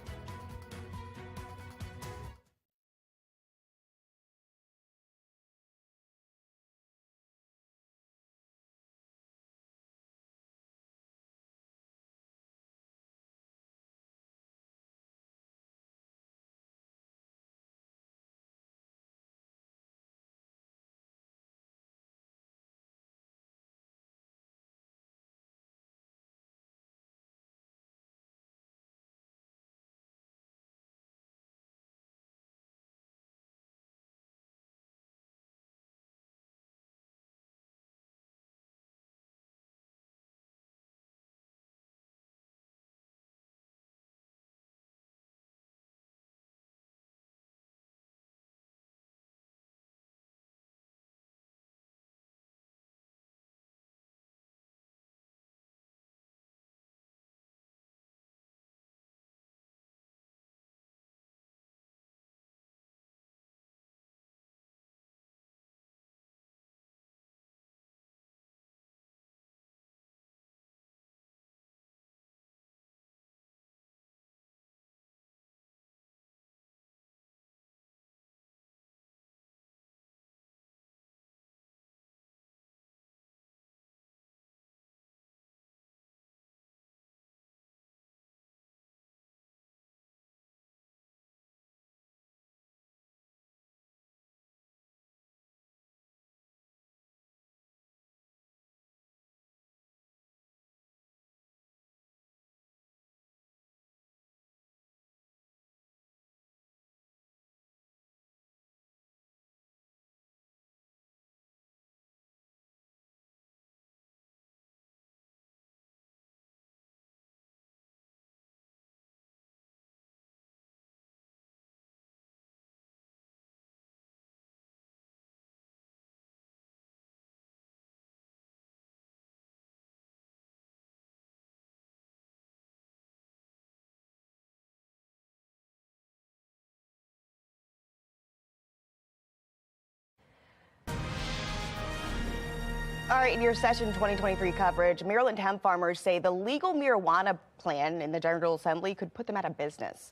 All right, in your Session 2023 coverage, Maryland hemp farmers say the legal marijuana plan in the General Assembly could put them out of business.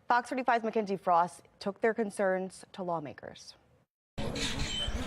Fox 45's Mackenzie Frost took their concerns to lawmakers.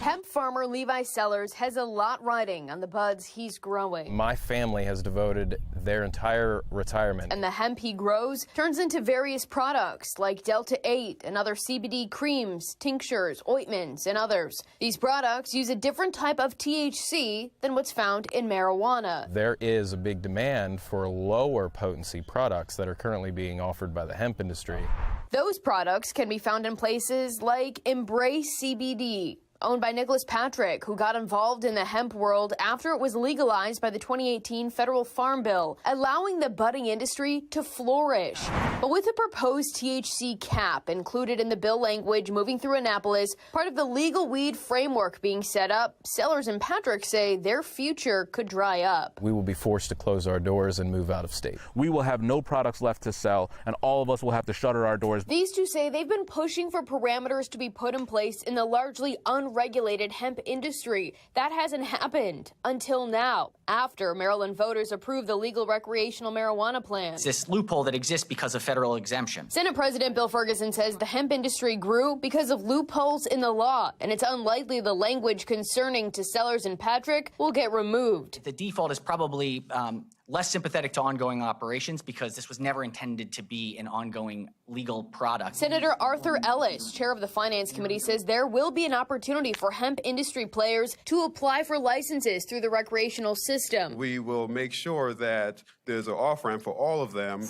Hemp farmer Levi Sellers has a lot riding on the buds he's growing. My family has devoted their entire retirement. And the hemp he grows turns into various products like Delta 8 and other CBD creams, tinctures, ointments, and others. These products use a different type of THC than what's found in marijuana. There is a big demand for lower potency products that are currently being offered by the hemp industry. Those products can be found in places like Embrace CBD, owned by Nicholas Patrick, who got involved in the hemp world after it was legalized by the 2018 federal farm bill, allowing the budding industry to flourish. But with a proposed THC cap included in the bill language moving through Annapolis, part of the legal weed framework being set up, Sellers and Patrick say their future could dry up. We will be forced to close our doors and move out of state. We will have no products left to sell, and all of us will have to shutter our doors. These two say they've been pushing for parameters to be put in place in the largely unregulated hemp industry. That hasn't happened until now, after Maryland voters approved the legal recreational marijuana plan. It's this loophole that exists because of federal exemption. Senate President Bill Ferguson says the hemp industry grew because of loopholes in the law, and it's unlikely the language concerning to Sellers and Patrick will get removed. The default is probably less sympathetic to ongoing operations because this was never intended to be an ongoing legal product. Senator Arthur Ellis, chair of the Finance Committee, says there will be an opportunity for hemp industry players to apply for licenses through the recreational system. We will make sure that there's an off-ramp for all of them.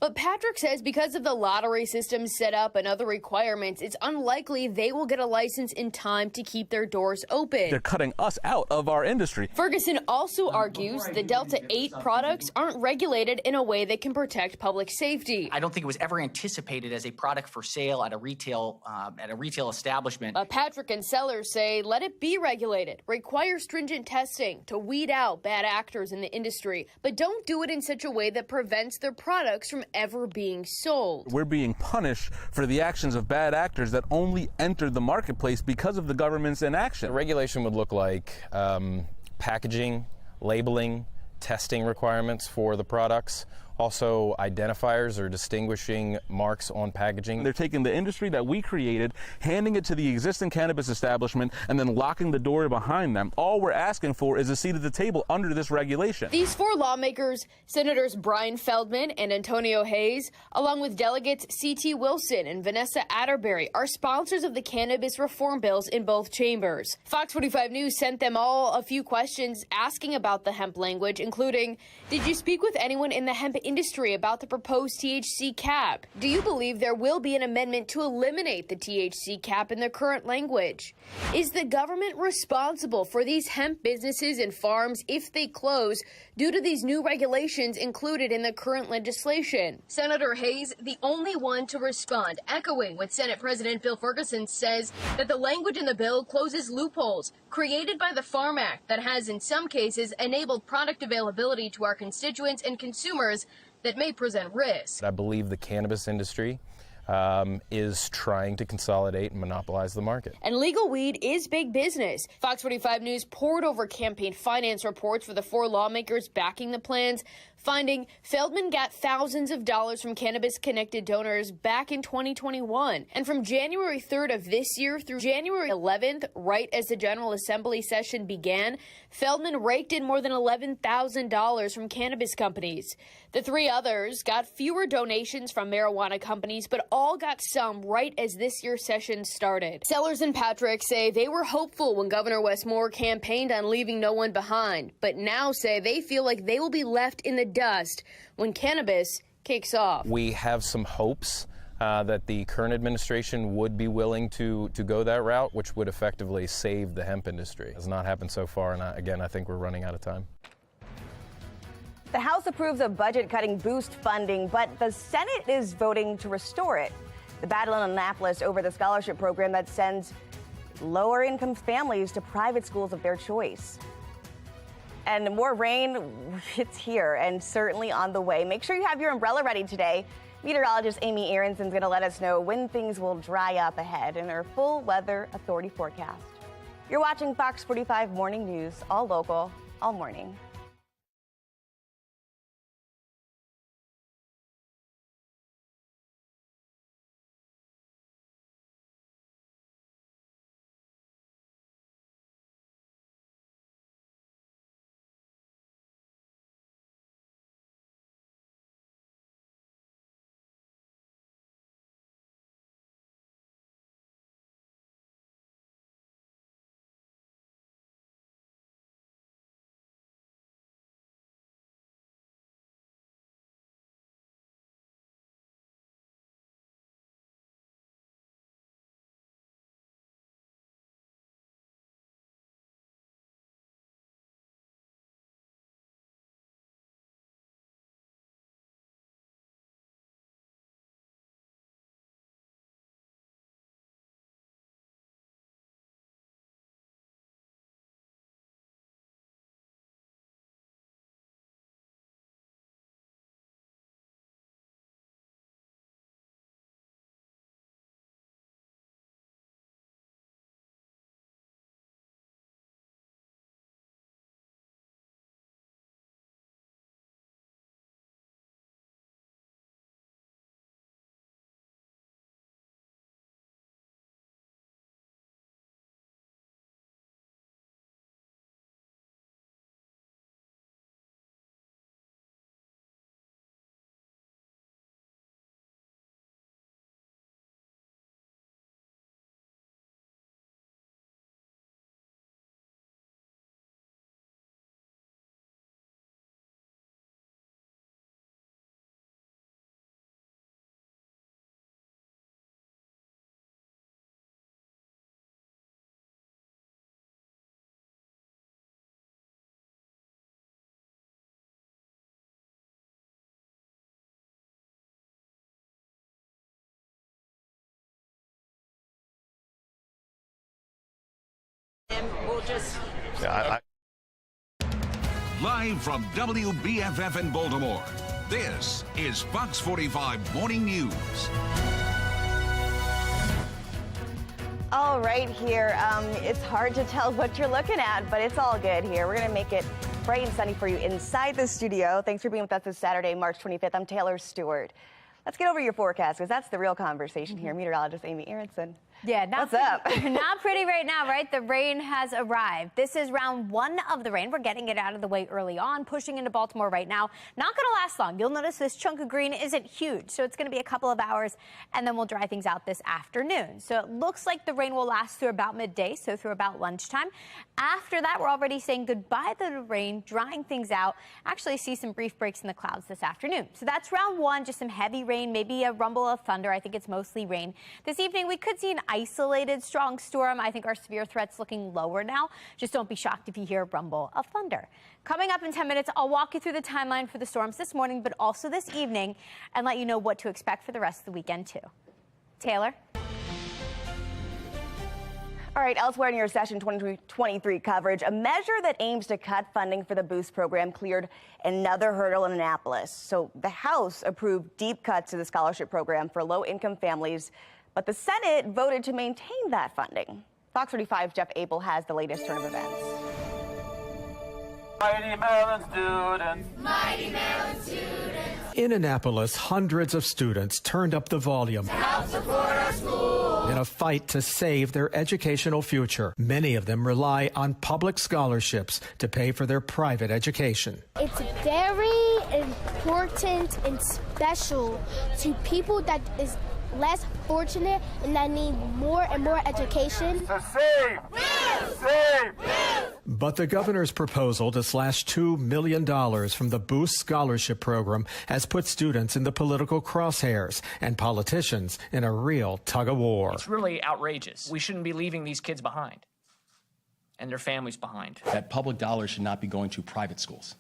But Patrick says because of the lottery system set up and other requirements, it's unlikely they will get a license in time to keep their doors open. They're cutting us out of our industry. Ferguson also argues the Delta 8 products aren't regulated in a way that can protect public safety. I don't think it was ever anticipated as a product for sale at a retail establishment. But Patrick and Sellers say let it be regulated, require stringent testing to weed out bad actors in the industry, but don't do it in such a way that prevents their products from ever being sold. We're being punished for the actions of bad actors that only entered the marketplace because of the government's inaction. The regulation would look like packaging, labeling, testing requirements for the products, also identifiers or distinguishing marks on packaging. They're taking the industry that we created, handing it to the existing cannabis establishment, and then locking the door behind them. All we're asking for is a seat at the table under this regulation. These four lawmakers, Senators Brian Feldman and Antonio Hayes, along with delegates C.T. Wilson and Vanessa Atterbury, are sponsors of the cannabis reform bills in both chambers. Fox 45 News sent them all a few questions asking about the hemp language, including, did you speak with anyone in the hemp industry about the proposed THC cap? Do you believe there will be an amendment to eliminate the THC cap in the current language? Is the government responsible for these hemp businesses and farms if they close due to these new regulations included in the current legislation? Senator Hayes, the only one to respond, echoing what Senate President Bill Ferguson says that the language in the bill closes loopholes created by the Farm Act that has in some cases enabled product availability to our constituents and consumers that may present risk. I believe the cannabis industry is trying to consolidate and monopolize the market. And legal weed is big business. Fox 45 News poured over campaign finance reports for the four lawmakers backing the plans, finding Feldman got thousands of dollars from cannabis-connected donors back in 2021. And from January 3rd of this year through January 11th, right as the General Assembly session began, Feldman raked in more than $11,000 from cannabis companies. The three others got fewer donations from marijuana companies, but all got some right as this year's session started. Sellers and Patrick say they were hopeful when Governor Wes Moore campaigned on leaving no one behind, but now say they feel like they will be left in the dust when cannabis kicks off. We have some hopes that the current administration would be willing to go that route, which would effectively save the hemp industry. It has not happened so far, and again, I think we're running out of time. The House approves of budget-cutting boost funding, but the Senate is voting to restore it. The battle in Annapolis over the scholarship program that sends lower-income families to private schools of their choice. And more rain, it's here and certainly on the way. Make sure you have your umbrella ready today. Meteorologist Amy Aronson's going to let us know when things will dry up ahead in her full weather authority forecast. You're watching Fox 45 Morning News, all local, all morning. We'll just... Live from WBFF in Baltimore, this is Fox 45 Morning News. All right, here, it's hard to tell what you're looking at, but it's all good here. We're going to make it bright and sunny for you inside the studio. Thanks for being with us this Saturday, March 25th. I'm Taylor Stewart. Let's get over your forecast, because that's the real conversation here. Meteorologist Amy Aronson. Yeah, what's up? Not pretty right now, right? The rain has arrived. This is round one of the rain. We're getting it out of the way early on, pushing into Baltimore right now. Not going to last long. You'll notice this chunk of green isn't huge, so it's going to be a couple of hours, and then we'll dry things out this afternoon. So it looks like the rain will last through about midday, so through about lunchtime. After that, we're already saying goodbye to the rain, drying things out. Actually see some brief breaks in the clouds this afternoon. So that's round one, just some heavy rain, maybe a rumble of thunder. I think it's mostly rain. This evening, we could see an isolated strong storm. I think our severe threat's looking lower now. Just don't be shocked if you hear a rumble of thunder. Coming up in 10 minutes, I'll walk you through the timeline for the storms this morning, but also this evening, and let you know what to expect for the rest of the weekend, too. Taylor? All right, elsewhere in your Session 2023 coverage, a measure that aims to cut funding for the Boost program cleared another hurdle in Annapolis. So the House approved deep cuts to the scholarship program for low-income families, but the Senate voted to maintain that funding. Fox 45's Jeff Abel has the latest turn of events. Mighty Maryland students. Mighty Maryland students. In Annapolis, hundreds of students turned up the volume to help support our school in a fight to save their educational future. Many of them rely on public scholarships to pay for their private education. It's very important and special to people that is less fortunate and that need more and more education. To save! Save! But the governor's proposal to slash $2 million from the Boost Scholarship Program has put students in the political crosshairs and politicians in a real tug-of-war. It's really outrageous. We shouldn't be leaving these kids behind and their families behind. That public dollars should not be going to private schools.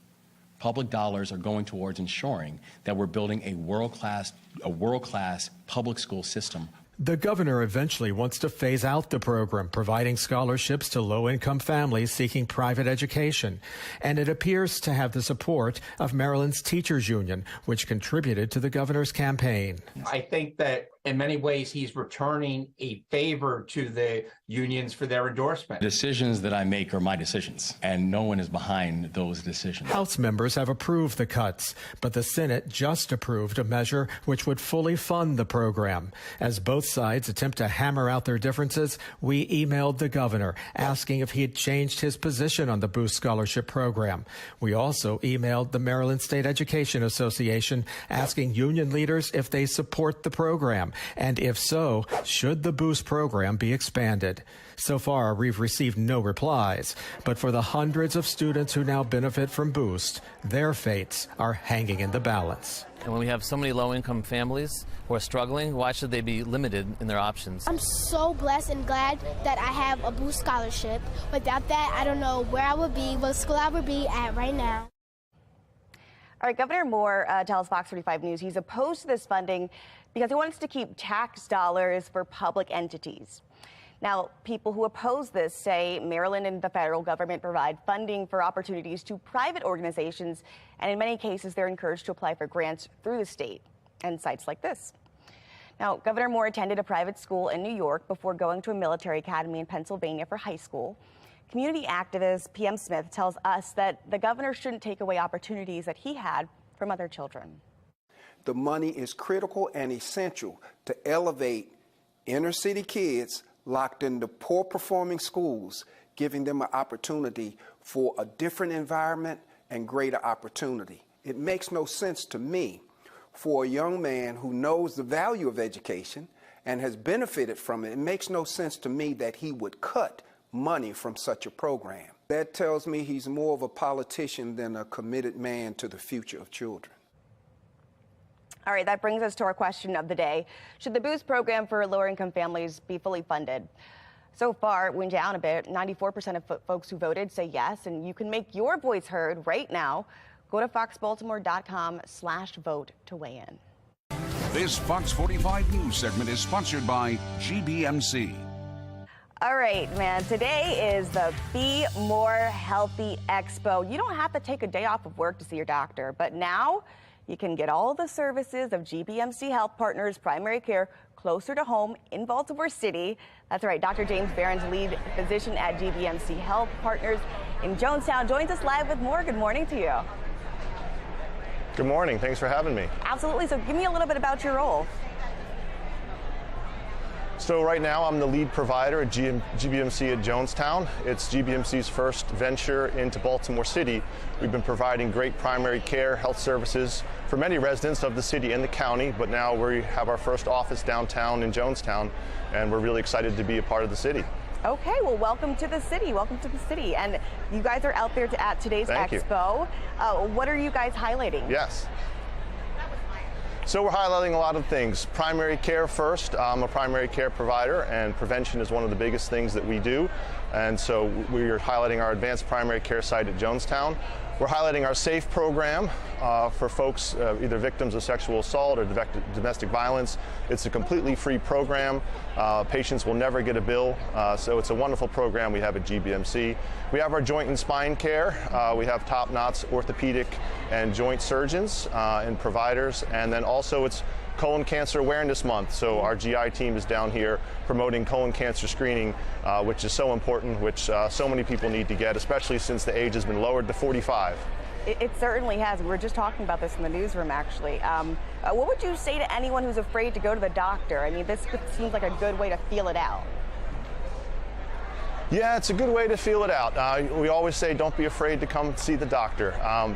Public dollars are going towards ensuring that we're building a world-class public school system. The governor eventually wants to phase out the program, providing scholarships to low-income families seeking private education. And it appears to have the support of Maryland's teachers union, which contributed to the governor's campaign. I think that in many ways, he's returning a favor to the unions for their endorsement. Decisions that I make are my decisions, and no one is behind those decisions. House members have approved the cuts, but the Senate just approved a measure which would fully fund the program. As both sides attempt to hammer out their differences, we emailed the governor asking if he had changed his position on the Boost Scholarship program. We also emailed the Maryland State Education Association asking union leaders if they support the program, and if so, should the Boost program be expanded. So far, we've received no replies, but for the hundreds of students who now benefit from Boost, their fates are hanging in the balance. And when we have so many low-income families who are struggling, why should they be limited in their options? I'm so blessed and glad that I have a Boost scholarship. Without that, I don't know where I would be, what school I would be at right now. All right, Governor Moore tells Fox 45 News he's opposed to this funding because he wants to keep tax dollars for public entities. Now, people who oppose this say Maryland and the federal government provide funding for opportunities to private organizations, and in many cases, they're encouraged to apply for grants through the state and sites like this. Now, Governor Moore attended a private school in New York before going to a military academy in Pennsylvania for high school. Community activist PM Smith tells us that the governor shouldn't take away opportunities that he had from other children. The money is critical and essential to elevate inner city kids locked into poor performing schools, giving them an opportunity for a different environment and greater opportunity. It makes no sense to me for a young man who knows the value of education and has benefited from it. It makes no sense to me that he would cut money from such a program. That tells me he's more of a politician than a committed man to the future of children. All right, that brings us to our question of the day. Should the Boost program for lower-income families be fully funded? So far, it went down a bit. 94% of folks who voted say yes, and you can make your voice heard right now. Go to foxbaltimore.com/vote to weigh in. This Fox 45 News segment is sponsored by GBMC. All right, man, today is the Be More Healthy Expo. You don't have to take a day off of work to see your doctor, but now you can get all the services of GBMC Health Partners Primary Care closer to home in Baltimore City. That's right, Dr. James Barron's lead physician at GBMC Health Partners in Jonestown joins us live with more. Good morning to you. Good morning, thanks for having me. Absolutely, so give me a little bit about your role. So right now I'm the lead provider at GBMC at Jonestown. It's GBMC's first venture into Baltimore City. We've been providing great primary care health services for many residents of the city and the county, but now we have our first office downtown in Jonestown, and we're really excited to be a part of the city. Okay, well, welcome to the city. Welcome to the city. And you guys are out there at today's expo. What are you guys highlighting? Yes. So we're highlighting a lot of things. Primary care first. I'm a primary care provider, and prevention is one of the biggest things that we do. And so we're highlighting our advanced primary care site at Jonestown. We're highlighting our SAFE program for folks either victims of sexual assault or domestic violence. It's a completely free program. Patients will never get a bill, so it's a wonderful program we have at GBMC. We have our joint and spine care. We have top-notch orthopedic and joint surgeons and providers, and then also it's Colon Cancer Awareness Month, so our GI team is down here promoting colon cancer screening, which is so important, which so many people need to get, especially since the age has been lowered to 45. It certainly has. We were just talking about this in the newsroom, actually. What would you say to anyone who's afraid to go to the doctor? I mean, this seems like a good way to feel it out. Yeah, it's a good way to feel it out. We always say don't be afraid to come see the doctor.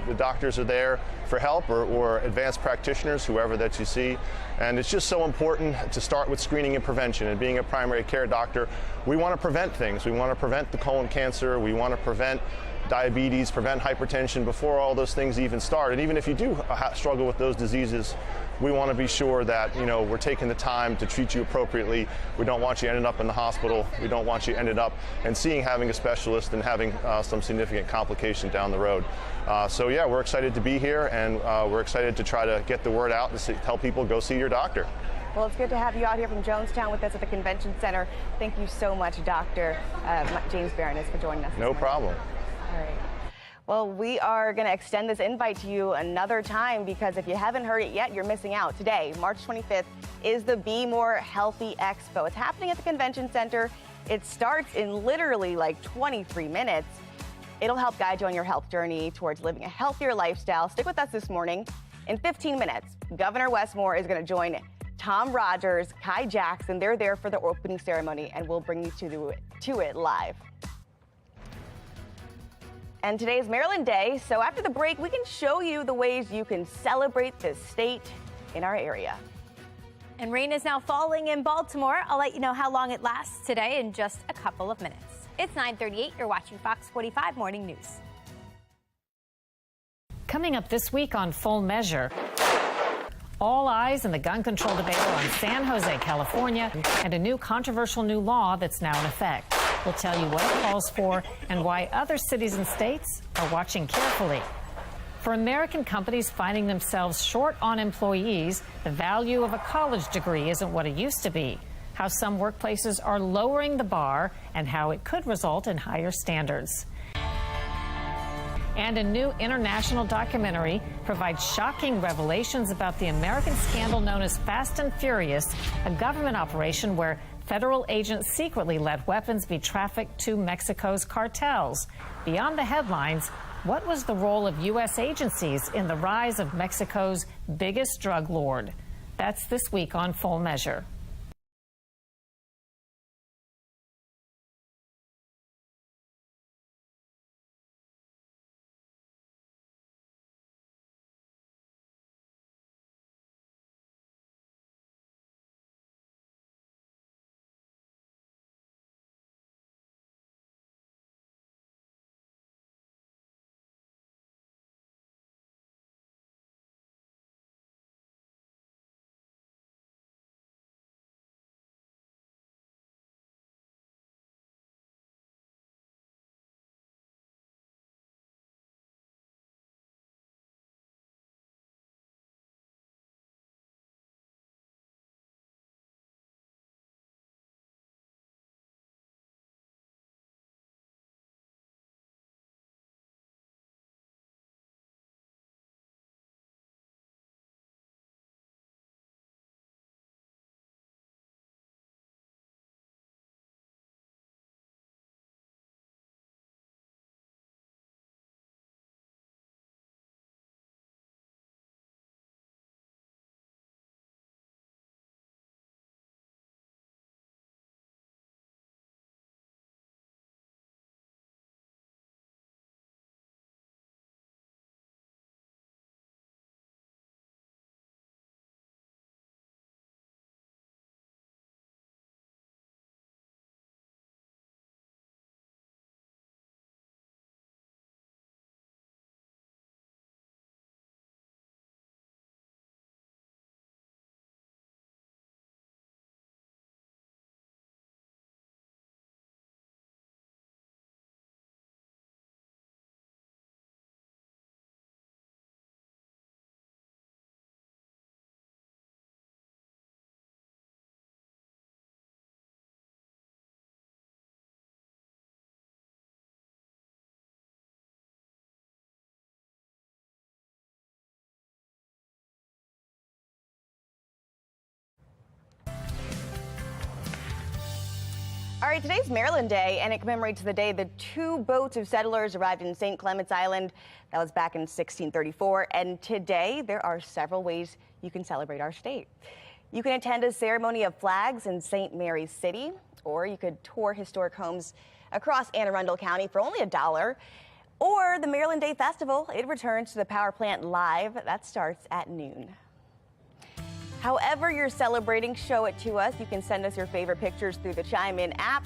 The doctors are there for help, or advanced practitioners, whoever that you see. And it's just so important to start with screening and prevention. And being a primary care doctor, we want to prevent things. We want to prevent the colon cancer. We want to prevent diabetes, prevent hypertension before all those things even start. And even if you do struggle with those diseases, we want to be sure that, you know, we're taking the time to treat you appropriately. We don't want you ending up in the hospital. We don't want you ended up and having a specialist and having some significant complication down the road. So yeah, we're excited to be here, and we're excited to try to get the word out and tell people go see your doctor. Well, it's good to have you out here from Jonestown with us at the Convention Center. Thank you so much, Dr. James Barron, for joining us. No problem. All right. Well, we are going to extend this invite to you another time because if you haven't heard it yet, you're missing out. Today, March 25th, is the Be More Healthy Expo. It's happening at the Convention Center. It starts in literally like 23 minutes. It'll help guide you on your health journey towards living a healthier lifestyle. Stick with us this morning. In 15 minutes, Governor Westmore is going to join Tom Rogers, Kai Jackson. They're there for the opening ceremony, and we'll bring you to it live. And today's Maryland Day, so after the break, we can show you the ways you can celebrate this state in our area. And rain is now falling in Baltimore. I'll let you know how long it lasts today in just a couple of minutes. It's 9:38. You're watching Fox 45 Morning News. Coming up this week on Full Measure, all eyes in the gun control debate on San Jose, California, and a new controversial new law that's now in effect. We'll tell you what it calls for and why other cities and states are watching carefully. For American companies finding themselves short on employees, the value of a college degree isn't what it used to be. How some workplaces are lowering the bar and how it could result in higher standards. And a new international documentary provides shocking revelations about the American scandal known as Fast and Furious, a government operation where federal agents secretly let weapons be trafficked to Mexico's cartels. Beyond the headlines, what was the role of U.S. agencies in the rise of Mexico's biggest drug lord? That's this week on Full Measure. All right, today's Maryland Day, and it commemorates the day the two boats of settlers arrived in St. Clement's Island. That was back in 1634. And today, there are several ways you can celebrate our state. You can attend a ceremony of flags in St. Mary's City, or you could tour historic homes across Anne Arundel County for only $1. Or the Maryland Day Festival, it returns to the power plant live. That starts at noon. However you're celebrating, show it to us. You can send us your favorite pictures through the Chime In app.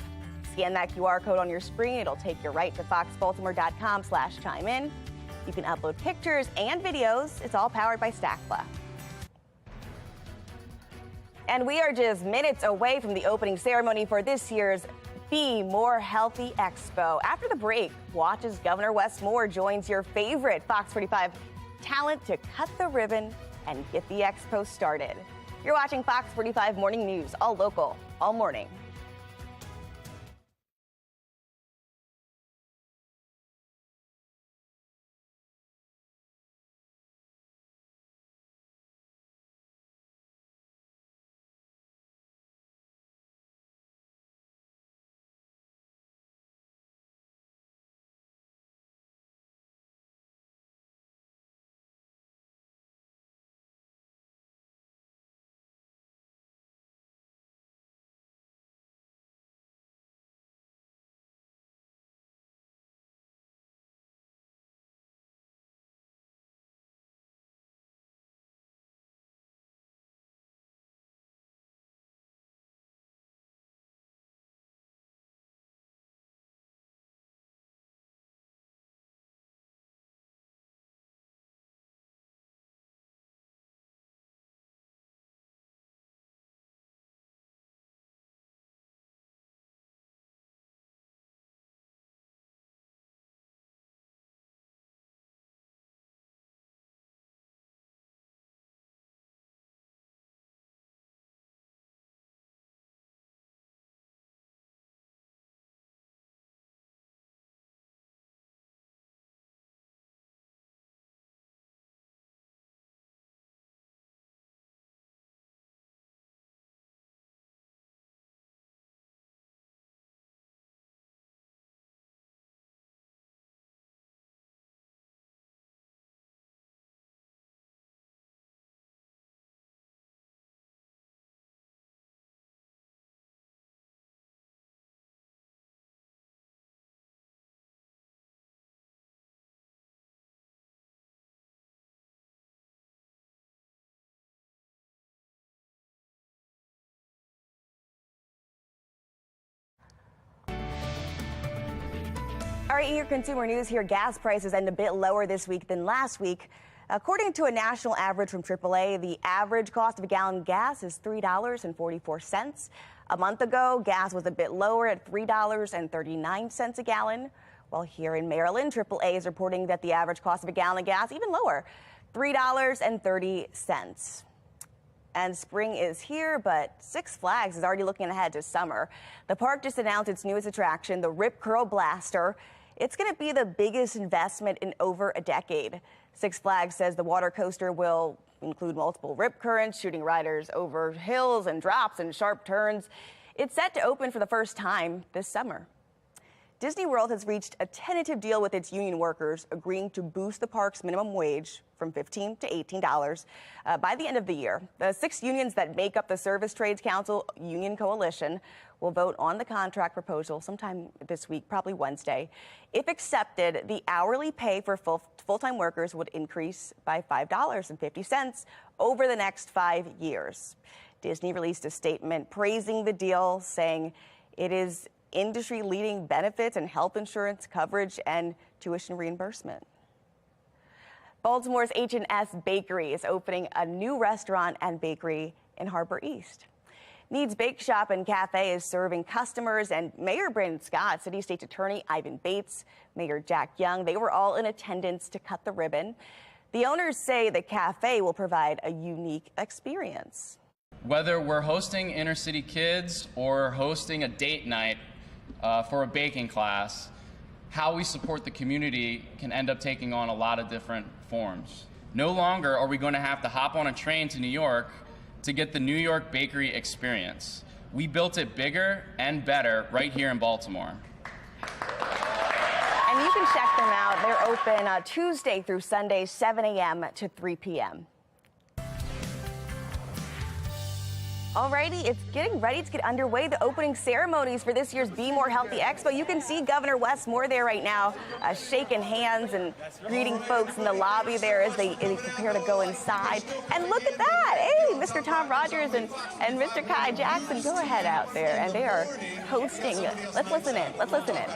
Scan that QR code on your screen. It'll take you right to foxbaltimore.com/chimein. You can upload pictures and videos. It's all powered by Stackpla. And we are just minutes away from the opening ceremony for this year's Be More Healthy Expo. After the break, watch as Governor Westmore joins your favorite Fox 45 talent to cut the ribbon and get the expo started. You're watching Fox 45 Morning News, all local, all morning. right, here, consumer news here. Gas prices end a bit lower this week than last week. According to a national average from AAA, the average cost of a gallon of gas is $3.44. A month ago, gas was a bit lower at $3.39 a gallon. While here in Maryland, AAA is reporting that the average cost of a gallon of gas even lower, $3.30. And spring is here, but Six Flags is already looking ahead to summer. The park just announced its newest attraction, the Rip Curl Blaster. It's going to be the biggest investment in over a decade. Six Flags says the water coaster will include multiple rip currents, shooting riders over hills and drops and sharp turns. It's set to open for the first time this summer. Disney World has reached a tentative deal with its union workers, agreeing to boost the park's minimum wage from $15 to $18 by the end of the year. The 6 unions that make up the Service Trades Council Union Coalition will vote on the contract proposal sometime this week, probably Wednesday. If accepted, the hourly pay for full-time workers would increase by $5.50 over the next 5 years. Disney released a statement praising the deal, saying it is industry-leading benefits and health insurance coverage and tuition reimbursement. Baltimore's H&S Bakery is opening a new restaurant and bakery in Harbor East. Needs Bake Shop and Cafe is serving customers, and Mayor Brandon Scott, City State Attorney Ivan Bates, Mayor Jack Young, they were all in attendance to cut the ribbon. The owners say the cafe will provide a unique experience. Whether we're hosting inner city kids or hosting a date night for a baking class, how we support the community can end up taking on a lot of different forms. No longer are we going to have to hop on a train to New York to get the New York bakery experience. We built it bigger and better right here in Baltimore. And you can check them out. They're open Tuesday through Sunday, 7 a.m. to 3 p.m. Alrighty, it's getting ready to get underway. The opening ceremonies for this year's Be More Healthy Expo. You can see Governor Wes Moore there right now, shaking hands and greeting folks in the lobby there as they prepare to go inside. And look at that. Hey, Mr. Tom Rogers and Mr. Kai Jackson, go ahead out there. And they are hosting. Let's listen in. Let's listen in.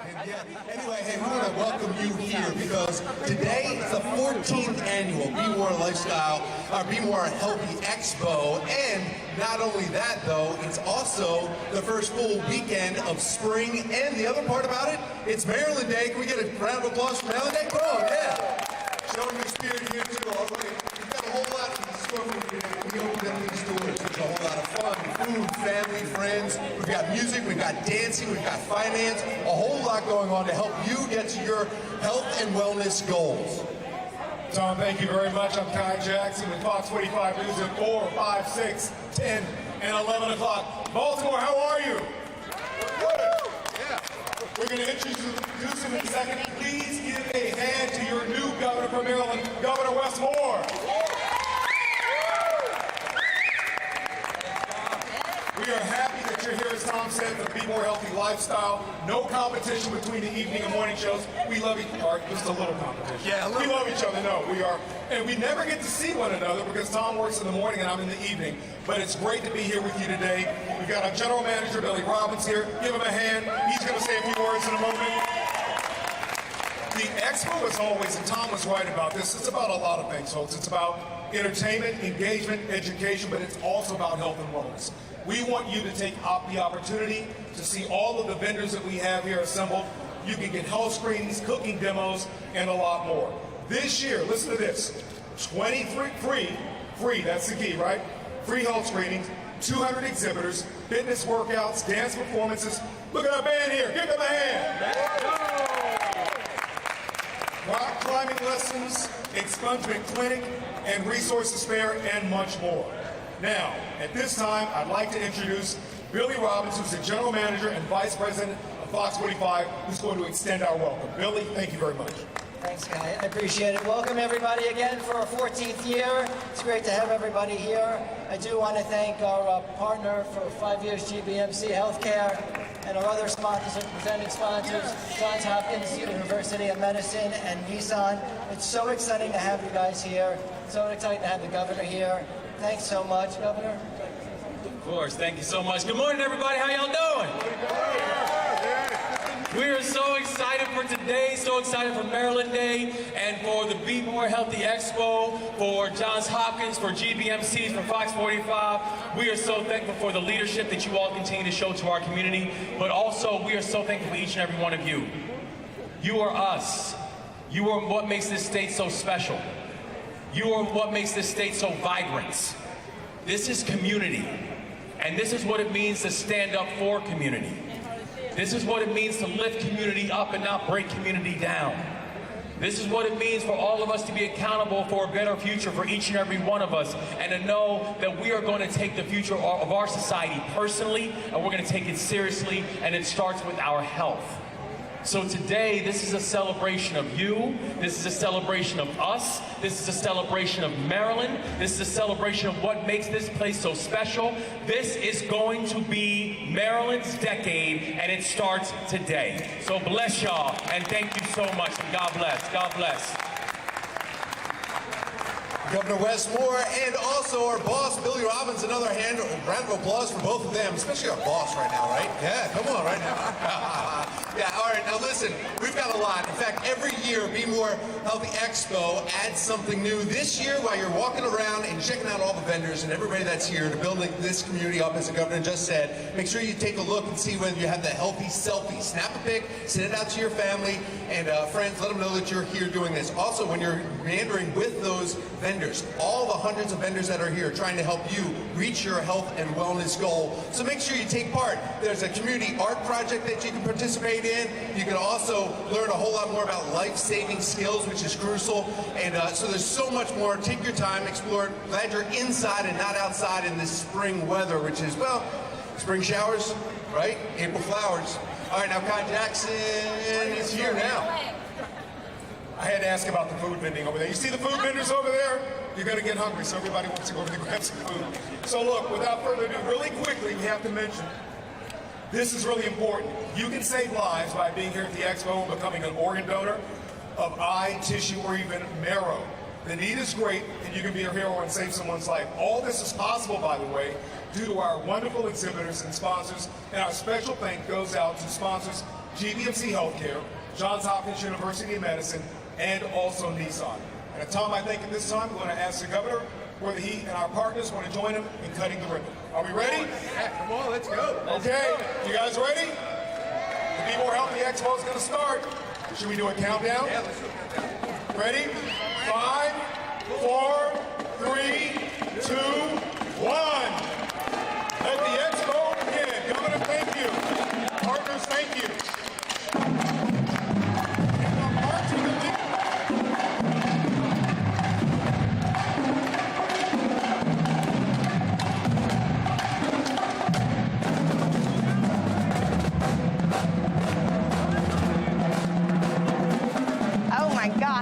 Anyway, hey, we want to welcome you here because today is the 14th annual Be More Lifestyle, or Be More Healthy Expo. And not only that, though, it's also the first full weekend of spring, and the other part about it, it's Maryland Day. Can we get a round of applause for Maryland Day? Come on, yeah. Showing your spirit here, too. All right. We've got a whole lot in store for you today. We opened up these doors. There's a whole lot of fun, food, family, friends. We've got music, we've got dancing, we've got finance, a whole lot going on to help you get to your health and wellness goals. Tom, thank you very much. I'm Kai Jackson with Fox 45 News at 4, 5, 6, 10, and 11 o'clock. Baltimore, how are you? Good. Yeah. We're going to introduce him in a second. Please give a hand to your new governor from Maryland, Governor Wes Moore. We are happy that you're here, as Tom said, for the Be More Healthy Lifestyle. No competition between the evening and morning shows. We love each other. Just a little competition. Yeah, we love each other. No, we are. And we never get to see one another because Tom works in the morning and I'm in the evening. But it's great to be here with you today. We've got our general manager, Billy Robbins, here. Give him a hand. He's going to say a few words in a moment. The expo, as always, and Tom was right about this, it's about a lot of things, folks. It's about entertainment, engagement, education, but it's also about health and wellness. We want you to take the opportunity to see all of the vendors that we have here assembled. You can get health screenings, cooking demos, and a lot more. This year, listen to this, 23 free, that's the key, right? Free health screenings, 200 exhibitors, fitness workouts, dance performances. Look at our band here, give them a hand. Rock climbing lessons, expungement clinic, and resources fair, and much more. Now, at this time, I'd like to introduce Billy Robbins, who's the General Manager and Vice President of Fox 45, who's going to extend our welcome. Billy, thank you very much. Thanks, Guy. I appreciate it. Welcome, everybody, again for our 14th year. It's great to have everybody here. I do want to thank our partner for 5 years, GBMC Healthcare, and our other sponsors, presenting sponsors, Johns Hopkins University of Medicine and Nissan. It's so exciting to have you guys here. So exciting to have the governor here. Thanks so much, Governor. Of course, thank you so much. Good morning, everybody. How y'all doing? We are so excited for today, so excited for Maryland Day, and for the Be More Healthy Expo, for Johns Hopkins, for GBMCs, for FOX45. We are so thankful for the leadership that you all continue to show to our community, but also we are so thankful for each and every one of you. You are us. You are what makes this state so special. You are what makes this state so vibrant. This is community, and this is what it means to stand up for community. This is what it means to lift community up and not break community down. This is what it means for all of us to be accountable for a better future for each and every one of us, and to know that we are going to take the future of our society personally, and we're going to take it seriously, and it starts with our health. So today, this is a celebration of you, this is a celebration of us, this is a celebration of Maryland, this is a celebration of what makes this place so special. This is going to be Maryland's decade, and it starts today. So bless y'all, and thank you so much, and God bless, God bless. Governor Wes Moore, and also our boss, Billy Robbins. Another round of applause for both of them, especially our boss right now, right? Yeah, come on, right now. Yeah, all right, now listen, we've got a lot. In fact, every year, Be More Healthy Expo adds something new. This year, while you're walking around and checking out all the vendors and everybody that's here to build this community up, as the governor just said, make sure you take a look and see whether you have the healthy selfie. Snap a pic, send it out to your family and friends, let them know that you're here doing this. Also, when you're meandering with those vendors, all the hundreds of vendors that are here trying to help you reach your health and wellness goal. So make sure you take part. There's a community art project that you can participate in. You can also learn a whole lot more about life-saving skills, which is crucial. And so there's so much more. Take your time, explore it. Glad you're inside and not outside in this spring weather, which is, well, spring showers, right? April flowers. All right, now Kai Jackson is here now. I had to ask about the food vending over there. You see the food vendors over there? You're going to get hungry, so everybody wants to go over there and grab some food. So look, without further ado, really quickly, we have to mention, this is really important. You can save lives by being here at the expo and becoming an organ donor of eye, tissue, or even marrow. The need is great, and you can be a hero and save someone's life. All this is possible, by the way, due to our wonderful exhibitors and sponsors, and our special thank goes out to sponsors GBMC Healthcare, Johns Hopkins University of Medicine, and also Nissan. And at Tom, I think at this time, we're going to ask the governor whether he and our partners want to join him in cutting the ribbon. Are we ready? Yeah, come on, let's go. Okay, you guys ready? The Be More Healthy Expo is going to start. Should we do a countdown? Yeah, let's do a countdown. Ready? 5, 4, 3, 2, 1. Let the expo begin. Governor, thank you. Partners, thank you.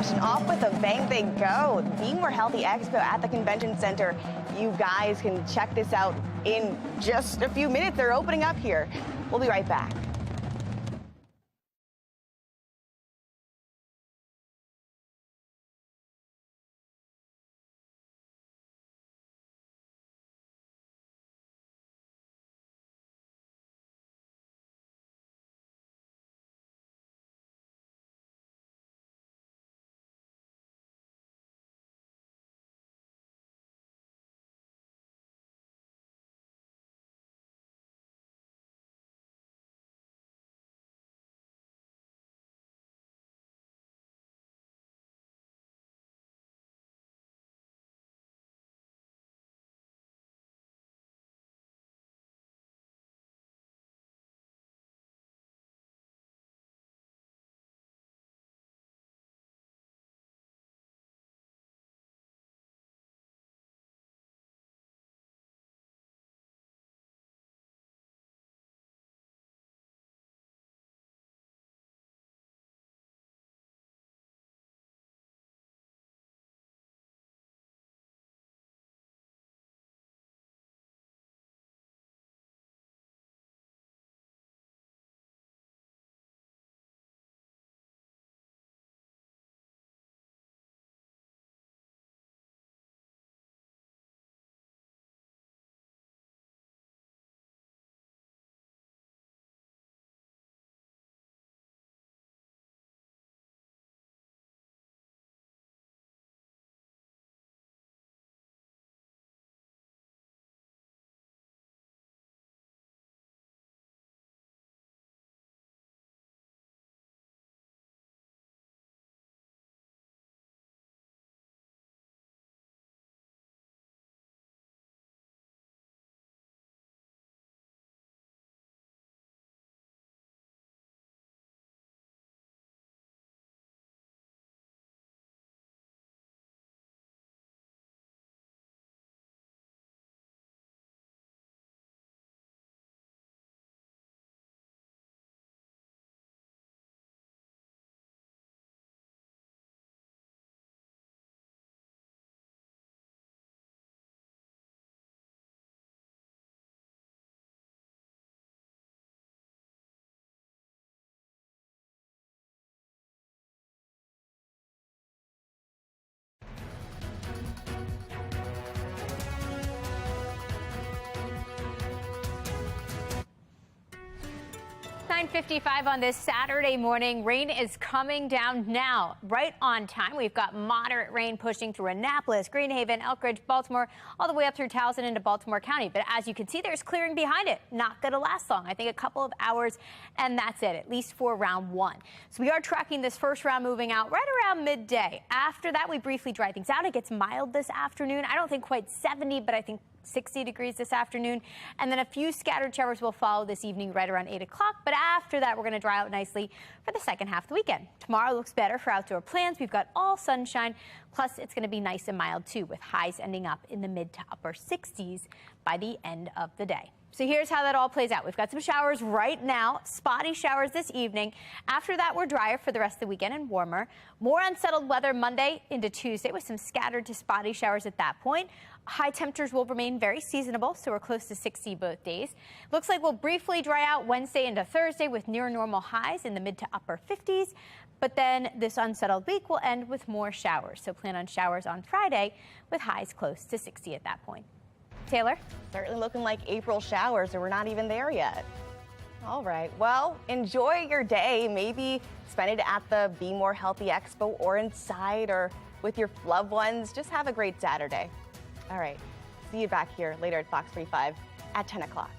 And off with a bang they go. Be More Healthy Expo at the Convention Center. You guys can check this out in just a few minutes. They're opening up here. We'll be right back. 9:55 on this Saturday morning. Rain is coming down now, right on time. We've got moderate rain pushing through Annapolis, Greenhaven, Elk Ridge, Baltimore, all the way up through Towson into Baltimore County. But as you can see, there's clearing behind it. Not going to last long. I think a couple of hours, and that's it, at least for round one. So we are tracking this first round moving out right around midday. After that, we briefly dry things out. It gets mild this afternoon. I don't think quite 70, but I think 60 degrees this afternoon, and then a few scattered showers will follow this evening right around 8 o'clock. But after that, we're going to dry out nicely for the second half of the weekend. Tomorrow looks better for outdoor plans. We've got all sunshine, plus it's going to be nice and mild too, with highs ending up in the mid to upper 60s by the end of the day. So here's how that all plays out. We've got some showers right now, spotty showers this evening. After that, we're drier for the rest of the weekend and warmer. More unsettled weather Monday into Tuesday with some scattered to spotty showers at that point. High temperatures will remain very seasonable, so we're close to 60 both days. Looks like we'll briefly dry out Wednesday into Thursday with near normal highs in the mid to upper 50s. But then this unsettled week will end with more showers. So plan on showers on Friday with highs close to 60 at that point. Taylor? Certainly looking like April showers, and we're not even there yet. All right. Well, enjoy your day. Maybe spend it at the Be More Healthy Expo or inside or with your loved ones. Just have a great Saturday. All right. See you back here later at Fox 45 at 10 o'clock.